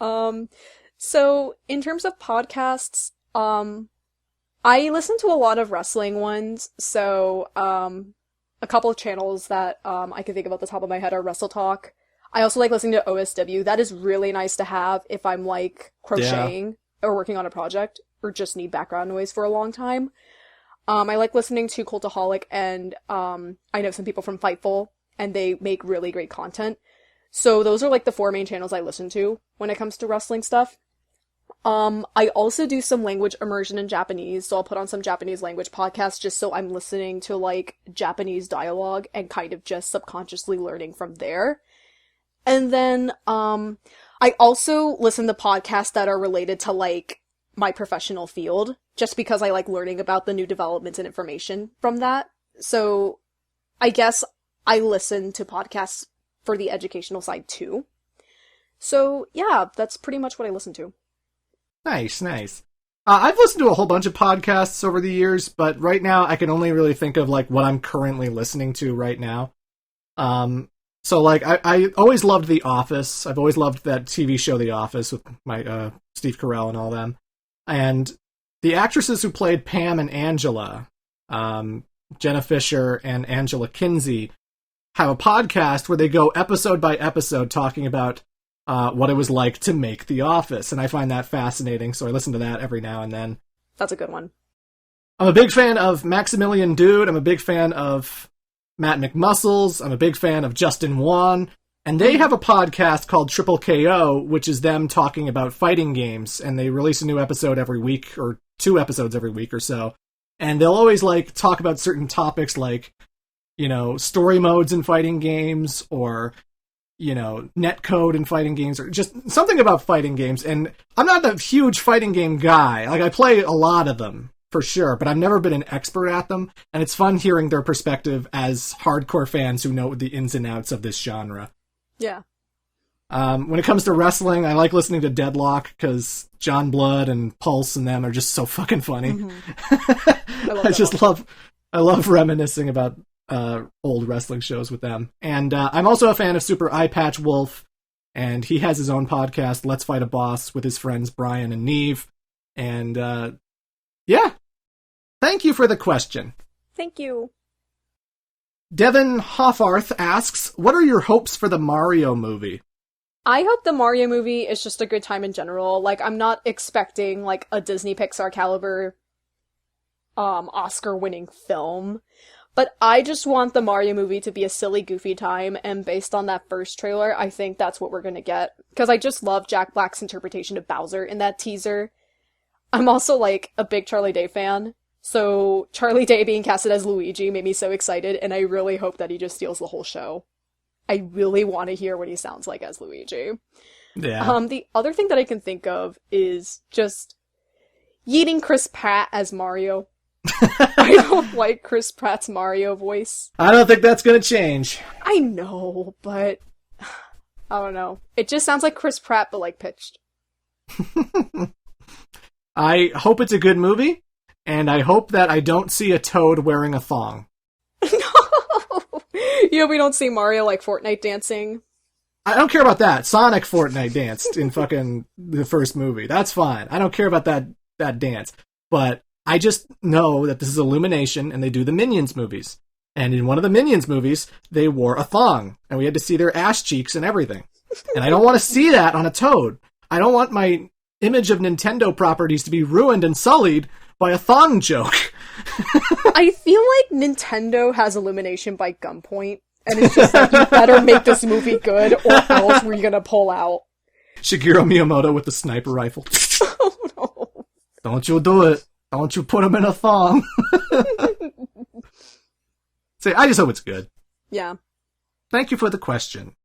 So, in terms of podcasts, I I listen to a lot of wrestling ones, so a couple of channels that I can think of at the top of my head are Wrestle Talk. I also like listening to OSW. That is really nice to have if I'm like crocheting or working on a project or just need background noise for a long time. I like listening to Cultaholic, and I know some people from Fightful, and they make really great content. So those are like the 4 main channels I listen to when it comes to wrestling stuff. I also do some language immersion in Japanese, so I'll put on some Japanese language podcasts just so I'm listening to like Japanese dialogue and kind of just subconsciously learning from there. And then, I also listen to podcasts that are related to like my professional field, just because I like learning about the new developments and information from that. So I guess I listen to podcasts for the educational side too. So yeah, that's pretty much what I listen to. Nice, nice. I've listened to a whole bunch of podcasts over the years, but right now I can only really think of like what I'm currently listening to right now. So like I always loved The Office. I've always loved that TV show The Office with my Steve Carell and all them. And the actresses who played Pam and Angela, Jenna Fisher and Angela Kinsey, have a podcast where they go episode by episode talking about what it was like to make The Office, and I find that fascinating, so I listen to that every now and then. That's a good one. I'm a big fan of Maximilian Dood, I'm a big fan of Matt McMuscles, I'm a big fan of Justin Wan, and they have a podcast called Triple KO, which is them talking about fighting games, and they release a new episode every week, or 2 episodes every week or so, and they'll always like talk about certain topics like, you know, story modes in fighting games, or you know, netcode in fighting games, or just something about fighting games. And I'm not a huge fighting game guy. Like, I play a lot of them, for sure, but I've never been an expert at them, and it's fun hearing their perspective as hardcore fans who know the ins and outs of this genre. Yeah. When it comes to wrestling, I like listening to Deadlock, because John Blood and Pulse and them are just so fucking funny. Mm-hmm. I love reminiscing about old wrestling shows with them. And I'm also a fan of Super Eye Patch Wolf, and he has his own podcast, Let's Fight a Boss, with his friends Brian and Neve. And yeah, thank you for the question. Thank you. Devin Hoffarth asks, what are your hopes for the Mario movie? I hope the Mario movie is just a good time in general. Like, I'm not expecting like a Disney Pixar caliber Oscar-winning film. But I just want the Mario movie to be a silly, goofy time, and based on that first trailer, I think that's what we're gonna get. Because I just love Jack Black's interpretation of Bowser in that teaser. I'm also, like, a big Charlie Day fan, so Charlie Day being casted as Luigi made me so excited, and I really hope that he just steals the whole show. I really want to hear what he sounds like as Luigi. Yeah. The other thing that I can think of is just yeeting Chris Pratt as Mario. I don't like Chris Pratt's Mario voice. I don't think that's gonna change. I know, but I don't know. It just sounds like Chris Pratt, but like pitched. I hope it's a good movie, and I hope that I don't see a Toad wearing a thong. No! You know, we don't see Mario like Fortnite dancing. I don't care about that. Sonic Fortnite danced in fucking the first movie. That's fine. I don't care about that dance. But I just know that this is Illumination, and they do the Minions movies. And in one of the Minions movies, they wore a thong, and we had to see their ass cheeks and everything. And I don't want to see that on a Toad. I don't want my image of Nintendo properties to be ruined and sullied by a thong joke. I feel like Nintendo has Illumination by gunpoint, and it's just like, you better make this movie good, or else we're gonna pull out. Shigeru Miyamoto with the sniper rifle. Oh no. Don't you do it. Don't you put him in a thong. Say, I just hope it's good. Yeah. Thank you for the question.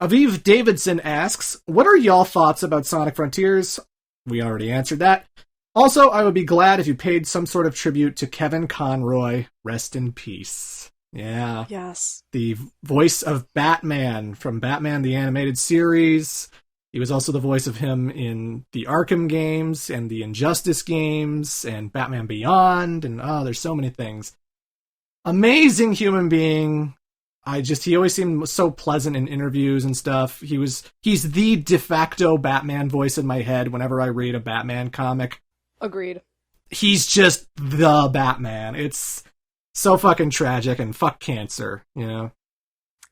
Aviv Davidson asks, what are y'all thoughts about Sonic Frontiers? We already answered that. Also, I would be glad if you paid some sort of tribute to Kevin Conroy. Rest in peace. Yeah. Yes. The voice of Batman from Batman the Animated Series. He was also the voice of him in the Arkham games and the Injustice games and Batman Beyond, and there's so many things. Amazing human being. He always seemed so pleasant in interviews and stuff. He's the de facto Batman voice in my head whenever I read a Batman comic. Agreed. he's just the Batman. It's so fucking tragic, and fuck cancer, you know?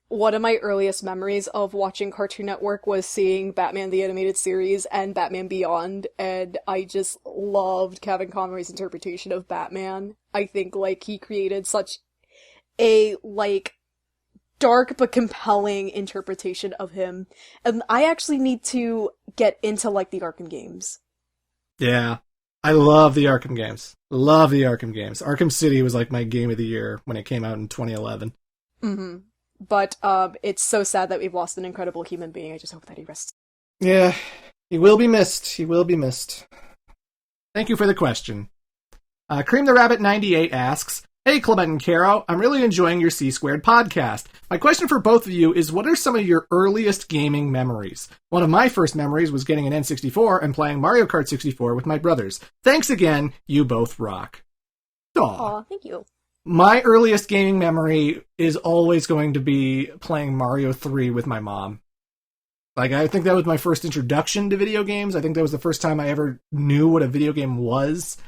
One of my earliest memories of watching Cartoon Network was seeing Batman the Animated Series and Batman Beyond, and I just loved Kevin Conroy's interpretation of Batman. I think, like, he created such a, like, dark but compelling interpretation of him. And I actually need to get into, like, the Arkham games. Yeah. I love the Arkham games. Love the Arkham games. Arkham City was, like, my game of the year when it came out in 2011. Mm-hmm. But, it's so sad that we've lost an incredible human being. I just hope that he rests. Yeah. He will be missed. He will be missed. Thank you for the question. Cream the Rabbit 98 asks, "Hey, Clement and Caro, I'm really enjoying your C-Squared podcast. My question for both of you is, what are some of your earliest gaming memories? One of my first memories was getting an N64 and playing Mario Kart 64 with my brothers. Thanks again, you both rock." Aw, thank you. My earliest gaming memory is always going to be playing Mario 3 with my mom. Like, I think that was my first introduction to video games. I think that was the first time I ever knew what a video game was.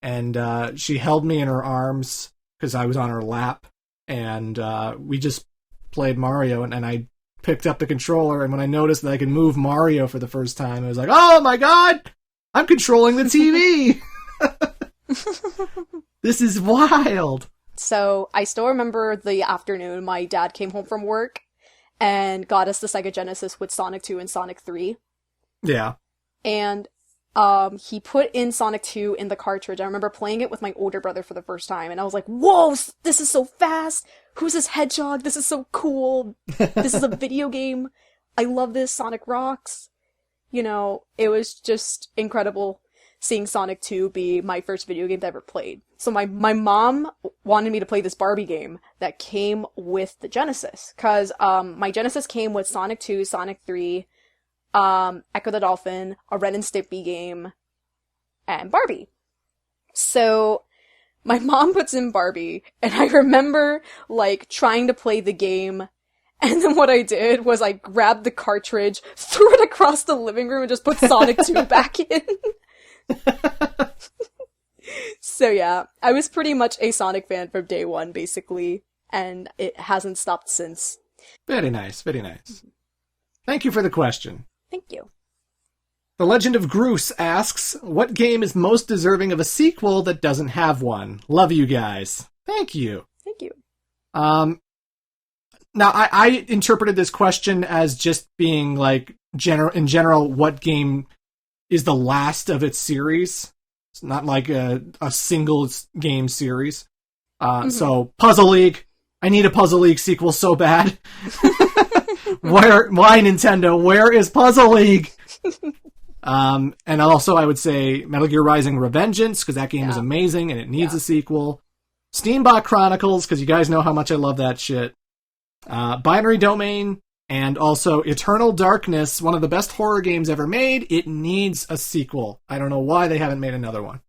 And she held me in her arms because I was on her lap, and we just played Mario, and I picked up the controller, and when I noticed that I could move Mario for the first time, I was like, oh my god! I'm controlling the TV! This is wild! So, I still remember the afternoon my dad came home from work and got us the Sega Genesis with Sonic 2 and Sonic 3. Yeah. And he put in Sonic 2 in the cartridge. I remember playing it with my older brother for the first time, and I was like, whoa, this is so fast! Who's this hedgehog? This is so cool! This is a video game! I love this, Sonic rocks! You know, it was just incredible seeing Sonic 2 be my first video game that I ever played. So my mom wanted me to play this Barbie game that came with the Genesis, cause my Genesis came with Sonic 2, Sonic 3, Echo the Dolphin, a Ren and Stimpy game, and Barbie. So, my mom puts in Barbie, and I remember, like, trying to play the game, and then what I did was I grabbed the cartridge, threw it across the living room, and just put Sonic 2 back in. So yeah, I was pretty much a Sonic fan from day one, basically, and it hasn't stopped since. Very nice, very nice. Thank you for the question. Thank you. The Legend of Groose asks, what game is most deserving of a sequel that doesn't have one? Love you guys. Thank you. Thank you. Now, I interpreted this question as just being, like, in general, what game is the last of its series. It's not like a single game series. So, Puzzle League. I need a Puzzle League sequel so bad. Why, Nintendo? Where is Puzzle League? And also, I would say Metal Gear Rising: Revengeance, because that game is amazing and it needs a sequel. Steambot Chronicles, because you guys know how much I love that shit. Binary Domain, and also Eternal Darkness, one of the best horror games ever made. It needs a sequel. I don't know why they haven't made another one.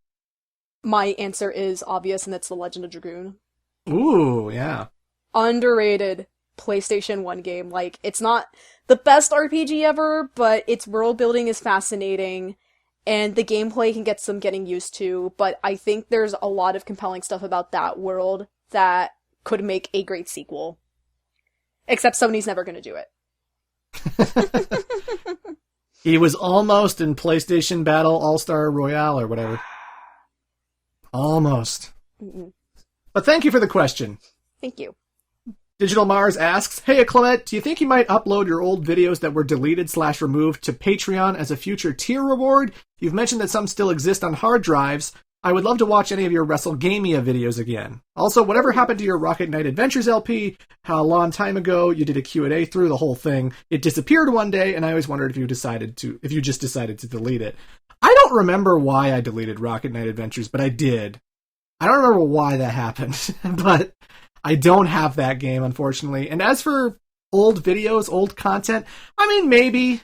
My answer is obvious, and it's The Legend of Dragoon. Ooh, yeah. Underrated PlayStation 1 game. Like, it's not the best RPG ever, but its world building is fascinating, and the gameplay can get some getting used to, but I think there's a lot of compelling stuff about that world that could make a great sequel. Except Sony's never gonna do it. He was almost in PlayStation Battle All-Star Royale or whatever. Almost. Mm-mm. But thank you for the question. Thank you. Digital Mars asks, hey, Clement, do you think you might upload your old videos that were deleted/removed to Patreon as a future tier reward? You've mentioned that some still exist on hard drives. I would love to watch any of your WrestleGamia videos again. Also, whatever happened to your Rocket Knight Adventures LP? How a long time ago you did a Q&A through the whole thing. It disappeared one day, and I always wondered if you just decided to delete it. I don't remember why I deleted Rocket Knight Adventures, but I did. I don't remember why that happened, but I don't have that game, unfortunately. And as for old videos, old content, I mean, maybe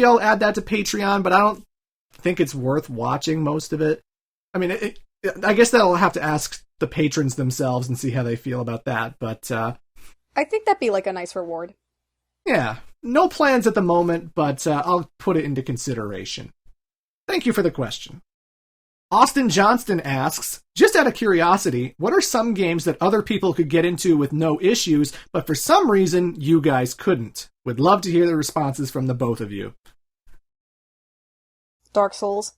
I'll add that to Patreon, but I don't think it's worth watching most of it. I mean, I guess that I'll have to ask the patrons themselves and see how they feel about that, but I think that'd be like a nice reward. Yeah, no plans at the moment, but I'll put it into consideration. Thank you for the question. Austin Johnston asks, just out of curiosity, what are some games that other people could get into with no issues, but for some reason you guys couldn't? Would love to hear the responses from the both of you. Dark Souls.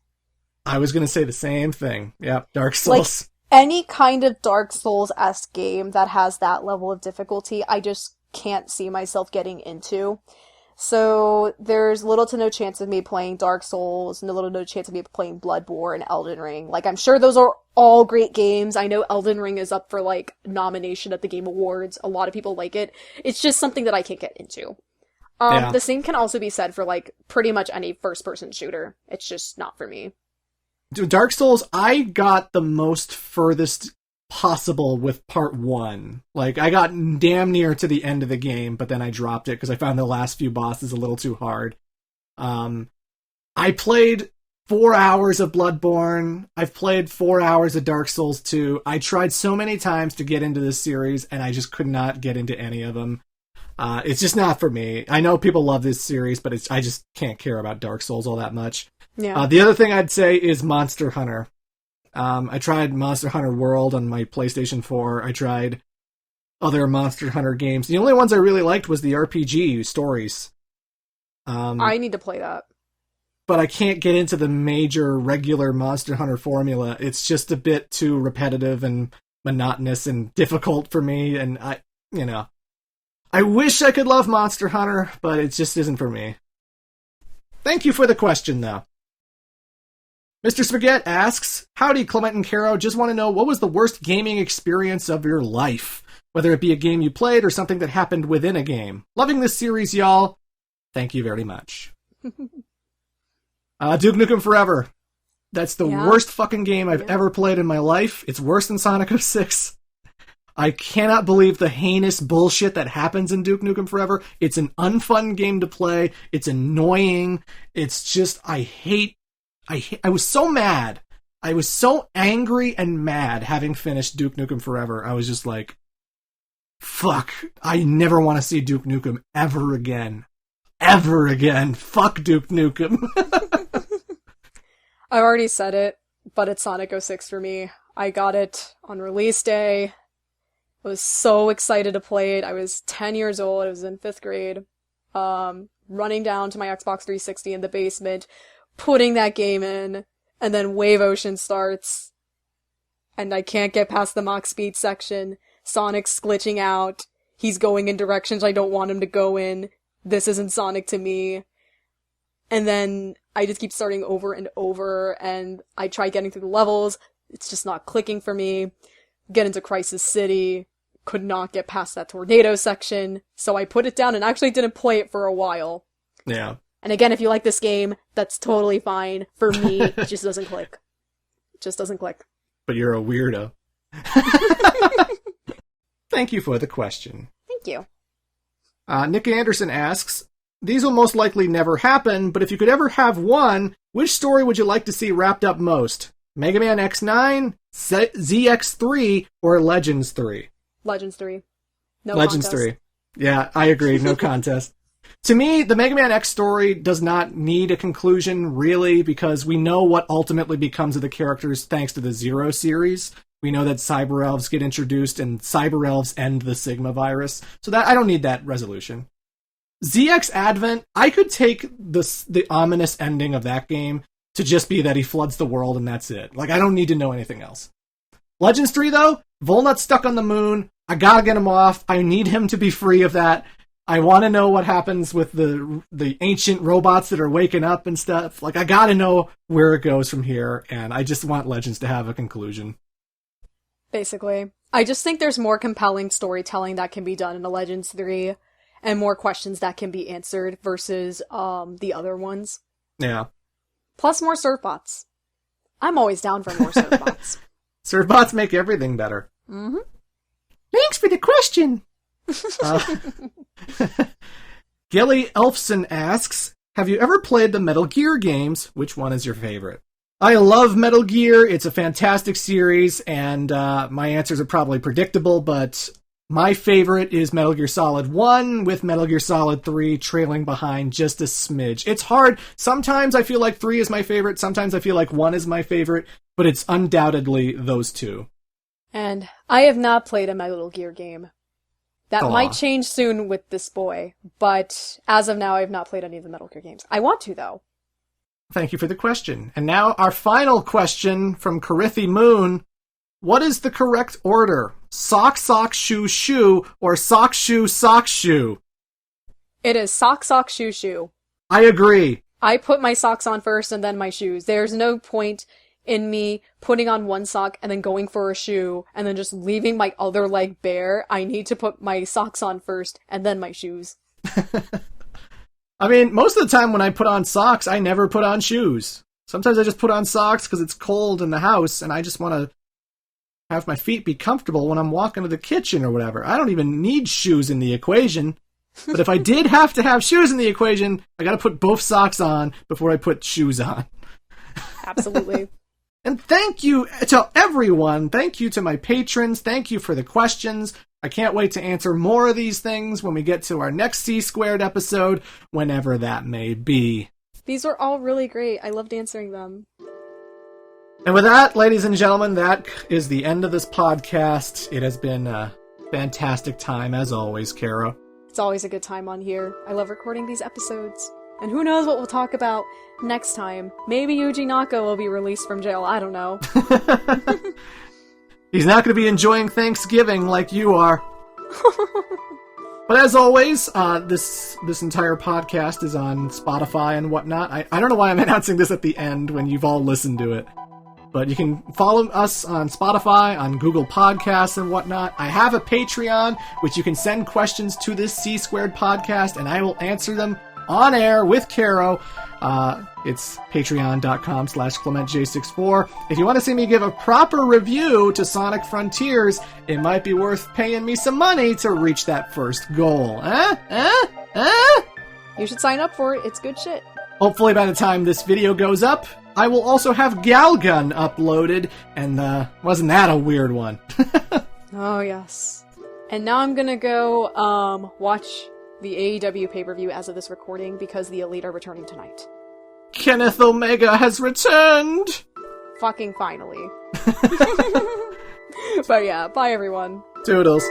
I was going to say the same thing. Yep, Dark Souls. Like, any kind of Dark Souls-esque game that has that level of difficulty, I just can't see myself getting into. So there's little to no chance of me playing Dark Souls, and little to no chance of me playing Bloodborne and Elden Ring. Like, I'm sure those are all great games. I know Elden Ring is up for, like, nomination at the Game Awards. A lot of people like it. It's just something that I can't get into. The same can also be said for, like, pretty much any first-person shooter. It's just not for me. Dude, Dark Souls, I got the most furthest possible with part 1. Like, I got damn near to the end of the game, but then I dropped it because I found the last few bosses a little too hard. I played 4 hours of Bloodborne. I've played 4 hours of Dark Souls 2. I tried so many times to get into this series, and I just could not get into any of them. It's just not for me. I know people love this series, but I just can't care about Dark Souls all that much. Yeah. The other thing I'd say is Monster Hunter. I tried Monster Hunter World on my PlayStation 4. I tried other Monster Hunter games. The only ones I really liked was the RPG stories. I need to play that. But I can't get into the major regular Monster Hunter formula. It's just a bit too repetitive and monotonous and difficult for me, and I wish I could love Monster Hunter, but it just isn't for me. Thank you for the question, though. Mr. Spaghetti asks, howdy, Clement and Caro. Just want to know, what was the worst gaming experience of your life? Whether it be a game you played or something that happened within a game. Loving this series, y'all. Thank you very much. Duke Nukem Forever. That's the worst fucking game I've ever played in my life. It's worse than Sonic 06. I cannot believe the heinous bullshit that happens in Duke Nukem Forever. It's an unfun game to play. It's annoying. It's just, I was so mad. I was so angry and mad having finished Duke Nukem Forever. I was just like, fuck, I never want to see Duke Nukem ever again. Ever again. Fuck Duke Nukem. I already said it, but it's Sonic 06 for me. I got it on release day. I was so excited to play it. I was 10 years old. I was in 5th grade. Running down to my Xbox 360 in the basement, putting that game in, and then Wave Ocean starts. And I can't get past the Mach Speed section. Sonic's glitching out. He's going in directions I don't want him to go in. This isn't Sonic to me. And then I just keep starting over and over, and I try getting through the levels. It's just not clicking for me. Get into Crisis City. Could not get past that tornado section, so I put it down and actually didn't play it for a while. Yeah. And again, if you like this game, that's totally fine. For me, it just doesn't click. It just doesn't click. But you're a weirdo. Thank you for the question. Thank you. Nick Anderson asks, these will most likely never happen, but if you could ever have one, which story would you like to see wrapped up most? Mega Man X9, ZX3, or Legends 3? Legends 3. No Legends contest. 3. Yeah, I agree. No contest. To me, the Mega Man X story does not need a conclusion, really, because we know what ultimately becomes of the characters thanks to the Zero series. We know that Cyber Elves get introduced, and Cyber Elves end the Sigma virus. So that I don't need that resolution. ZX Advent, I could take the ominous ending of that game to just be that he floods the world and that's it. Like, I don't need to know anything else. Legends 3, though, Volnut's stuck on the moon. I gotta get him off. I need him to be free of that. I want to know what happens with the ancient robots that are waking up and stuff. Like, I gotta know where it goes from here, and I just want Legends to have a conclusion. Basically. I just think there's more compelling storytelling that can be done in a Legends 3, and more questions that can be answered versus the other ones. Yeah. Plus more surfbots. I'm always down for more surfbots. Surfbots make everything better. Mm-hmm. Thanks for the question! Gilly Elfson asks, have you ever played the Metal Gear games? Which one is your favorite? I love Metal Gear. It's a fantastic series, and my answers are probably predictable, but My favorite is Metal Gear Solid 1, with Metal Gear Solid 3 trailing behind just a smidge. It's hard. Sometimes I feel like 3 is my favorite, sometimes I feel like 1 is my favorite, but it's undoubtedly those two. And I have not played a Metal Gear game. That might change soon with this boy, but as of now I have not played any of the Metal Gear games. I want to, though. Thank you for the question. And now our final question from Carithi Moon. What is the correct order? Sock, sock, shoe, shoe, or sock, shoe, sock, shoe? It is sock, sock, shoe, shoe. I agree. I put my socks on first and then my shoes. There's no point in me putting on one sock and then going for a shoe and then just leaving my other leg bare. I need to put my socks on first and then my shoes. I mean, most of the time when I put on socks, I never put on shoes. Sometimes I just put on socks because it's cold in the house and I just want to have my feet be comfortable when I'm walking to the kitchen or whatever. I don't even need shoes in the equation. But if I did have to have shoes in the equation, I gotta put both socks on before I put shoes on. Absolutely. And thank you to everyone. Thank you to my patrons. Thank you for the questions. I can't wait to answer more of these things when we get to our next C-Squared episode, whenever that may be. These were all really great. I loved answering them. And with that, ladies and gentlemen, that is the end of this podcast. It has been a fantastic time, as always, Kara. It's always a good time on here. I love recording these episodes. And who knows what we'll talk about next time. Maybe Yuji Naka will be released from jail. I don't know. He's not going to be enjoying Thanksgiving like you are. But as always, this entire podcast is on Spotify and whatnot. I don't know why I'm announcing this at the end when you've all listened to it. But you can follow us on Spotify, on Google Podcasts and whatnot. I have a Patreon, which you can send questions to this C-Squared podcast, and I will answer them on air with Caro. It's patreon.com/ClementJ64. If you want to see me give a proper review to Sonic Frontiers, it might be worth paying me some money to reach that first goal. You should sign up for it. It's good shit. Hopefully by the time this video goes up, I will also have Galgun uploaded, and wasn't that a weird one? Oh, yes. And now I'm gonna go watch the AEW pay-per-view as of this recording, because the Elite are returning tonight. Kenneth Omega has returned! Fucking finally. But yeah, bye everyone. Toodles.